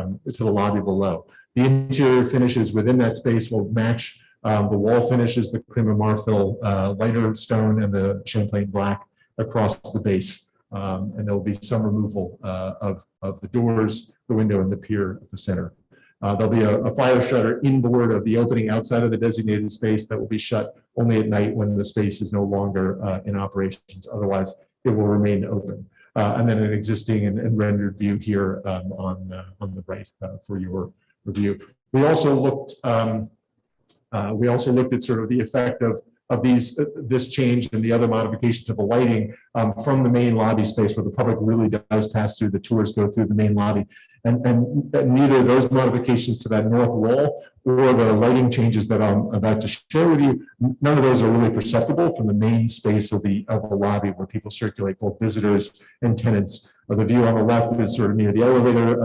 Speaker 6: lobby below. The interior finishes within that space will match. The wall finishes, the cream of marfil, lighter stone, and the champagne black across the base. And there will be some removal of the doors, the window, and the pier at the center. There'll be a fire shutter inboard of the opening outside of the designated space that will be shut only at night when the space is no longer in operations. Otherwise, it will remain open. And then an existing and rendered view here on the right for your review. We also looked at sort of the effect of this change and the other modification to the lighting from the main lobby space, where the public really does pass through. The tours go through the main lobby, and neither those modifications to that north wall or the lighting changes that I'm about to share with you, none of those are really perceptible from the main space of the lobby where people circulate, both visitors and tenants. The view on the left is sort of near the elevator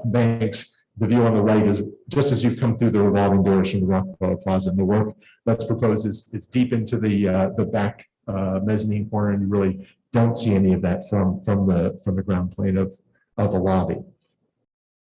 Speaker 6: banks. The view on the right is just as you've come through the revolving doors from the Rockefeller Plaza. And the work that's proposed is deep into the back mezzanine corner, and you really don't see any of that from the ground plane of the lobby.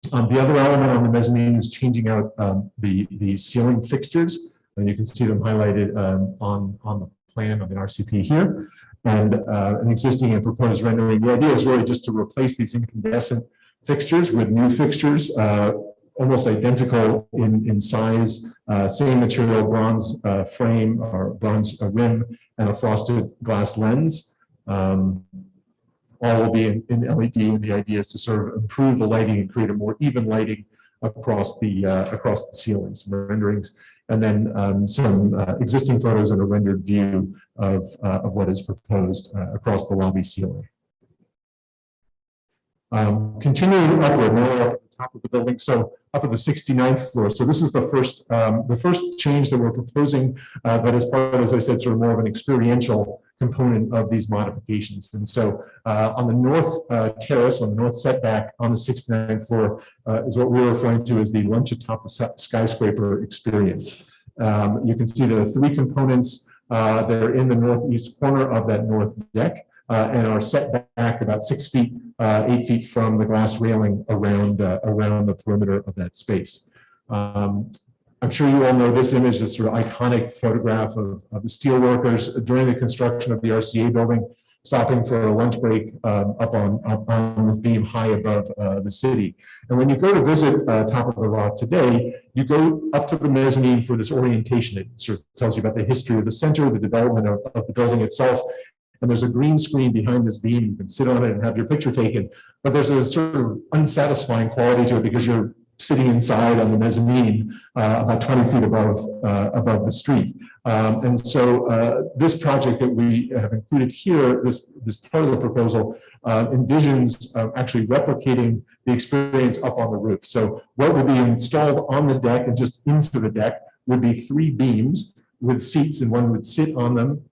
Speaker 6: The other element on the mezzanine is changing out the ceiling fixtures, and you can see them highlighted on the plan on the RCP here, and an existing and proposed rendering. The idea is really just to replace these incandescent fixtures with new fixtures, almost identical in size, same material, bronze frame or bronze rim, and a frosted glass lens. All will be in LED, and the idea is to sort of improve the lighting and create a more even lighting across the ceilings, some renderings, and then some existing photos and a rendered view of what is proposed across the lobby ceiling. Continuing upward, now we're at the top of the building, so up at the 69th floor. So this is the first change that we're proposing that is part of, as I said, sort of more of an experiential component of these modifications. And so on the north terrace, on the north setback on the 69th floor is what we're referring to as the lunch atop the skyscraper experience. You can see there are three components that are in the northeast corner of that north deck and are set back about 6 feet, 8 feet from the glass railing around the perimeter of that space. I'm sure you all know this image, this sort of iconic photograph of the steel workers during the construction of the RCA building, stopping for a lunch break up on this beam high above the city. And when you go to visit Top of the Rock today, you go up to the mezzanine for this orientation. It sort of tells you about the history of the center, the development of the building itself. And there's a green screen behind this beam. You can sit on it and have your picture taken. But there's a sort of unsatisfying quality to it because you're sitting inside on the mezzanine about 20 feet above the street. And so this project that we have included here, this part of the proposal, envisions actually replicating the experience up on the roof. So what would be installed on the deck and just into the deck would be 3 beams with seats, and one would sit on them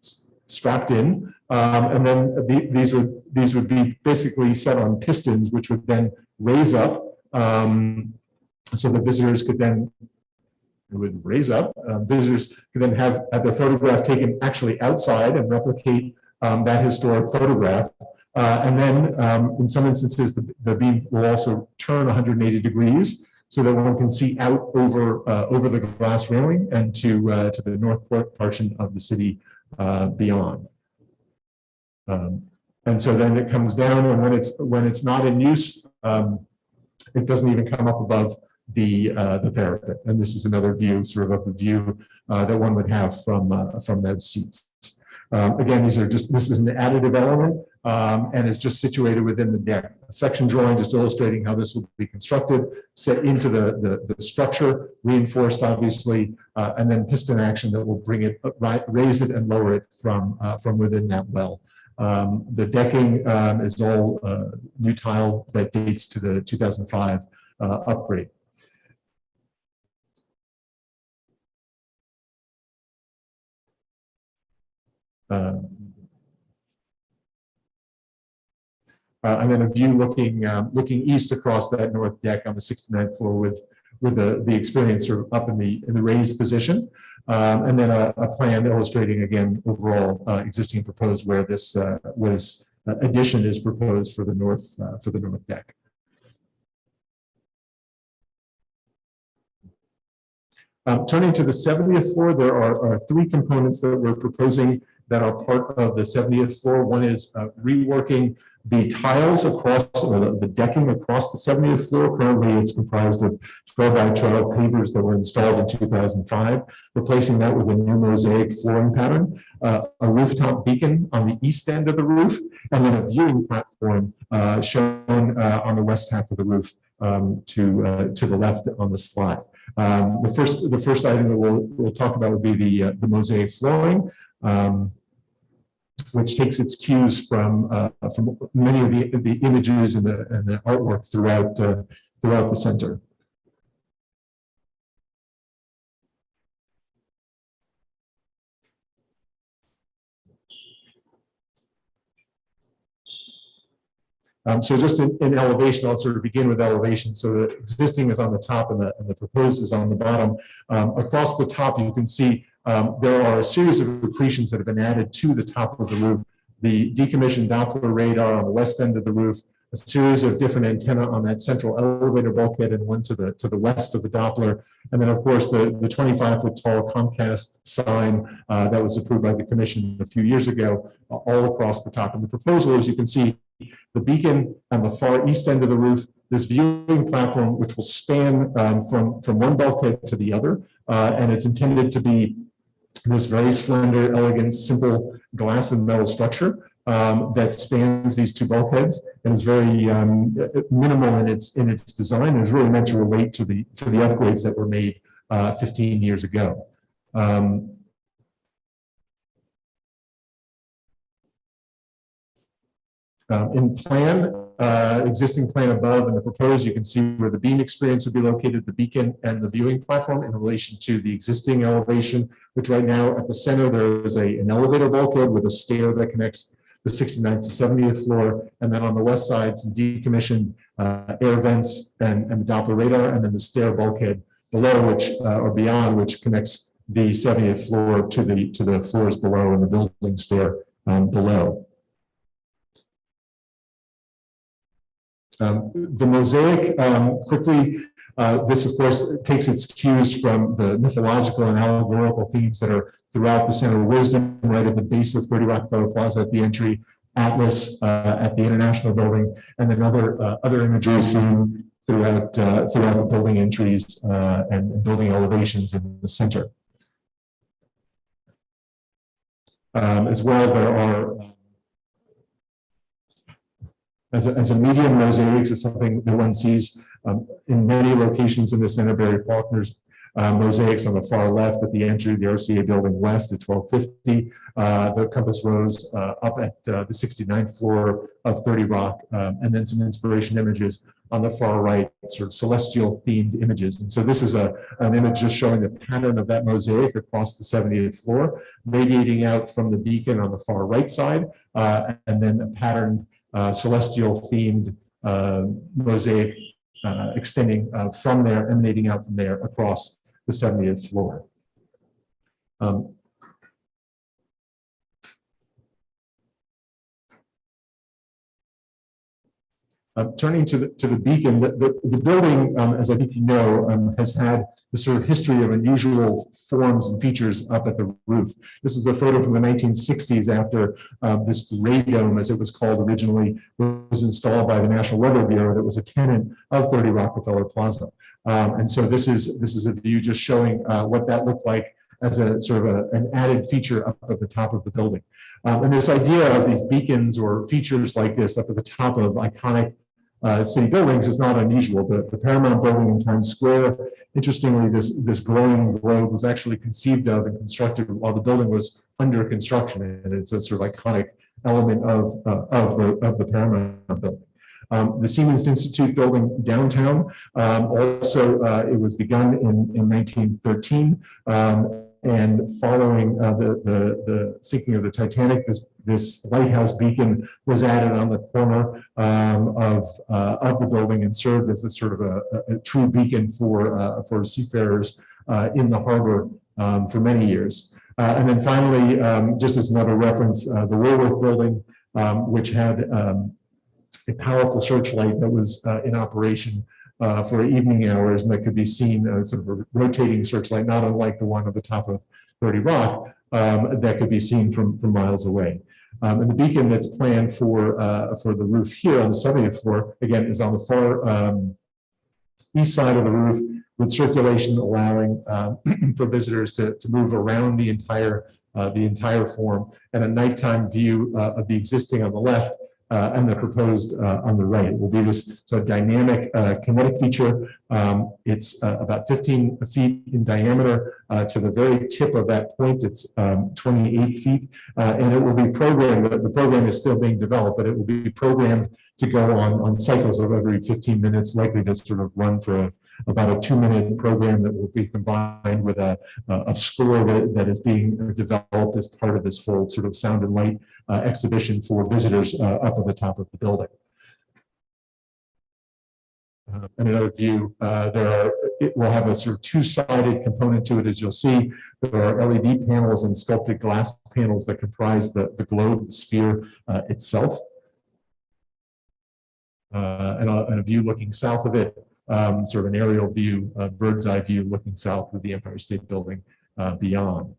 Speaker 6: strapped in. And then these would be basically set on pistons, which would then raise up. So the visitors could then, it would raise up, visitors could then have their photograph taken actually outside and replicate that historic photograph. And then in some instances, the beam will also turn 180 degrees so that one can see out over the glass railing and to the north portion of the city beyond. And so then it comes down, and when it's not in use, it doesn't even come up above the parapet. And this is another view, sort of the view that one would have from those seats. Again, this is an additive element, and it's just situated within the deck. A section drawing just illustrating how this will be constructed, set into the structure, reinforced obviously, and then piston action that will bring it, raise it and lower it from within that well. The decking is all new tile that dates to the 2005 upgrade. And then a view looking east across that north deck on the 69th floor with the experience sort of up in the raised position, and then a plan illustrating again overall existing proposed where this addition is proposed for the north deck. Turning to the 70th floor, there are 3 components that we're proposing that are part of the 70th floor. One is reworking the tiles across, or the decking across the 70th floor. Currently, it's comprised of 12 by 12 pavers that were installed in 2005, replacing that with a new mosaic flooring pattern, a rooftop beacon on the east end of the roof, and then a viewing platform shown on the west half of the roof to the left on the slide. The first item that we'll talk about would be the mosaic flooring, which takes its cues from many of the images and the artwork throughout the center. So just in elevation, I'll sort of begin with elevation. So the existing is on the top and the proposed is on the bottom. Across the top, you can see there are a series of accretions that have been added to the top of the roof. The decommissioned Doppler radar on the west end of the roof, a series of different antennae on that central elevator bulkhead and one to the west of the Doppler. And then, of course, the 25-foot tall Comcast sign that was approved by the commission a few years ago, all across the top. And the proposal, as you can see, the beacon on the far east end of the roof, this viewing platform, which will span from one bulkhead to the other. And it's intended to be this very slender, elegant, simple glass and metal structure that spans these 2 bulkheads and is very minimal in its design, and is really meant to relate to the upgrades that were made 15 years ago. In plan, existing plan above and the proposed, you can see where the beam experience would be located, the beacon and the viewing platform in relation to the existing elevation, which right now at the center, there is an elevator bulkhead with a stair that connects the 69th to 70th floor. And then on the west side, some decommissioned air vents and Doppler radar, and then the stair bulkhead below, which or beyond, which connects the 70th floor to the floors below and the building stair below. The mosaic, quickly, this of course takes its cues from the mythological and allegorical themes that are throughout the Center of Wisdom, right at the base of 30 Rockefeller Plaza at the entry, Atlas at the International Building, and then other imagery seen throughout the building entries and building elevations in the center. As well, there are as a medium, mosaics is something that one sees in many locations in the center. Barry Faulkner's mosaics on the far left at the entry of the RCA building west at 1250. The compass rose up at the 69th floor of 30 Rock, and then some inspiration images on the far right, sort of celestial themed images. And so this is an image just showing the pattern of that mosaic across the 70th floor, radiating out from the beacon on the far right side, and then a patterned celestial themed mosaic extending from there, emanating out from there across the 70th floor. Turning to the beacon, the building, as I think you know, has had the sort of history of unusual forms and features up at the roof. This is a photo from the 1960s after this radome, as it was called originally, was installed by the National Weather Bureau that was a tenant of 30 Rockefeller Plaza. And so this is a view just showing what that looked like as a sort of an added feature up at the top of the building. And this idea of these beacons or features like this up at the top of iconic city buildings is not unusual. The Paramount building in Times Square, interestingly, this glowing globe was actually conceived of and constructed while the building was under construction, and it's a sort of iconic element of the Paramount building. The Siemens Institute building downtown, also it was begun in 1913, and following the sinking of the Titanic, this lighthouse beacon was added on the corner of the building and served as a sort of a true beacon for seafarers in the harbor for many years. And then finally, just as another reference, the Woolworth building, which had a powerful searchlight that was in operation for evening hours, and that could be seen sort of a rotating searchlight, not unlike the one at the top of 30 Rock, that could be seen from miles away. And the beacon that's planned for the roof here on the 70th floor, again, is on the far east side of the roof, with circulation allowing for visitors to move around the entire form, and a nighttime view of the existing on the left and the proposed on the right. It will be this sort of dynamic kinetic feature. It's about 15 feet in diameter. To the very tip of that point, it's 28 feet. And it will be programmed, the program is still being developed, but it will be programmed to go on cycles of every 15 minutes, likely to sort of run for about a 2-minute program that will be combined with a score that is being developed as part of this whole sort of sound and light exhibition for visitors up at the top of the building. And another view, it will have a sort of two-sided component to it, as you'll see. There are LED panels and sculpted glass panels that comprise the globe, the sphere itself. And a view looking south of it, sort of an aerial view, bird's eye view looking south of the Empire State Building beyond.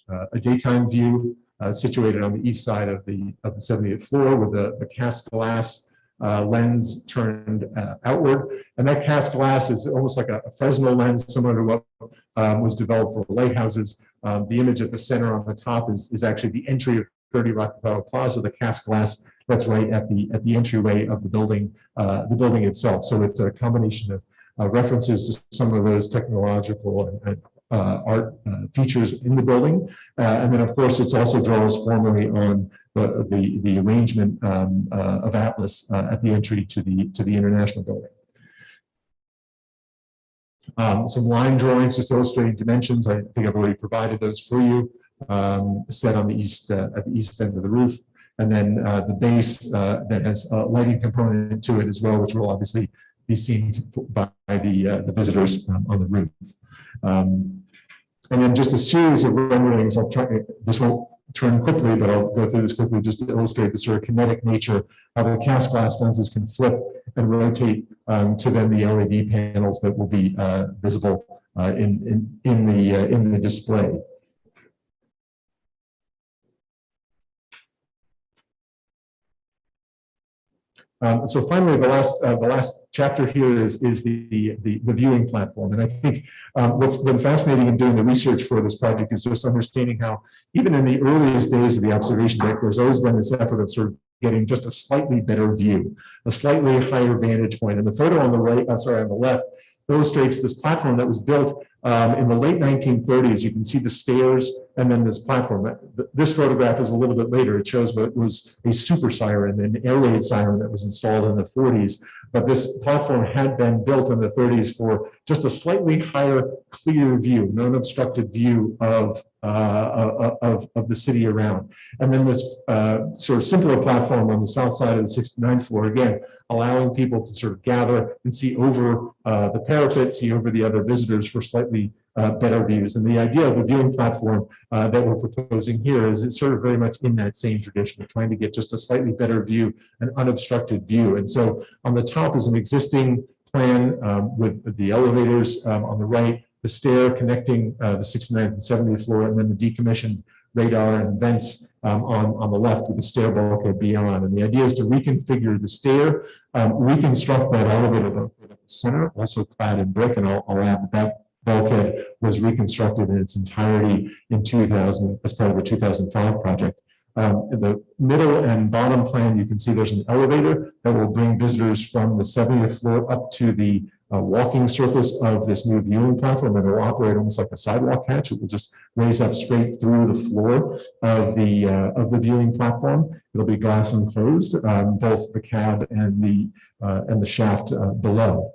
Speaker 6: A daytime view situated on the east side of the 70th floor with the cast glass lens turned outward. And that cast glass is almost like a Fresnel lens, similar to what was developed for lighthouses. The image at the center on the top is actually the entry of 30 Rockefeller Plaza, the cast glass that's right at the entryway of the building itself. So it's a combination of references to some of those technological and art features in the building. And then, of course, it also draws formally on the arrangement of Atlas at the entry to the International Building. Some line drawings just illustrating dimensions. I think I've already provided those for you, set on the east at the east end of the roof. And then the base that has a lighting component to it as well, which will obviously be seen by the visitors on the roof. And then just a series of renderings. I'll try. This won't turn quickly, but I'll go through this quickly just to illustrate the sort of kinetic nature of the cast glass lenses can flip and rotate to then the LED panels that will be visible in the display. So finally, the last chapter here is the viewing platform, and I think what's been fascinating in doing the research for this project is just understanding how even in the earliest days of the observation deck, there's always been this effort of sort of getting just a slightly better view, a slightly higher vantage point. And the photo on the right, on the left, illustrates this platform that was built in the late 1930s. You can see the stairs and then this platform. This photograph is a little bit later. It shows what was a super siren, an air raid siren that was installed in the 40s. But this platform had been built in the 30s for just a slightly higher, clear view, an unobstructed view of the city around. And then this sort of simpler platform on the south side of the 69th floor, again, allowing people to sort of gather and see over the parapet, see over the other visitors for slightly better views. And the idea of the viewing platform that we're proposing here is it's sort of very much in that same tradition of trying to get just a slightly better view, an unobstructed view. And so on the top is an existing plan with the elevators on the right, the stair connecting the 69th and 70th floor, and then the decommissioned radar and vents on the left with the stair bulkhead beyond. And the idea is to reconfigure the stair, reconstruct that elevator bulkhead at the center, also clad in brick, and I'll add that bulkhead was reconstructed in its entirety in 2000 as part of the 2005 project. In the middle and bottom plan, you can see there's an elevator that will bring visitors from the 70th floor up to the walking surface of this new viewing platform, and it will operate almost like a sidewalk hatch. It will just raise up straight through the floor of the viewing platform. It'll be glass enclosed, both the cab and the shaft below.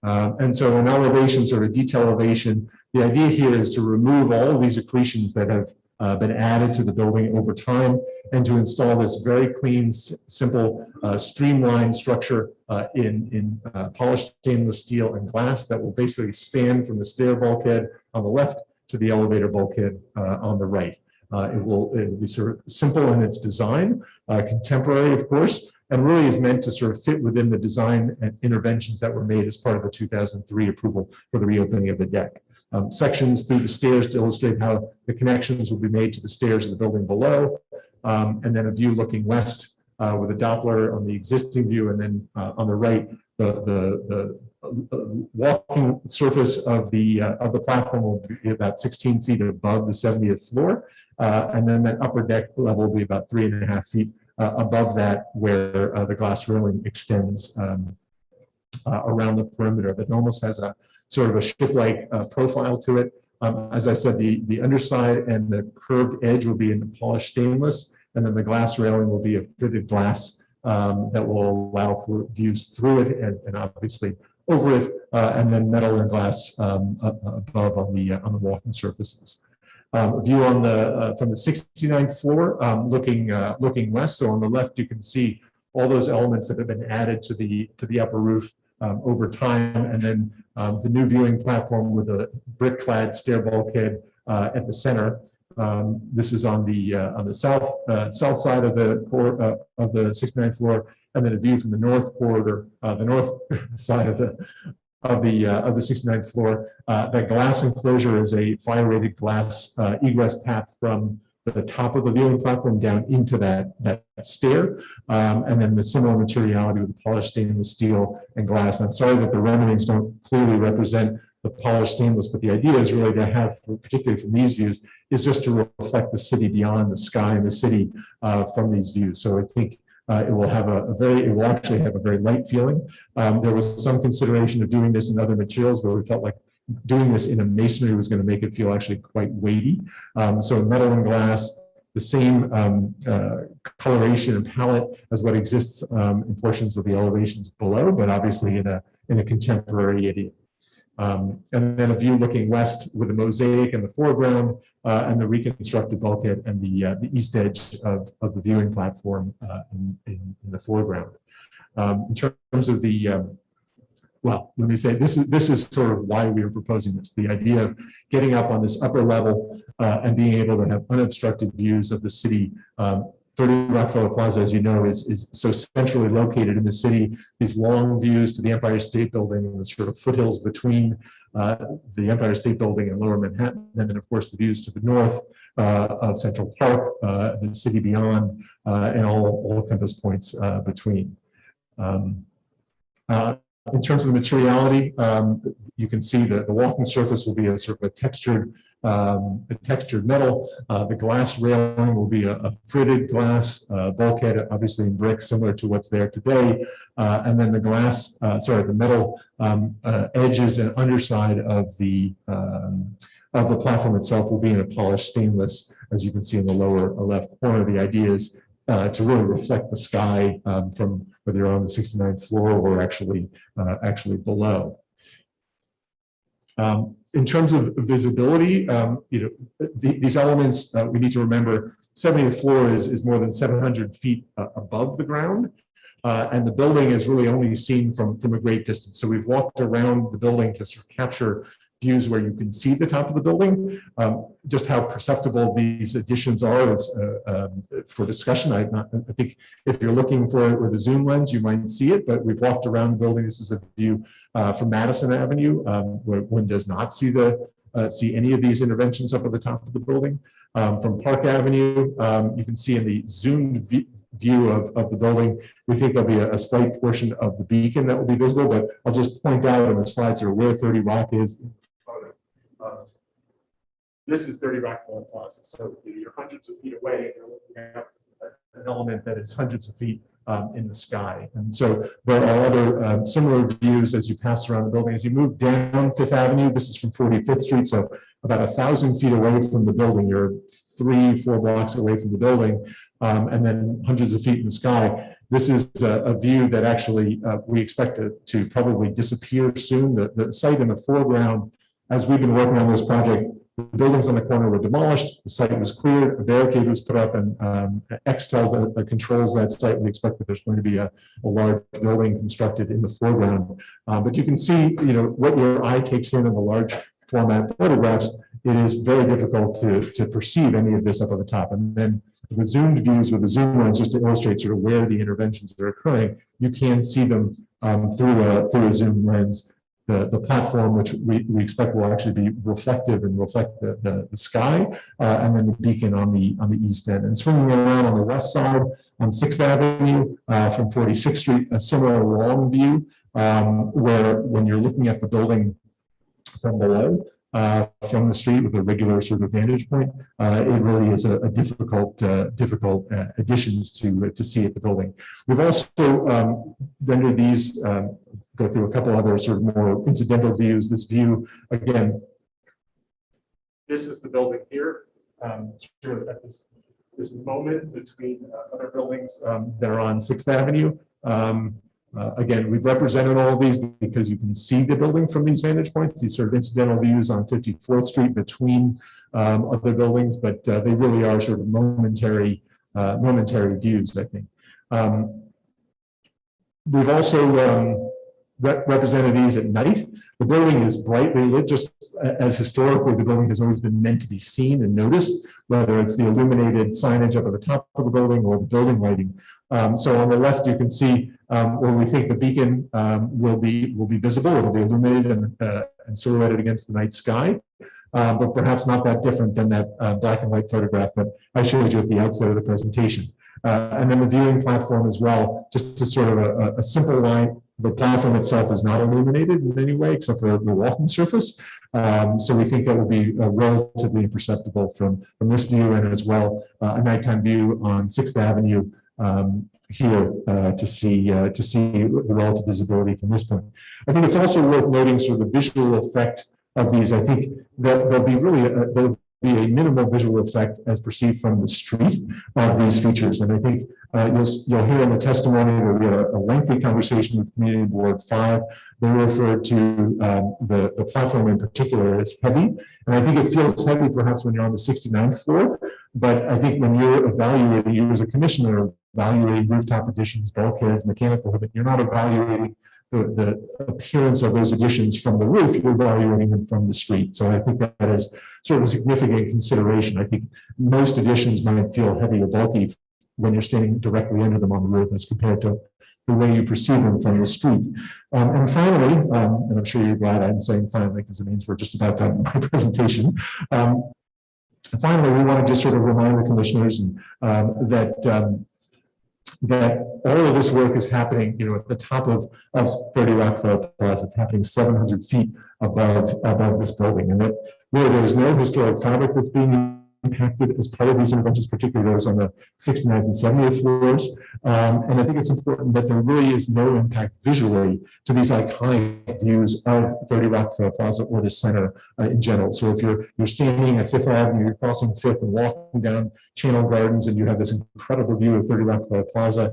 Speaker 6: And so an elevation, sort of detail elevation, the idea here is to remove all of these accretions that have been added to the building over time and to install this very clean, simple, streamlined structure in polished stainless steel and glass that will basically span from the stair bulkhead on the left to the elevator bulkhead on the right. It will be sort of simple in its design, contemporary, of course, and really is meant to sort of fit within the design and interventions that were made as part of the 2003 approval for the reopening of the deck. Sections through the stairs to illustrate how the connections will be made to the stairs of the building below, and then a view looking west with a Doppler on the existing view, and then on the right, the walking surface of the platform will be about 16 feet above the 70th floor, and then that upper deck level will be about 3.5 feet above that, where the glass railing extends around the perimeter. That almost has a sort of a ship-like profile to it. As I said, the underside and the curved edge will be in the polished stainless, and then the glass railing will be a fitted glass that will allow for views through it and obviously over it, and then metal and glass above on the walking surfaces. View on from the 69th floor, looking west. So on the left, you can see all those elements that have been added to the upper roof over time, and then the new viewing platform with a brick-clad stair bulkhead at the center. This is on the south side of the 69th floor, and then a view from the north corridor, the north side of the 69th floor. That glass enclosure is a fire-rated glass egress path from the top of the viewing platform down into that stair, and then the similar materiality with the polished stainless steel and glass. And I'm sorry that the renderings don't clearly represent the polished stainless, but the idea is really to have, particularly from these views, is just to reflect the city beyond the sky and the city from these views. So I think It will have it will actually have a very light feeling. There was some consideration of doing this in other materials, but we felt like doing this in a masonry was going to make it feel actually quite weighty. So metal and glass, the same coloration and palette as what exists in portions of the elevations below, but obviously in a contemporary idiom. And then a view looking west with a mosaic in the foreground and the reconstructed bulkhead and the east edge of the viewing platform in the foreground. In terms of the well, let me say this is sort of why we are proposing this. The idea of getting up on this upper level and being able to have unobstructed views of the city. 30 Rockefeller Plaza, as you know, is so centrally located in the city. These long views to the Empire State Building and the sort of foothills between the Empire State Building and Lower Manhattan, and then of course the views to the north of Central Park, the city beyond, and all compass points between. In terms of the materiality, you can see that the walking surface will be a sort of a textured metal. The glass railing will be a fritted glass bulkhead, obviously in brick, similar to what's there today. And then the the metal edges and underside of the platform itself will be in a polished stainless, as you can see in the lower left corner. The idea is to really reflect the sky from whether you're on the 69th floor or actually below. In terms of visibility, these elements, we need to remember 70th floor is more than 700 feet above the ground. And the building is really only seen from a great distance. So we've walked around the building to sort of capture views where you can see the top of the building. Just how perceptible these additions are is for discussion. I think if you're looking for it with a zoom lens, you might see it, but we've walked around the building. This is a view from Madison Avenue, where one does not see any of these interventions up at the top of the building. From Park Avenue, you can see in the zoomed view of the building, we think there'll be a slight portion of the beacon that will be visible, but I'll just point out on the slides here where 30 Rock is. This is 30 Rockefeller Plaza, so you're hundreds of feet away, and you're looking at an element that is hundreds of feet in the sky. And so there are other similar views as you pass around the building. As you move down Fifth Avenue, this is from 45th Street, so about 1,000 feet away from the building. You're 3-4 blocks away from the building, and then hundreds of feet in the sky. This is a view that actually we expect to probably disappear soon. The site in the foreground, as we've been working on this project, the buildings on the corner were demolished, the site was cleared, a barricade was put up, and Extel controls that site. We expect that there's going to be a large building constructed in the foreground. But you can see, what your eye takes in the large format photographs. It is very difficult to perceive any of this up at the top. And then the zoomed views with the zoom lens, just to illustrate sort of where the interventions are occurring, you can see them through a zoom lens. The platform, which we expect will actually be reflective and reflect the sky, and then the beacon on the east end. And swinging around on the west side on 6th Avenue from 46th Street, a similar long view where when you're looking at the building from below, from the street with a regular sort of vantage point, it really is a difficult additions to see at the building. We've also rendered these, go through a couple other sort of more incidental views. This view, again, this is the building here, sort of at this moment between other buildings that are on 6th Avenue. Again, we've represented all of these because you can see the building from these vantage points, these sort of incidental views on 54th Street between other buildings, but they really are sort of momentary views, I think. We've also represented these at night. The building is brightly lit, just as historically the building has always been meant to be seen and noticed, whether it's the illuminated signage up at the top of the building or the building lighting. So on the left, you can see where we think the beacon will be visible. It'll be illuminated and silhouetted against the night sky, but perhaps not that different than that black and white photograph that I showed you at the outset of the presentation. And then the viewing platform as well, just to sort of a simple line. The platform itself is not illuminated in any way except for the walking surface. So we think that will be relatively imperceptible from this view, and as well a nighttime view on 6th Avenue here to see the relative visibility from this point. I think it's also worth noting sort of the visual effect of these. I think that there'll be a minimal visual effect as perceived from the street of these features. And I think you'll hear in the testimony where we had a lengthy conversation with Community Board 5. They referred to the platform in particular as heavy. And I think it feels heavy perhaps when you're on the 69th floor. But I think when you're evaluating, you as a commissioner, evaluating rooftop additions, bulkheads, mechanical equipment, you're not evaluating the appearance of those additions from the roof, you're evaluating them from the street. So I think that is sort of a significant consideration. I think most additions might feel heavy or bulky when you're standing directly under them on the roof as compared to the way you perceive them from the street. And finally, and I'm sure you're glad I'm saying finally because it means we're just about done with my presentation. Finally, we want to just sort of remind the commissioners that all of this work is happening, at the top of 30 Rockefeller Plaza. It's happening 700 feet above this building, and that really there is no historic fabric that's being impacted as part of these interventions, particularly those on the 69th and 70th floors. And I think it's important that there really is no impact visually to these iconic views of 30 Rockefeller Plaza or the center in general. So if you're standing at Fifth Avenue, you're crossing Fifth and walking down Channel Gardens, and you have this incredible view of 30 Rockefeller Plaza,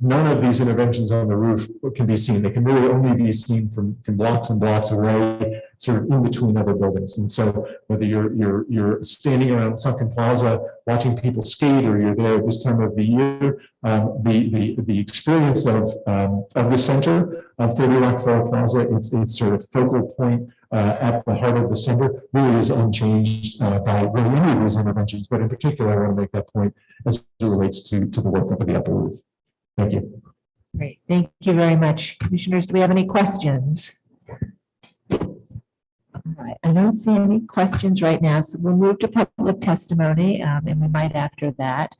Speaker 6: none of these interventions on the roof can be seen. They can really only be seen from blocks and blocks away, sort of in between other buildings. And so whether you're standing around Sunken Plaza watching people skate, or you're there at this time of the year, the experience of the center of 30 Rockefeller Plaza, its sort of focal point at the heart of the center, really is unchanged by really any of these interventions. But in particular, I want to make that point as it relates to the work up at the upper roof. Thank you.
Speaker 1: Great. Thank you very much. Commissioners, do we have any questions? All right. I don't see any questions right now, so we'll move to public testimony, and we might after that.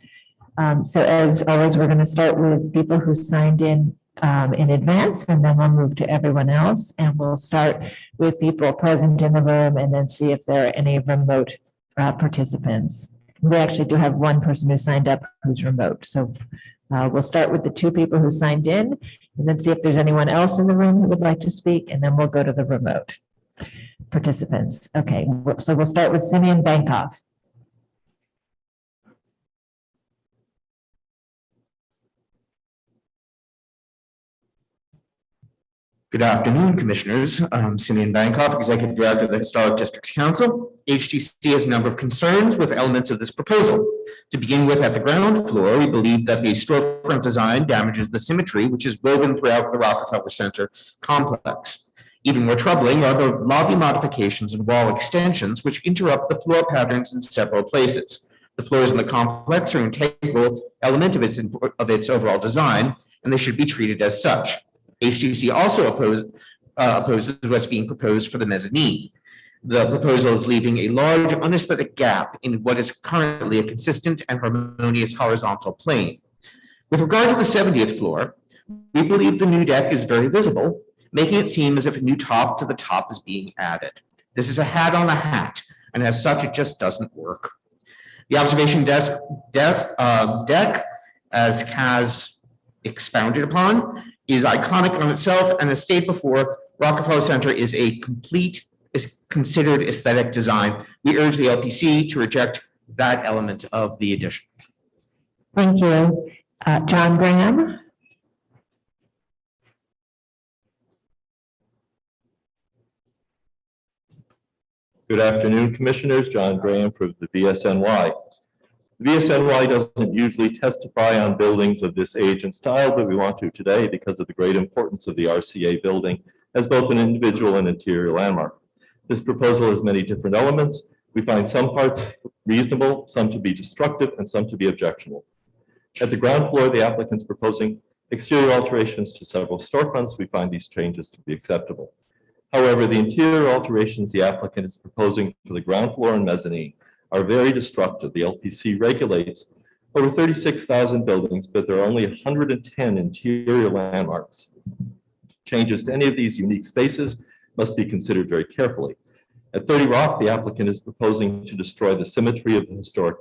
Speaker 1: So as always, we're going to start with people who signed in advance, and then we'll move to everyone else, and we'll start with people present in the room and then see if there are any remote participants. We actually do have one person who signed up who's remote. So we'll start with the two people who signed in and then see if there's anyone else in the room who would like to speak, and then we'll go to the remote participants. Okay, so we'll start with Simeon Bankoff.
Speaker 12: Good afternoon, Commissioners. I'm Simeon Bankoff, Executive Director of the Historic Districts Council. HDC has a number of concerns with elements of this proposal. To begin with, at the ground floor, we believe that the storefront design damages the symmetry which is woven throughout the Rockefeller Center complex. Even more troubling are the lobby modifications and wall extensions which interrupt the floor patterns in several places. The floors in the complex are an integral element of its overall design, and they should be treated as such. HDC also opposes what's being proposed for the mezzanine. The proposal is leaving a large unaesthetic gap in what is currently a consistent and harmonious horizontal plane. With regard to the 70th floor, we believe the new deck is very visible, making it seem as if a new top to the top is being added. This is a hat on a hat, and as such, it just doesn't work. The observation deck, as Kaz expounded upon, is iconic on itself, and as stated before, Rockefeller Center is considered aesthetic design. We urge the LPC to reject that element of the addition.
Speaker 1: Thank you. John Graham.
Speaker 7: Good afternoon, Commissioners. John Graham for the VSNY. The VSNY doesn't usually testify on buildings of this age and style, but we want to today because of the great importance of the RCA building as both an individual and interior landmark. This proposal has many different elements. We find some parts reasonable, some to be destructive, and some to be objectionable. At the ground floor, the applicant's proposing exterior alterations to several storefronts. We find these changes to be acceptable. However, the interior alterations the applicant is proposing for the ground floor and mezzanine are very destructive. The LPC regulates over 36,000 buildings, but there are only 110 interior landmarks. Changes to any of these unique spaces must be considered very carefully. At 30 Rock, the applicant is proposing to destroy the symmetry of the historic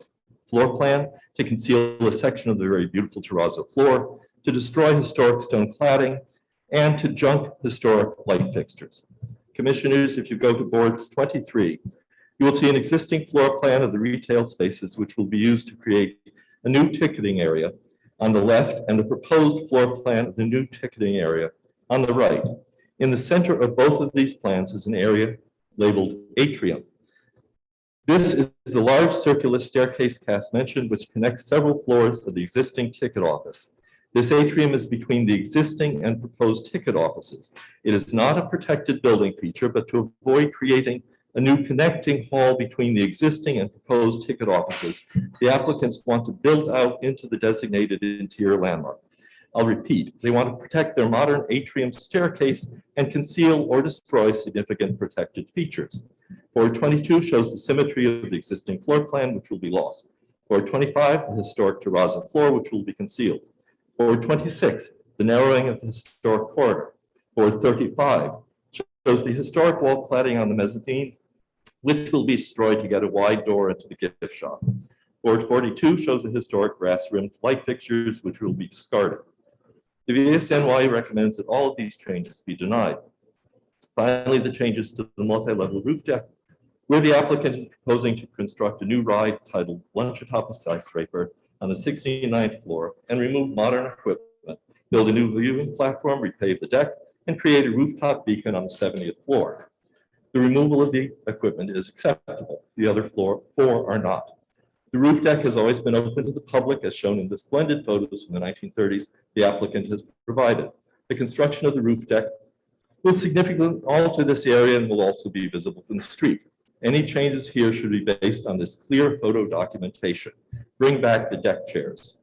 Speaker 7: floor plan to conceal a section of the very beautiful terrazzo floor, to destroy historic stone cladding, and to junk historic light fixtures. Commissioners, if you go to board 23, you will see an existing floor plan of the retail spaces which will be used to create a new ticketing area on the left and the proposed floor plan of the new ticketing area on the right. In the center of both of these plans is an area labeled atrium. This is the large circular staircase cast mentioned, which connects several floors of the existing ticket office. This atrium is between the existing and proposed ticket offices. It is not a protected building feature, but to avoid creating a new connecting hall between the existing and proposed ticket offices, the applicants want to build out into the designated interior landmark. I'll repeat, they want to protect their modern atrium staircase and conceal or destroy significant protected features. Board 22 shows the symmetry of the existing floor plan, which will be lost. Board 25, the historic terrazzo floor, which will be concealed. Board 26, the narrowing of the historic corridor. Board 35 shows the historic wall cladding on the mezzanine, which will be destroyed to get a wide door into the gift shop. Board 42 shows the historic brass-rimmed light fixtures, which will be discarded. The VSNY recommends that all of these changes be denied. Finally, the changes to the multi-level roof deck, where the applicant is proposing to construct a new ride titled Lunch Atop a Skyscraper on the 69th floor and remove modern equipment, build a new viewing platform, repave the deck, and create a rooftop beacon on the 70th floor. The removal of the equipment is acceptable. The other four are not. The roof deck has always been open to the public, as shown in the splendid photos from the 1930s the applicant has provided. The construction of the roof deck will significantly alter this area and will also be visible from the street. Any changes here should be based on this clear photo documentation. Bring back the deck chairs.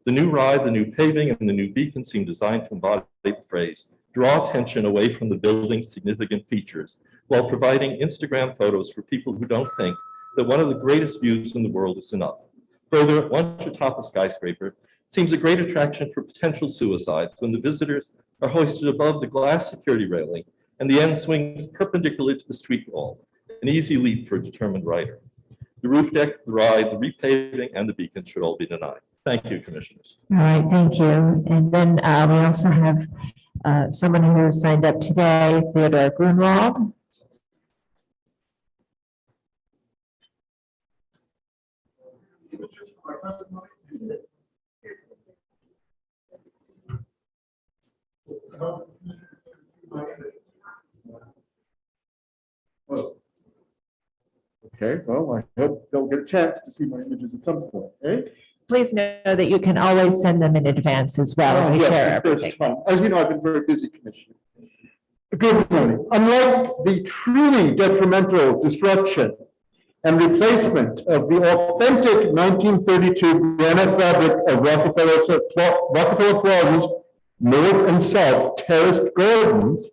Speaker 7: The new ride, the new paving, and the new beacon seem designed to embody the phrase, draw attention away from the building's significant features, while providing Instagram photos for people who don't think that one of the greatest views in the world is enough. Further, Lunch Atop a Skyscraper seems a great attraction for potential suicides when the visitors are hoisted above the glass security railing and the end swings perpendicular to the street wall, an easy leap for a determined rider. The roof deck, the ride, the repaving, and the beacon should all be denied. Thank you, Commissioners.
Speaker 1: All right, thank you. And then we also have someone who signed up today, Theodore Grunwald.
Speaker 8: Okay, well, I hope they'll get a chance to see my images at some point, eh?
Speaker 1: Please know that you can always send them in advance as well. We
Speaker 8: Yes,
Speaker 1: share
Speaker 8: of course,
Speaker 1: everything.
Speaker 8: Tom. As you know, I've been very busy, Commissioner. Good morning. Unlike the truly detrimental destruction and replacement of the authentic 1932 granite fabric of Rockefeller Plaza's north and south terraced gardens,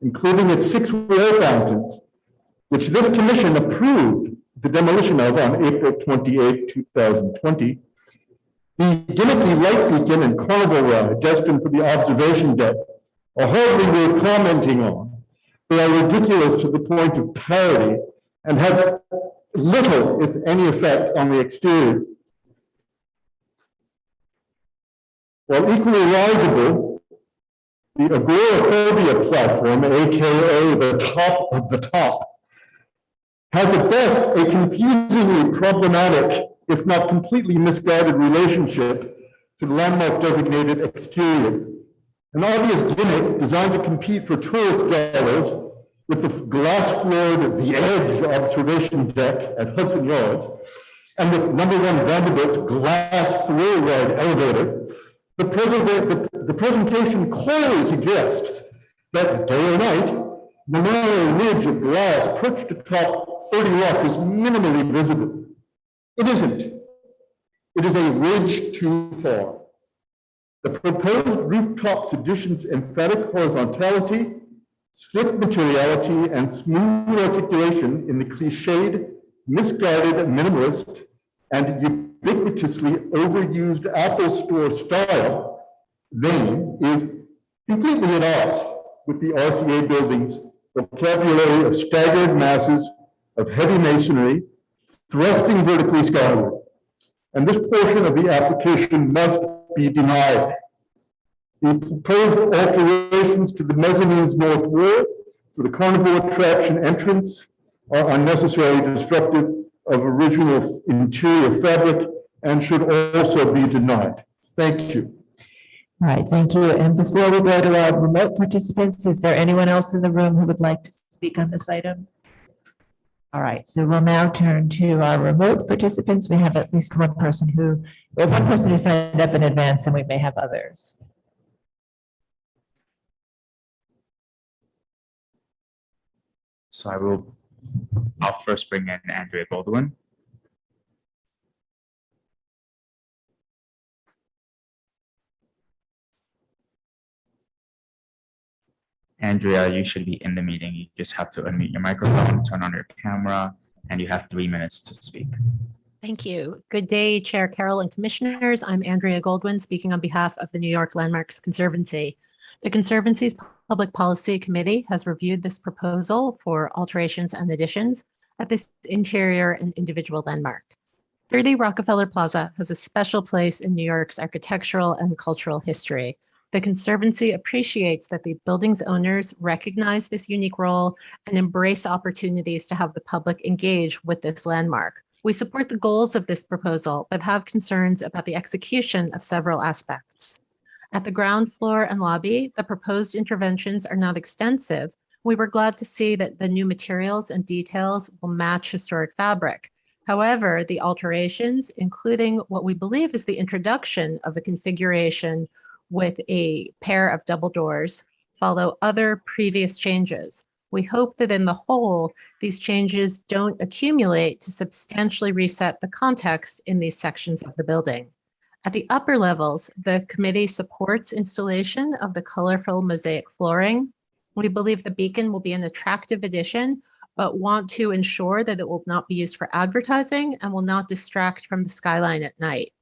Speaker 8: including its 6 water fountains, which this commission approved the demolition of on April 28, 2020, the gimmicky light beacon and carnival ride destined for the observation deck are hardly worth commenting on. They are ridiculous to the point of parody and have little, if any, effect on the exterior. While equally risible, the agoraphobia platform, aka the top of the top, has at best a confusingly problematic, if not completely misguided relationship to the landmark designated exterior. An obvious gimmick designed to compete for tourist dollars with the glass-floored The Edge observation deck at Hudson Yards and with #1 Vanderbilt's glass thrill ride elevator, the presentation clearly suggests that day or night, the narrow ridge of glass perched atop 30 Rock is minimally visible. It isn't. It is a ridge too far. The proposed rooftop's addition's emphatic horizontality, slick materiality, and smooth articulation in the cliched, misguided minimalist, and ubiquitously overused Apple Store style vein is completely at odds with the RCA building's vocabulary of staggered masses of heavy masonry thrusting vertically skyward. and this portion of the application must be denied. The proposed alterations to the mezzanine's north wall for the carnival attraction entrance are unnecessarily destructive of original interior fabric and should also be denied. Thank you.
Speaker 1: All right, thank you. And before we go to our remote participants, is there anyone else in the room who would like to speak on this item? All right, so we'll now turn to our remote participants. We have at least one person who signed up in advance, and we may have others.
Speaker 10: So I'll first bring in Andrea Goldwyn. Andrea, you should be in the meeting. You just have to unmute your microphone, turn on your camera, and you have 3 minutes to speak.
Speaker 15: Thank you. Good day, Chair Carroll and Commissioners. I'm Andrea Goldwyn, speaking on behalf of the New York Landmarks Conservancy. The Conservancy's Public Policy Committee has reviewed this proposal for alterations and additions at this interior and individual landmark. 30 Rockefeller Plaza has a special place in New York's architectural and cultural history. The Conservancy appreciates that the building's owners recognize this unique role and embrace opportunities to have the public engage with this landmark. We support the goals of this proposal, but have concerns about the execution of several aspects. At the ground floor and lobby, the proposed interventions are not extensive. We were glad to see that the new materials and details will match historic fabric. However, the alterations, including what we believe is the introduction of a configuration with a pair of double doors, follow other previous changes. We hope that in the whole, these changes don't accumulate to substantially reset the context in these sections of the building. At the upper levels, the committee supports installation of the colorful mosaic flooring. We believe the beacon will be an attractive addition, but want to ensure that it will not be used for advertising and will not distract from the skyline at night.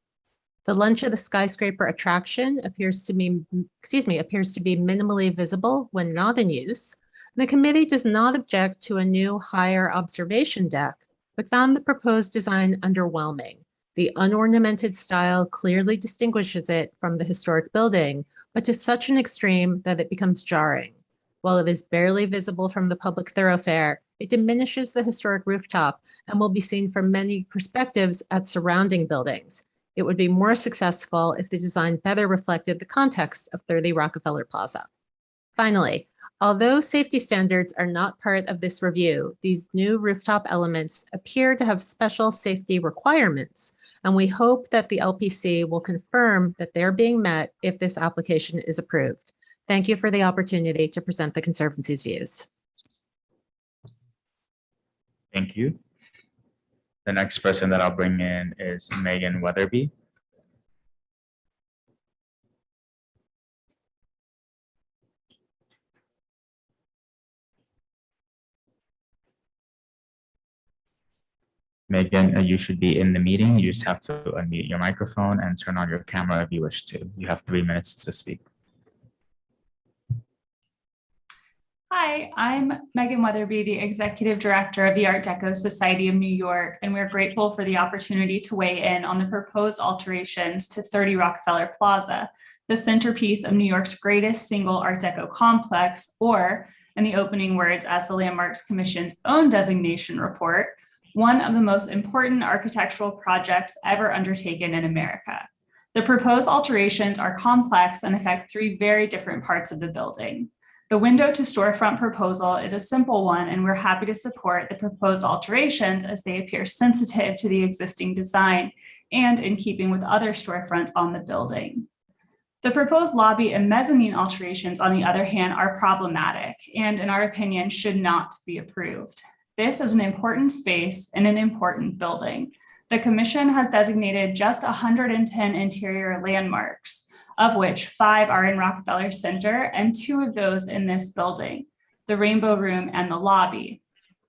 Speaker 15: The Lunch of the Skyscraper attraction appears to be minimally visible when not in use. The committee does not object to a new higher observation deck, but found the proposed design underwhelming. The unornamented style clearly distinguishes it from the historic building, but to such an extreme that it becomes jarring. While it is barely visible from the public thoroughfare, it diminishes the historic rooftop and will be seen from many perspectives at surrounding buildings. It would be more successful if the design better reflected the context of 30 Rockefeller Plaza. Finally, although safety standards are not part of this review, these new rooftop elements appear to have special safety requirements, and we hope that the LPC will confirm that they're being met if this application is approved. Thank you for the opportunity to present the Conservancy's views.
Speaker 10: Thank you. The next person that I'll bring in is Megan Weatherby. Megan, you should be in the meeting. You just have to unmute your microphone and turn on your camera if you wish to. You have 3 minutes to speak.
Speaker 19: Hi, I'm Megan Weatherby, the Executive Director of the Art Deco Society of New York, and we're grateful for the opportunity to weigh in on the proposed alterations to 30 Rockefeller Plaza, the centerpiece of New York's greatest single Art Deco complex, or, in the opening words as the Landmarks Commission's own designation report, one of the most important architectural projects ever undertaken in America. The proposed alterations are complex and affect 3 very different parts of the building. The window to storefront proposal is a simple one, and we're happy to support the proposed alterations as they appear sensitive to the existing design and in keeping with other storefronts on the building. The proposed lobby and mezzanine alterations, on the other hand, are problematic and, in our opinion, should not be approved. This is an important space in an important building. The Commission has designated just 110 interior landmarks, of which 5 are in Rockefeller Center and 2 of those in this building, the Rainbow Room and the lobby.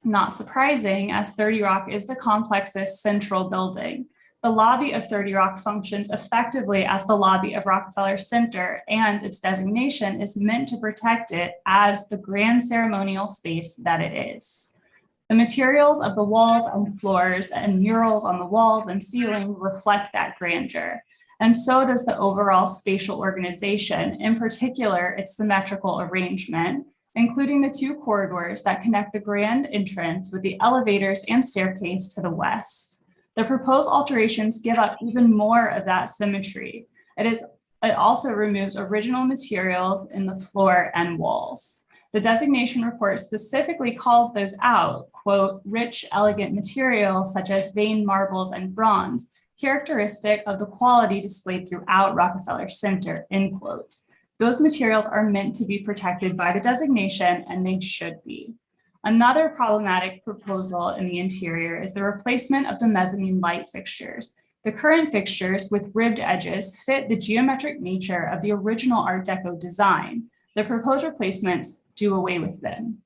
Speaker 19: Not surprising, as 30 Rock is the complex's central building. The lobby of 30 Rock functions effectively as the lobby of Rockefeller Center, and its designation is meant to protect it as the grand ceremonial space that it is. The materials of the walls and floors and murals on the walls and ceiling reflect that grandeur. And so does the overall spatial organization, in particular, its symmetrical arrangement, including the two corridors that connect the grand entrance with the elevators and staircase to the west. The proposed alterations give up even more of that symmetry. It also removes original materials in the floor and walls. The designation report specifically calls those out, quote, rich, elegant materials such as veined marbles and bronze, characteristic of the quality displayed throughout Rockefeller Center, end quote. Those materials are meant to be protected by the designation, and they should be. Another problematic proposal in the interior is the replacement of the mezzanine light fixtures. The current fixtures with ribbed edges fit the geometric nature of the original Art Deco design. The proposed replacements do away with them.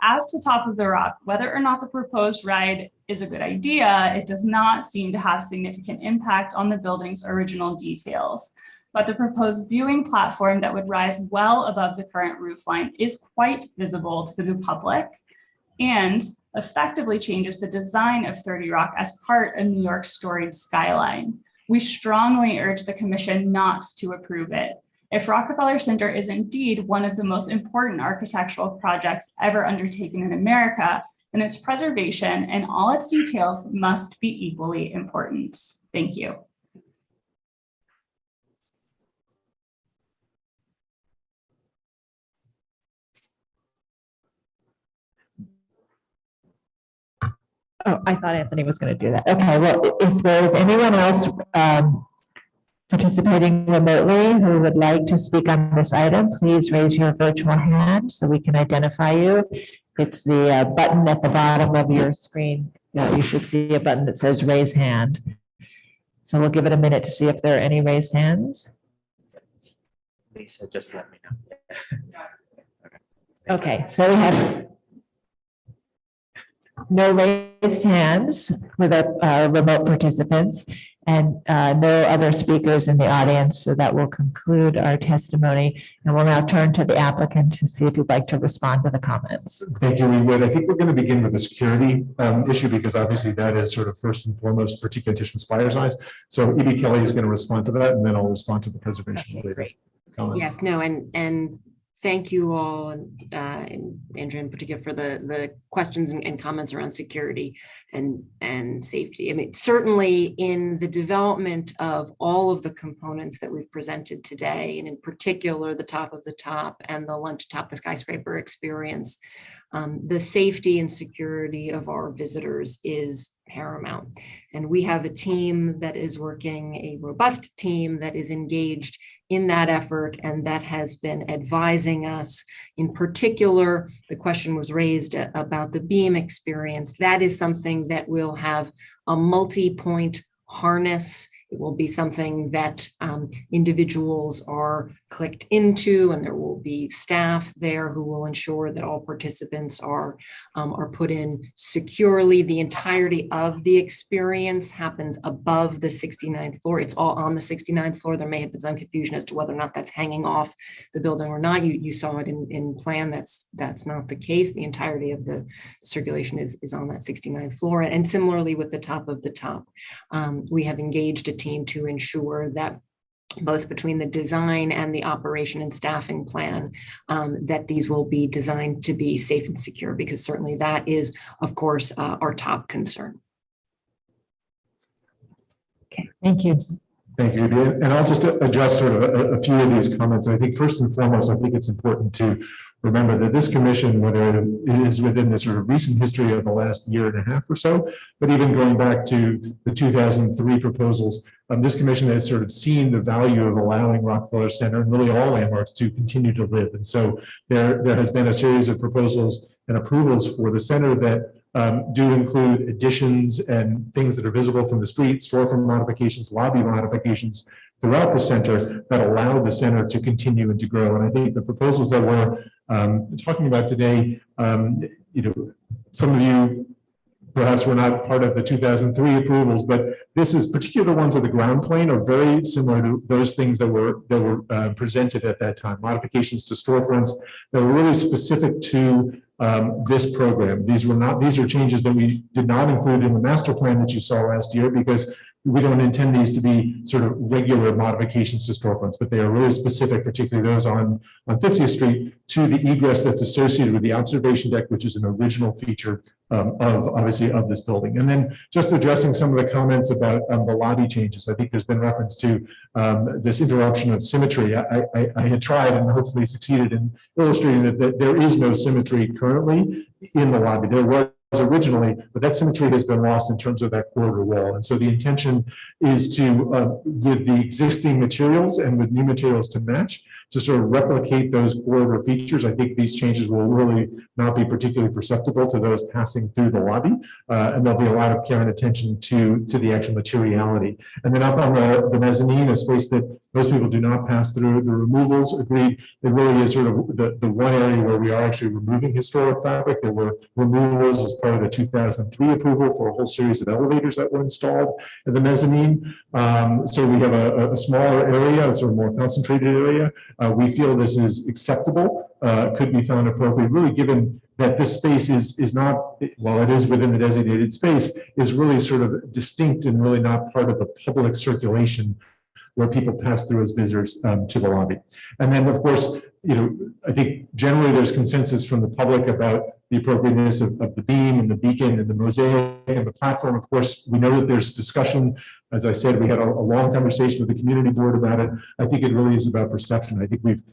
Speaker 19: As to Top of the Rock, whether or not the proposed ride is a good idea, it does not seem to have significant impact on the building's original details. But the proposed viewing platform that would rise well above the current roofline is quite visible to the public and effectively changes the design of 30 Rock as part of New York's storied skyline. We strongly urge the commission not to approve it. If Rockefeller Center is indeed one of the most important architectural projects ever undertaken in America, then its preservation and all its details must be equally important. Thank you.
Speaker 1: Oh, I thought Anthony was going to do that. Okay, well, if there's anyone else participating remotely who would like to speak on this item, please raise your virtual hand so we can identify you. It's the button at the bottom of your screen. You should see a button that says raise hand. So we'll give it a minute to see if there are any raised hands.
Speaker 2: Lisa, just let me know.
Speaker 1: Okay, so we have no raised hands with our remote participants and no other speakers in the audience. So that will conclude our testimony. And we'll now turn to the applicant to see if you'd like to respond to the comments.
Speaker 6: Thank you, we would. I think we're going to begin with the security issue because obviously that is sort of first and foremost, particularly Tishman Spire's eyes. So E.B. Kelly is going to respond to that and then I'll respond to the preservation related comments.
Speaker 11: Yes, no, and thank you all, and Andrew in particular, for the questions and comments around security and safety. I mean, certainly in the development of all of the components that we've presented today, and in particular, the top of the top and the lunch top, the skyscraper experience, the safety and security of our visitors is paramount. And we have a team that is working, a robust team that is engaged in that effort and that has been advising us. In particular, the question was raised about the beam experience. That is something that will have a multi-point harness. It will be something that individuals are clicked into, and there will be staff there who will ensure that all participants are put in securely. The entirety of the experience happens above the 69th floor. It's all on the 69th floor. There may have been some confusion as to whether or not that's hanging off the building or not. You saw it in plan. That's not the case. The entirety of the circulation is on that 69th floor. And similarly with the top of the top, we have engaged a team to ensure that both between the design and the operation and staffing plan, that these will be designed to be safe and secure, because certainly that is, of course, our top concern.
Speaker 1: Okay, thank you.
Speaker 6: Thank you. And I'll just address sort of a few of these comments. I think first and foremost, I think it's important to remember that this commission, whether it is within the sort of recent history of the last year and a half or so, but even going back to the 2003 proposals, this commission has sort of seen the value of allowing Rockefeller Center and really all landmarks to continue to live. And so there has been a series of proposals and approvals for the center that do include additions and things that are visible from the street, storefront modifications, lobby modifications throughout the center that allow the center to continue and to grow. And I think the proposals that we're talking about today, some of you perhaps were not part of the 2003 approvals, but this is particularly the ones of the ground plane are very similar to those things that were presented at that time. Modifications to storefronts that were really specific to this program. These are changes that we did not include in the master plan that you saw last year because we don't intend these to be sort of regular modifications to storefronts, but they are really specific, particularly those on 50th Street, to the egress that's associated with the observation deck, which is an original feature obviously of this building. And then just addressing some of the comments about the lobby changes. I think there's been reference to this interruption of symmetry. I had tried and hopefully succeeded in illustrating that there is no symmetry currently in the lobby. There was originally, but that symmetry has been lost in terms of that corridor wall. And so the intention is to, with the existing materials and with new materials to match, to sort of replicate those corridor features. I think these changes will really not be particularly perceptible to those passing through the lobby. And there'll be a lot of care and attention to the actual materiality. And then up on the mezzanine, a space that most people do not pass through, the removals, agreed, it really is sort of the one area where we are actually removing historic fabric. There were removals as part of the 2003 approval for a whole series of elevators that were installed in the mezzanine. So we have a smaller area, a sort of more concentrated area. We feel this is acceptable, could be found appropriate, really given that this space is not, while it is within the designated space, is really sort of distinct and really not part of the public circulation where people pass through as visitors to the lobby. And then, of course, I think generally there's consensus from the public about the appropriateness of the beam and the beacon and the mosaic and the platform. Of course, we know that there's discussion. As I said, we had a long conversation with the community board about it. I think it really is about perception. I think we've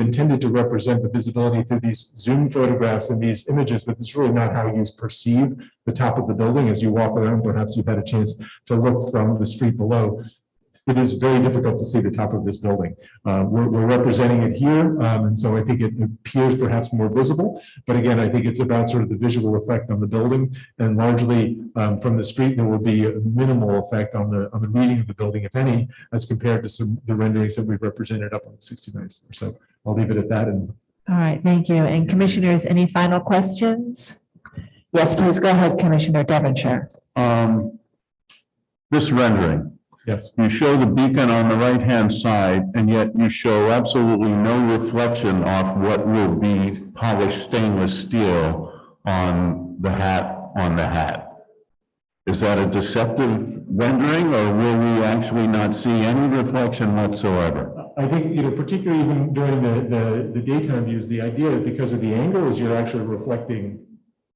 Speaker 6: intended to represent the visibility through these zoom photographs and these images, but it's really not how you perceive the top of the building as you walk around. Perhaps you've had a chance to look from the street below. It is very difficult to see the top of this building. We're representing it here, and so I think it appears perhaps more visible. But again, I think it's about sort of the visual effect on the building, and largely from the street, there will be a minimal effect on the reading of the building, if any, as compared to the renderings that we've represented up on the 69th floor. So I'll leave it at that. And
Speaker 1: all right, thank you. And commissioners, any final questions? Yes, please go ahead, Commissioner Devonshire.
Speaker 18: This rendering.
Speaker 6: Yes.
Speaker 18: You show the beacon on the right-hand side, and yet you show absolutely no reflection off what will be polished stainless steel on the hat. Is that a deceptive rendering, or will we actually not see any reflection whatsoever?
Speaker 6: I think, particularly even during the daytime views, the idea that because of the angle is you're actually reflecting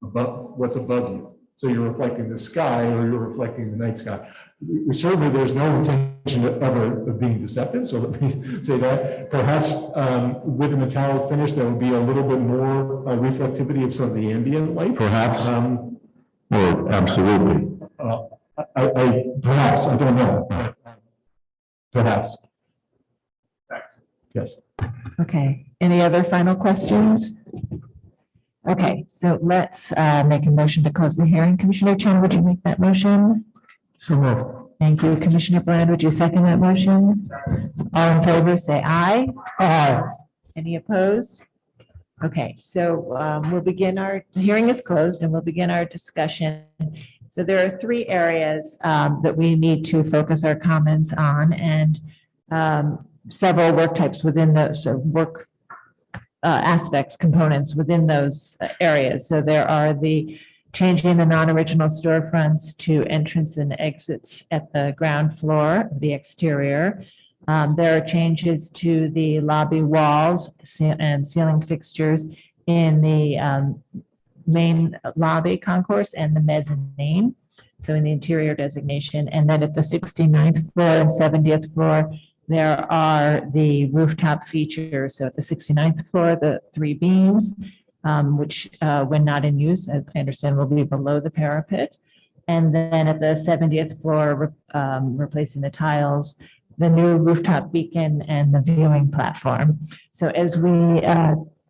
Speaker 6: above what's above you. So you're reflecting the sky or you're reflecting the night sky. Certainly, there's no intention of being deceptive. So let me say that. Perhaps with a metallic finish, there will be a little bit more reflectivity of some of the ambient light.
Speaker 18: Perhaps. Or absolutely.
Speaker 6: Perhaps, I don't know. Perhaps. Yes.
Speaker 1: Okay. Any other final questions? Okay, so let's make a motion to close the hearing. Commissioner Chen, would you make that motion?
Speaker 6: So moved.
Speaker 1: Thank you. Commissioner Bland, would you second that motion? All in favor, say aye. Aye. Any opposed? Okay, so we'll begin the hearing is closed and we'll begin our discussion. So there are three areas that we need to focus our comments on, and several work types within those work aspects, components within those areas. So there are the changing the non-original storefronts to entrance and exits at the ground floor of the exterior. There are changes to the lobby walls and ceiling fixtures in the main lobby concourse and the mezzanine. So in the interior designation. And then at the 69th floor and 70th floor, there are the rooftop features. So at the 69th floor, the three beams, which when not in use, I understand will be below the parapet. And then at the 70th floor, replacing the tiles, the new rooftop beacon and the viewing platform. So as we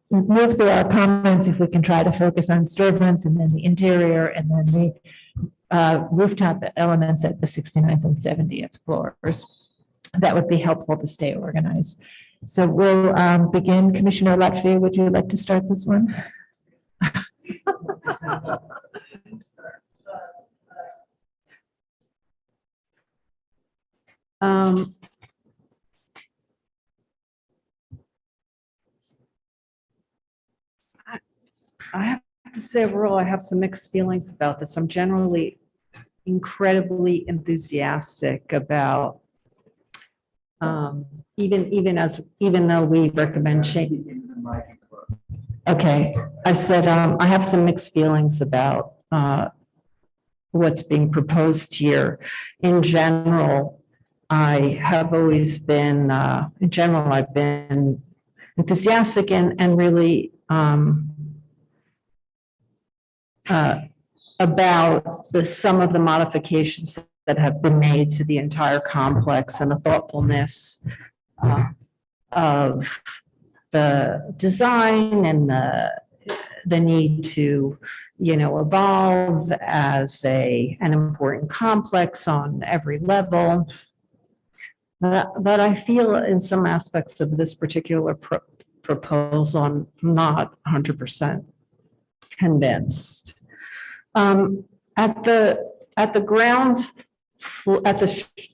Speaker 1: move through our comments, if we can try to focus on storefronts and then the interior and then the rooftop elements at the 69th and 70th floors. That would be helpful to stay organized. So we'll begin. Commissioner Latvia, would you like to start this one?
Speaker 14: I have to say overall, I have some mixed feelings about this. I'm generally incredibly enthusiastic about even though we recommend change. Okay, I said I have some mixed feelings about what's being proposed here. In general, I have always been, I've been enthusiastic and really about some of the modifications that have been made to the entire complex and the thoughtfulness of the design and the need to, evolve as an important complex on every level. But I feel in some aspects of this particular proposal, I'm not 100% convinced. At the ground, at the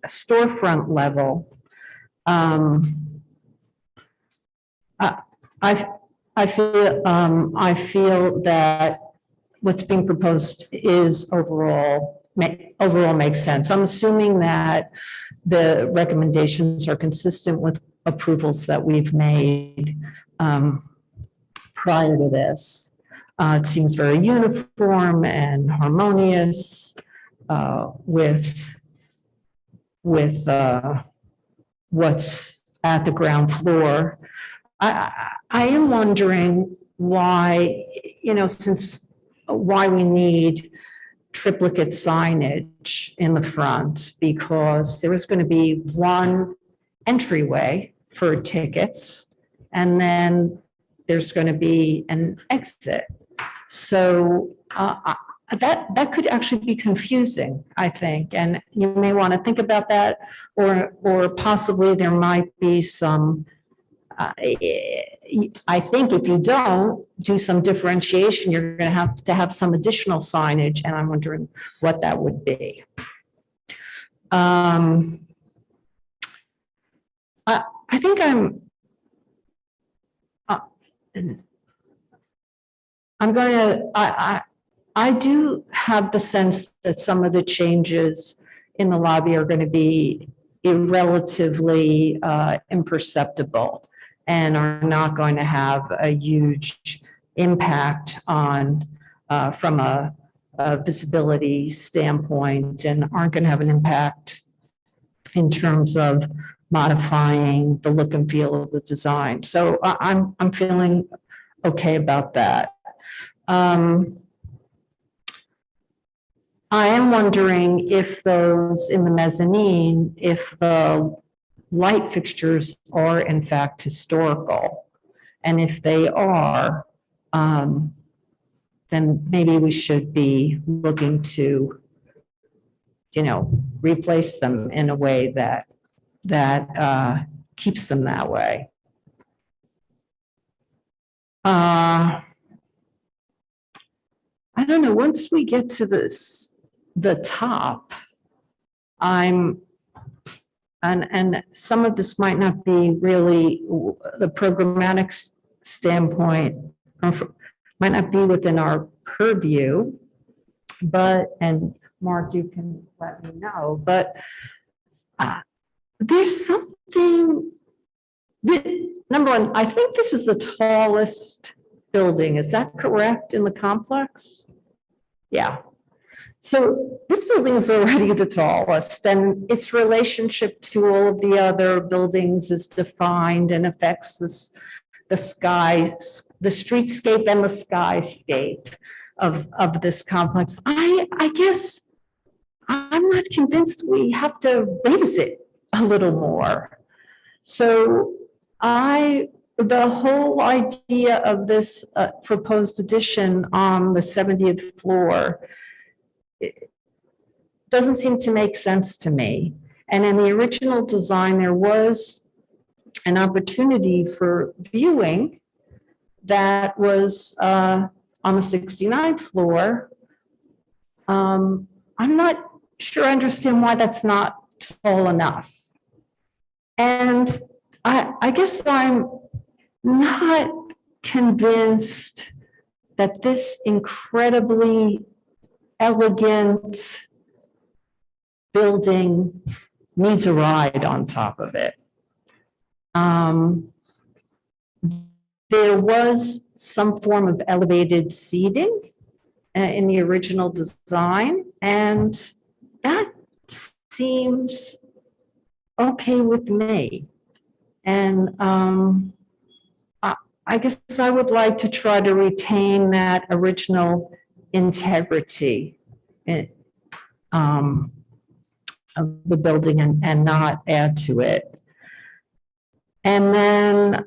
Speaker 14: storefront level, I feel that what's being proposed is overall makes sense. I'm assuming that the recommendations are consistent with approvals that we've made prior to this. It seems very uniform and harmonious with what's at the ground floor. I am wondering why, why we need triplicate signage in the front, because there is going to be one entryway for tickets, and then there's going to be an exit. So that could actually be confusing, I think, and you may want to think about that, or possibly there might be some. I think if you don't do some differentiation, you're going to have some additional signage, and I'm wondering what that would be. I think I do have the sense that some of the changes in the lobby are going to be relatively imperceptible and are not going to have a huge impact on from a visibility standpoint, and aren't going to have an impact in terms of modifying the look and feel of the design. So I'm feeling okay about that. I am wondering if those in the mezzanine, if the light fixtures are in fact historical. And if they are, then maybe we should be looking to, replace them in a way that keeps them that way. I don't know, once we get to the top, and some of this might not be really the programmatic standpoint, might not be within our purview, and Mark, you can let me know, but there's something, number one, I think this is the tallest building, is that correct, in the complex? Yeah. So this building is already the tallest, and its relationship to all of the other buildings is defined and affects the sky, the streetscape and the skyscape of this complex. I guess I'm not convinced we have to raise it a little more. So the whole idea of this proposed addition on the 70th floor, it doesn't seem to make sense to me. And in the original design, there was an opportunity for viewing that was on the 69th floor. I'm not sure I understand why that's not tall enough. And I guess I'm not convinced that this incredibly elegant building needs a ride on top of it. There was some form of elevated seating in the original design, and that seems okay with me. And I guess I would like to try to retain that original integrity of the building and not add to it. And then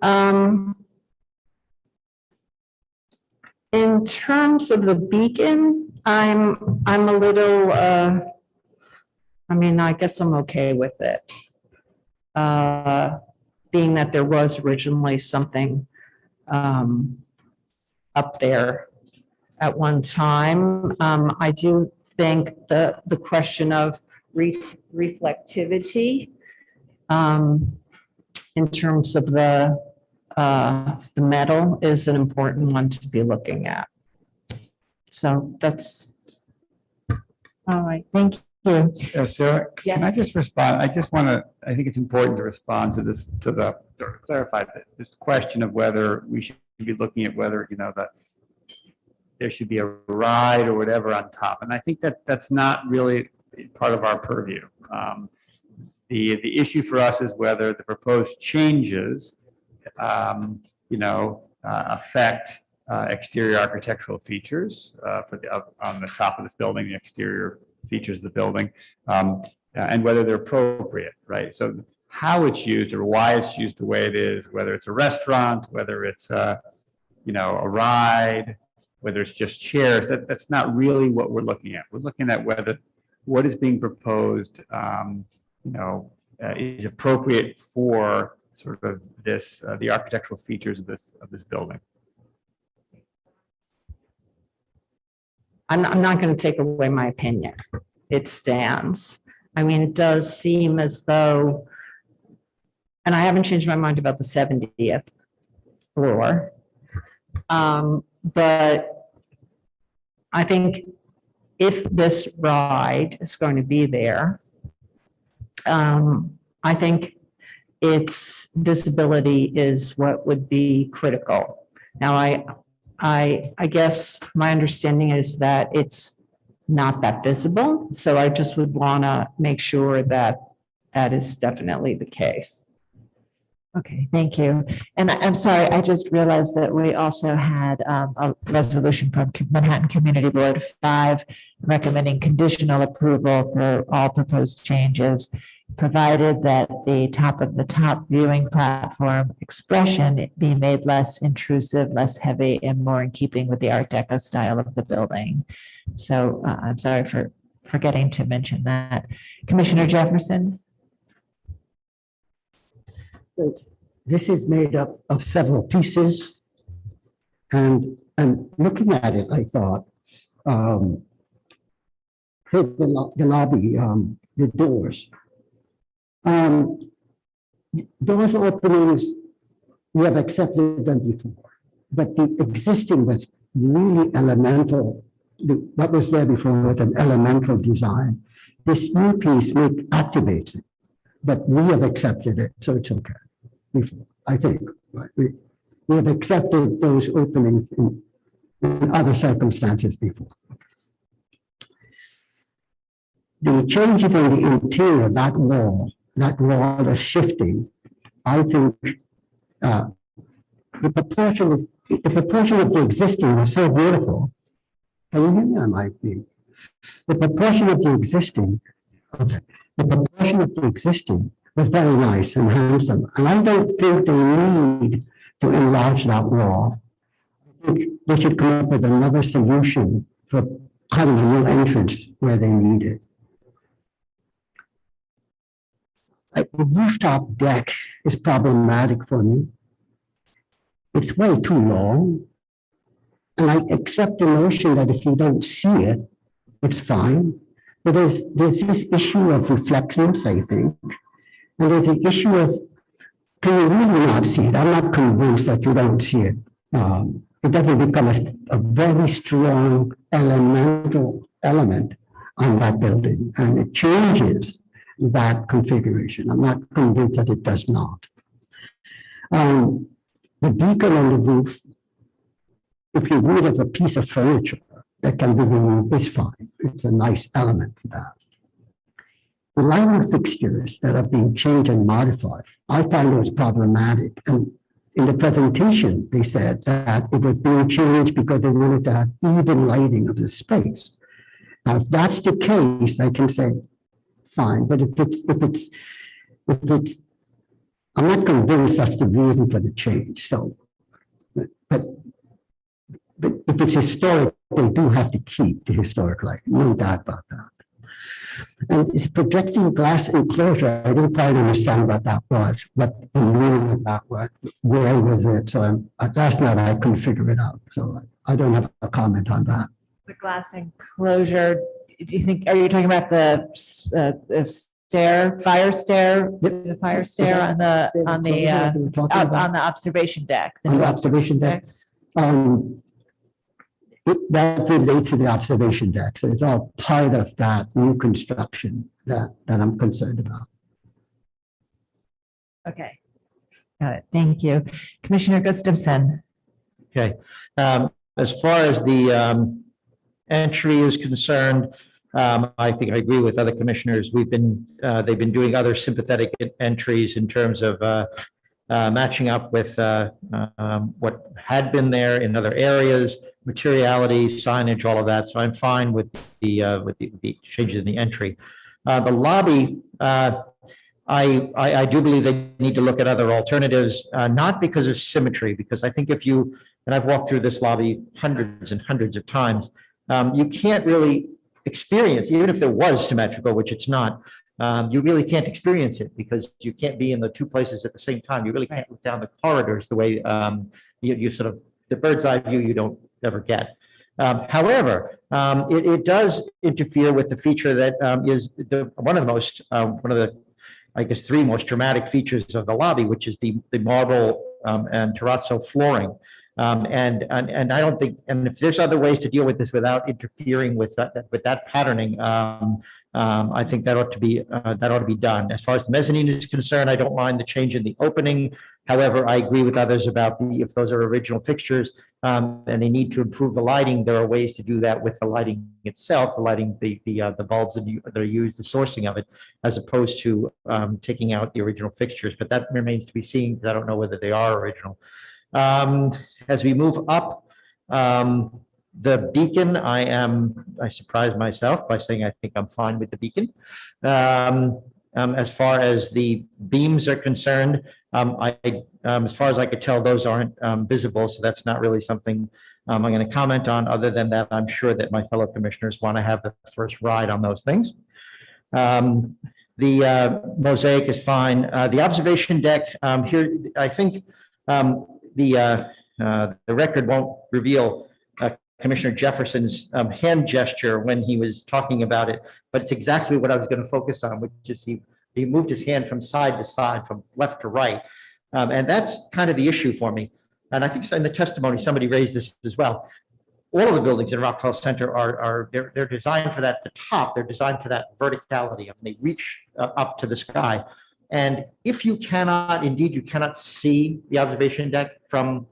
Speaker 14: in terms of the beacon, I'm a little, I mean, I guess I'm okay with it. Being that there was originally something up there at one time. I do think the question of reflectivity in terms of the metal is an important one to be looking at. So that's all right. Thank you.
Speaker 10: Sarah, can I just respond? I just want to, I think it's important to respond to this, to clarify this question of whether we should be looking at whether, you know, that there should be a ride or whatever on top. And I think that that's not really part of our purview. The issue for us is whether the proposed changes, you know, affect exterior architectural features for the on the top of this building, the exterior features of the building, and whether they're appropriate, right? So how it's used or why it's used the way it is, whether it's a restaurant, whether it's you know, a ride, whether it's just chairs, that's not really what we're looking at. We're looking at whether what is being proposed, you know, is appropriate for sort of this, the architectural features of this building.
Speaker 14: I'm not going to take away my opinion. It stands. I mean, it does seem as though, and I haven't changed my mind about the 70th floor, but I think if this ride is going to be there, I think its visibility is what would be critical. Now, I guess my understanding is that it's not that visible, so I just would want to make sure that that is definitely the case.
Speaker 1: Okay, thank you. And I'm sorry, I just realized that we also had a resolution from Manhattan Community Board 5 recommending conditional approval for all proposed changes, provided that the top of the top viewing platform expression be made less intrusive, less heavy, and more in keeping with the Art Deco style of the building. So I'm sorry for forgetting to mention that. Commissioner Jefferson?
Speaker 21: This is made up of several pieces. And looking at it, I thought, the lobby, the doors. Those openings, we have accepted them before, but the existing was really elemental. What was there before was an elemental design. This new piece activates it, but we have accepted it, so it's okay. I think right? We have accepted those openings in other circumstances before. The changes in the interior, that wall is shifting. I think the proportion of the existing is so beautiful. Can you hear me? I might be. The proportion of the existing, okay. The proportion of the existing was very nice and handsome. And I don't think they need to enlarge that wall. I think they should come up with another solution for having a new entrance where they need it. The rooftop deck is problematic for me. It's way too long. And I accept the notion that if you don't see it, it's fine. But there's this issue of reflections, I think. And there's the issue of, can you really not see it? I'm not convinced that you don't see it it doesn't become a very strong elemental element on that building, and it changes that configuration. I'm not convinced that it does not. The beacon on the roof, if you view it as a piece of furniture that can be removed, is fine. It's a nice element for that. The lighting fixtures that are being changed and modified, I find those problematic. And in the presentation, they said that it was being changed because they wanted to have even lighting of the space. Now, if that's the case, I can say, fine. But if it's, I'm not convinced that's the reason for the change. So, but if it's historic, they do have to keep the historic light. No doubt about that. And it's projecting glass enclosure. I don't quite understand what that was, what the meaning of that was, where was it? So last night I couldn't figure it out. So I don't have a comment on that.
Speaker 1: The glass enclosure, do you think, are you talking about the fire stair on the observation deck?
Speaker 21: On the observation deck. That relates to the observation deck. So it's all part of that new construction that I'm concerned about.
Speaker 1: Okay. Got it. Thank you. Commissioner Gustafson.
Speaker 3: Okay. As far as the entry is concerned, I think I agree with other commissioners. They've been doing other sympathetic entries in terms of matching up with what had been there in other areas, materiality, signage, all of that. So I'm fine with the changes in the entry. The lobby, I do believe they need to look at other alternatives, not because of symmetry, because I think and I've walked through this lobby hundreds and hundreds of times, you can't really experience, even if there was symmetrical, which it's not, you really can't experience it because you can't be in the two places at the same time. You really can't look down the corridors the way you sort of, the bird's eye view you don't ever get. However, it does interfere with the feature that is one of the, I guess, three most dramatic features of the lobby, which is the marble and terrazzo flooring. And I don't think, and if there's other ways to deal with this without interfering with that patterning, I think that ought to be done. As far as the mezzanine is concerned, I don't mind the change in the opening. However, I agree with others about if those are original fixtures and they need to improve the lighting, there are ways to do that with the lighting itself, the lighting, the bulbs that are used, the sourcing of it, as opposed to taking out the original fixtures. But that remains to be seen because I don't know whether they are original. As we move up, the beacon, I surprised myself by saying I think I'm fine with the beacon. As far as the beams are concerned, as far as I could tell, those aren't visible, so that's not really something I'm going to comment on. Other than that, I'm sure that my fellow commissioners want to have the first ride on those things. The mosaic is fine. The observation deck here, I think the record won't reveal Commissioner Jefferson's hand gesture when he was talking about it, but it's exactly what I was going to focus on, which is he moved his hand from side to side, from left to right. And that's kind of the issue for me. And I think in the testimony, somebody raised this as well. All of the buildings in Rockefeller Center they're designed for that at the top. They're designed for that verticality. I mean, they reach up to the sky. And if you cannot see the observation deck from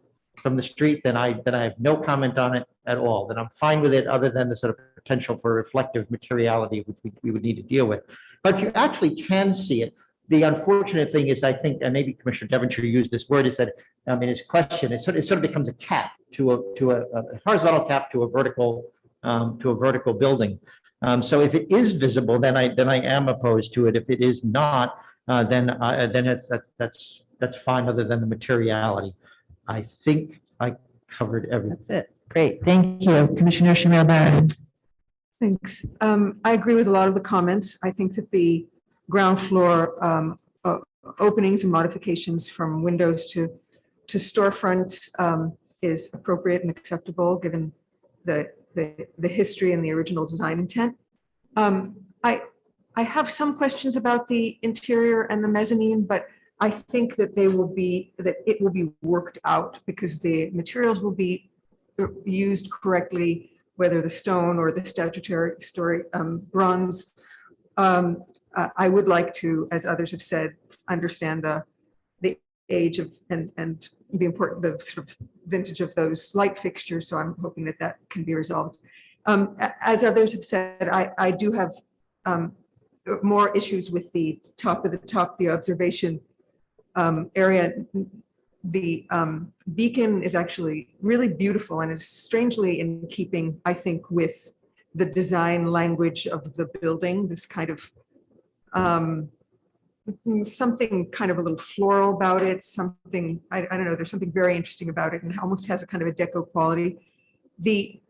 Speaker 3: the street, then I have no comment on it at all. Then I'm fine with it, other than the sort of potential for reflective materiality, which we would need to deal with. But if you actually can see it, the unfortunate thing is, I think, and maybe Commissioner Devonshire used this word, is that in his question, it sort of becomes a cap to a horizontal cap to a vertical building. So if it is visible, then I am opposed to it. If it is not, then that's fine, other than the materiality. I think I covered everything.
Speaker 1: That's it. Great. Thank you. Commissioner Shamil Baran.
Speaker 16: Thanks. I agree with a lot of the comments. I think that the ground floor openings and modifications from windows to storefront is appropriate and acceptable given the history and the original design intent. I have some questions about the interior and the mezzanine, but I think that it will be worked out because the materials will be used correctly, whether the stone or the statutory bronze. I would like to, as others have said, understand the age of and the sort of vintage of those light fixtures. So I'm hoping that that can be resolved. As others have said, I do have more issues with the top, the observation area. The beacon is actually really beautiful and is strangely in keeping, I think, with the design language of the building. This kind of something kind of a little floral about it, something, I don't know, there's something very interesting about it and almost has a kind of a deco quality. The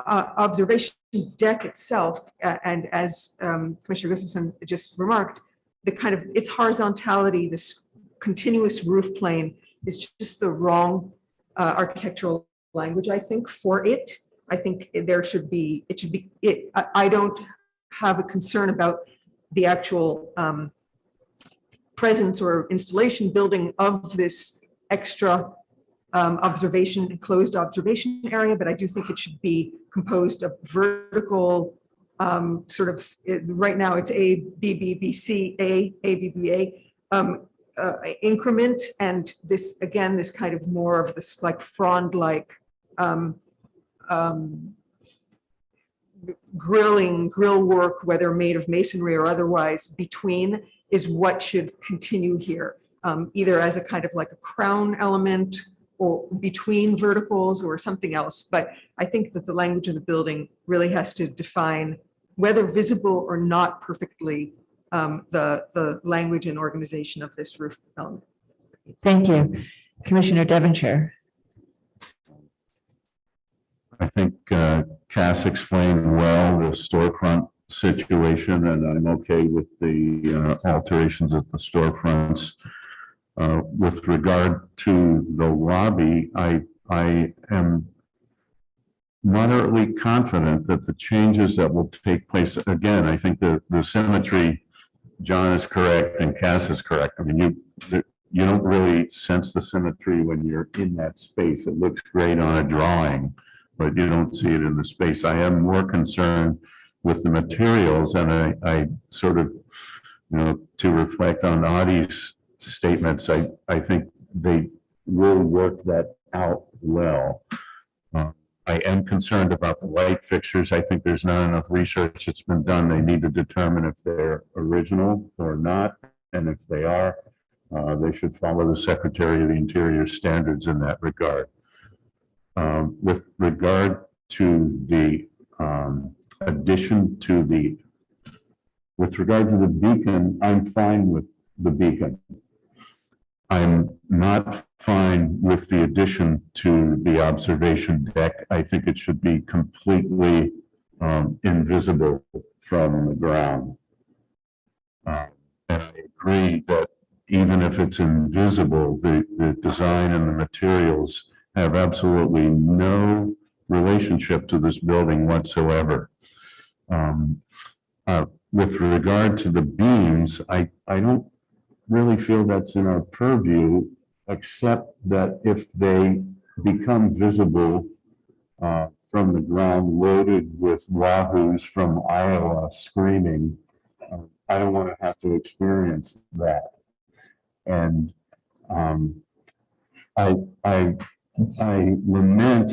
Speaker 16: observation deck itself, and as Commissioner Gustafson just remarked, the kind of its horizontality, this continuous roof plane is just the wrong architectural language, I think, for it. I think there should be, I don't have a concern about the actual presence or installation building of this extra observation, enclosed observation area, but I do think it should be composed of vertical sort of, right now it's A, B, B, B, C, A, B, B, A increment. And this, again, this kind of more of this like frond-like grill work, whether made of masonry or otherwise, between is what should continue here, either as a kind of like a crown element or between verticals or something else. But I think that the language of the building really has to define, whether visible or not perfectly, the language and organization of this roof element.
Speaker 1: Thank you. Commissioner Devonshire.
Speaker 18: I think Cass explained well the storefront situation, and I'm okay with the alterations at the storefronts. With regard to the lobby, I am moderately confident that the changes that will take place, again, I think the symmetry, John is correct and Cass is correct. I mean, you don't really sense the symmetry when you're in that space. It looks great on a drawing, but you don't see it in the space. I am more concerned with the materials, and I sort of, you know, to reflect on Adi's statements, I think they will work that out well. I am concerned about the light fixtures. I think there's not enough research that's been done. They need to determine if they're original or not, and if they are, they should follow the Secretary of the Interior standards in that regard. With regard to the addition to the, with regard to the beacon, I'm fine with the beacon. I'm not fine with the addition to the observation deck. I think it should be completely invisible from the ground. And I agree that even if it's invisible, the design and the materials have absolutely no relationship to this building whatsoever. With regard to the beams, I don't really feel that's in our purview, except that if they become visible from the ground, loaded with wahoos from Iowa screaming, I don't want to have to experience that. And I lament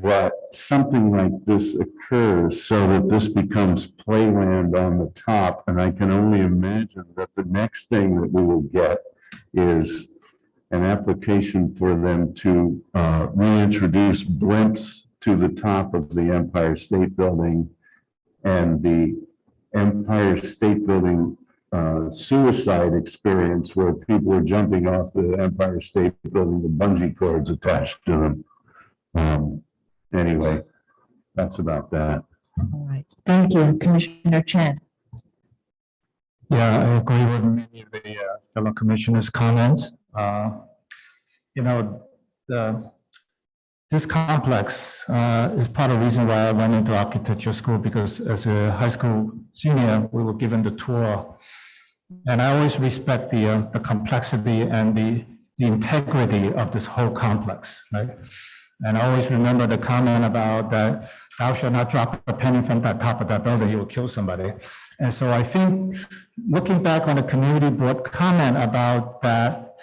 Speaker 18: that something like this occurs so that this becomes playland on the top. And I can only imagine that the next thing that we will get is an application for them to reintroduce blimps to the top of the Empire State Building, and the Empire State Building suicide experience where people are jumping off the Empire State Building with bungee cords attached to them. Anyway, that's about that.
Speaker 1: All right. Thank you, Commissioner Chen.
Speaker 13: Yeah, I agree with many of the fellow commissioners' comments. You know, this complex is part of the reason why I went into architecture school, because as a high school senior, we were given the tour. And I always respect the complexity and the integrity of this whole complex, right?
Speaker 20: And I always remember the comment about that thou shalt not drop a penny from the top of that building, you will kill somebody. And so I think looking back on the community board comment about that,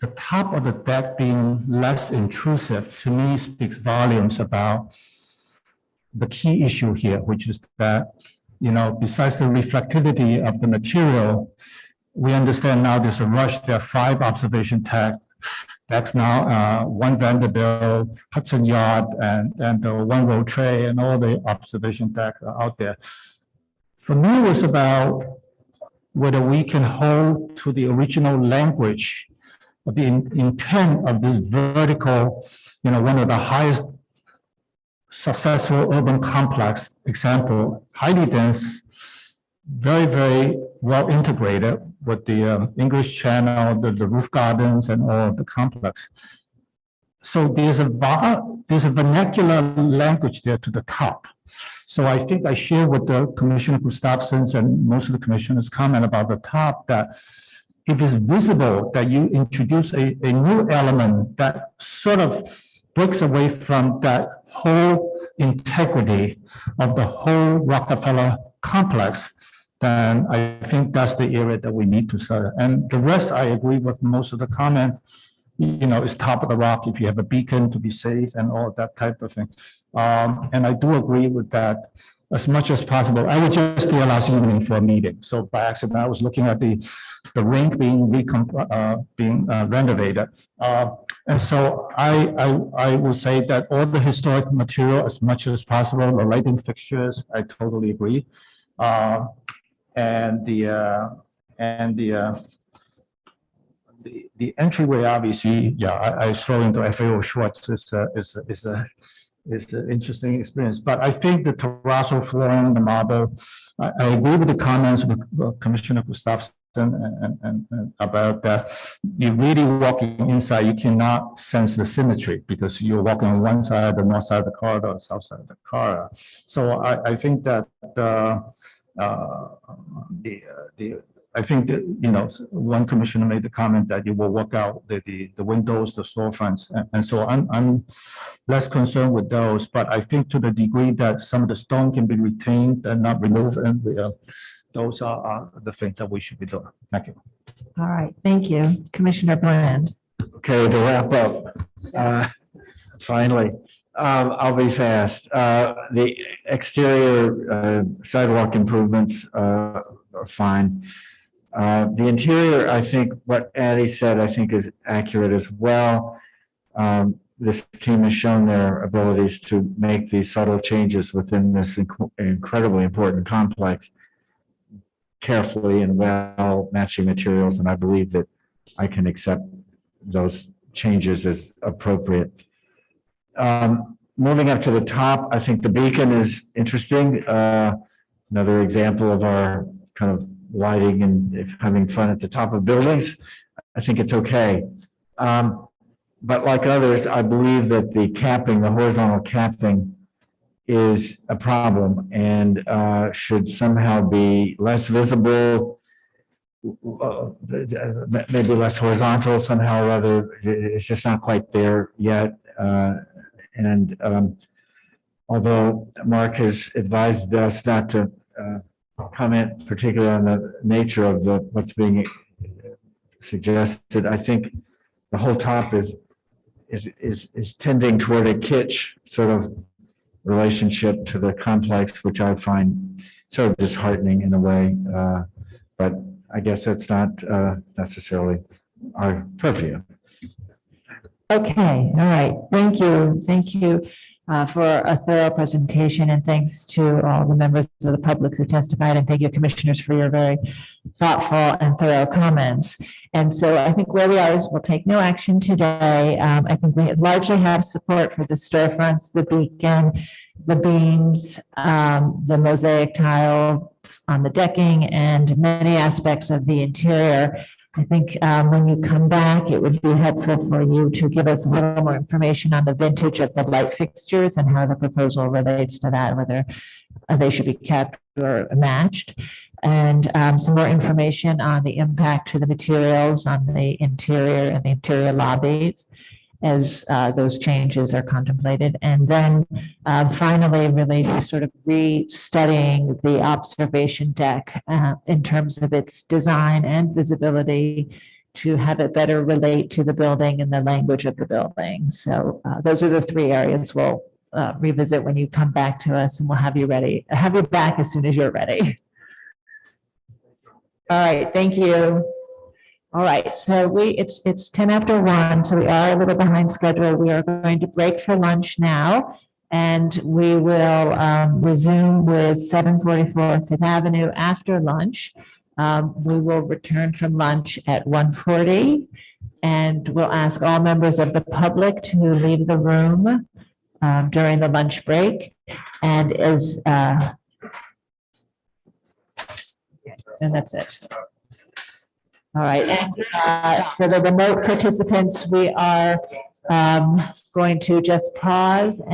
Speaker 20: the top of the deck being less intrusive, to me speaks volumes about the key issue here, which is that, besides the reflectivity of the material, we understand now there's a rush. There are 5 observation decks now, 1 Vanderbilt, Hudson Yard, and the 1 Road Tray, and all the observation decks are out there. For me, it was about whether we can hold to the original language, the intent of this vertical, one of the highest successful urban complex example, highly dense, very, very well integrated with the English Channel, the roof gardens, and all of the complex. So there's a vernacular language there to the top. So I think I share with the Commissioner Gustafson's and most of the commissioners' comment about the top, that if it's visible that you introduce a new element that sort of breaks away from that whole integrity of the whole Rockefeller complex, then I think that's the area that we need to start. And the rest, I agree with most of the comment. It's top of the rock if you have a beacon to be safe and all that type of thing. And I do agree with that as much as possible. I was just there last evening for a meeting. So by accident, I was looking at the rink being renovated. And so I will say that all the historic material, as much as possible, the lighting fixtures, I totally agree. And the entryway, obviously, yeah, I saw into FAO Schwartz is an interesting experience. But I think the terrazzo flooring, the marble, I agree with the comments of Commissioner Gustafson and about that. You're really walking inside, you cannot sense the symmetry because you're walking on one side, the north side of the corridor, the south side of the corridor. So I think that I think that, one commissioner made the comment that you will work out the windows, the storefronts. And so I'm less concerned with those, but I think to the degree that some of the stone can be retained and not removed, and those are the things that we should be doing. Thank you.
Speaker 1: All right, thank you. Commissioner Bland.
Speaker 13: Okay, to wrap up, finally, I'll be fast. The exterior sidewalk improvements are fine. The interior, I think what Addie said, I think is accurate as well. This team has shown their abilities to make these subtle changes within this incredibly important complex carefully and well matching materials. And I believe that I can accept those changes as appropriate. Moving up to the top, I think the beacon is interesting. Another example of our kind of lighting and having fun at the top of buildings. I think it's okay. But like others, I believe that the capping, the horizontal capping, is a problem and should somehow be less visible, maybe less horizontal somehow or other. It's just not quite there yet. Although Mark has advised us not to comment particularly on the nature of what's being suggested, I think the whole top is tending toward a kitsch sort of relationship to the complex, which I find sort of disheartening in a way. But I guess that's not necessarily our purview.
Speaker 1: Okay, all right. Thank you. Thank you for a thorough presentation, and thanks to all the members of the public who testified, and thank you, commissioners, for your very thoughtful and thorough comments. And so I think where we are is we'll take no action today. I think we largely have support for the storefronts, the beacon, the beams, the mosaic tiles on the decking, and many aspects of the interior. I think when you come back, it would be helpful for you to give us a little more information on the vintage of the light fixtures and how the proposal relates to that, whether they should be kept or matched, and some more information on the impact to the materials on the interior and the interior lobbies. as those changes are contemplated. And then finally, really sort of re-studying the observation deck in terms of its design and visibility to have it better relate to the building and the language of the building. So those are the three areas we'll revisit when you come back to us, and we'll have you back as soon as you're ready. All right, thank you. All right, so it's 10 after 1, so we are a little behind schedule. We are going to break for lunch now, and we will resume with 744 Fifth Avenue after lunch. We will return from lunch at 1:40, and we'll ask all members of the public to leave the room during the lunch break. And and that's it. All right, and for the remote participants, we are going to just pause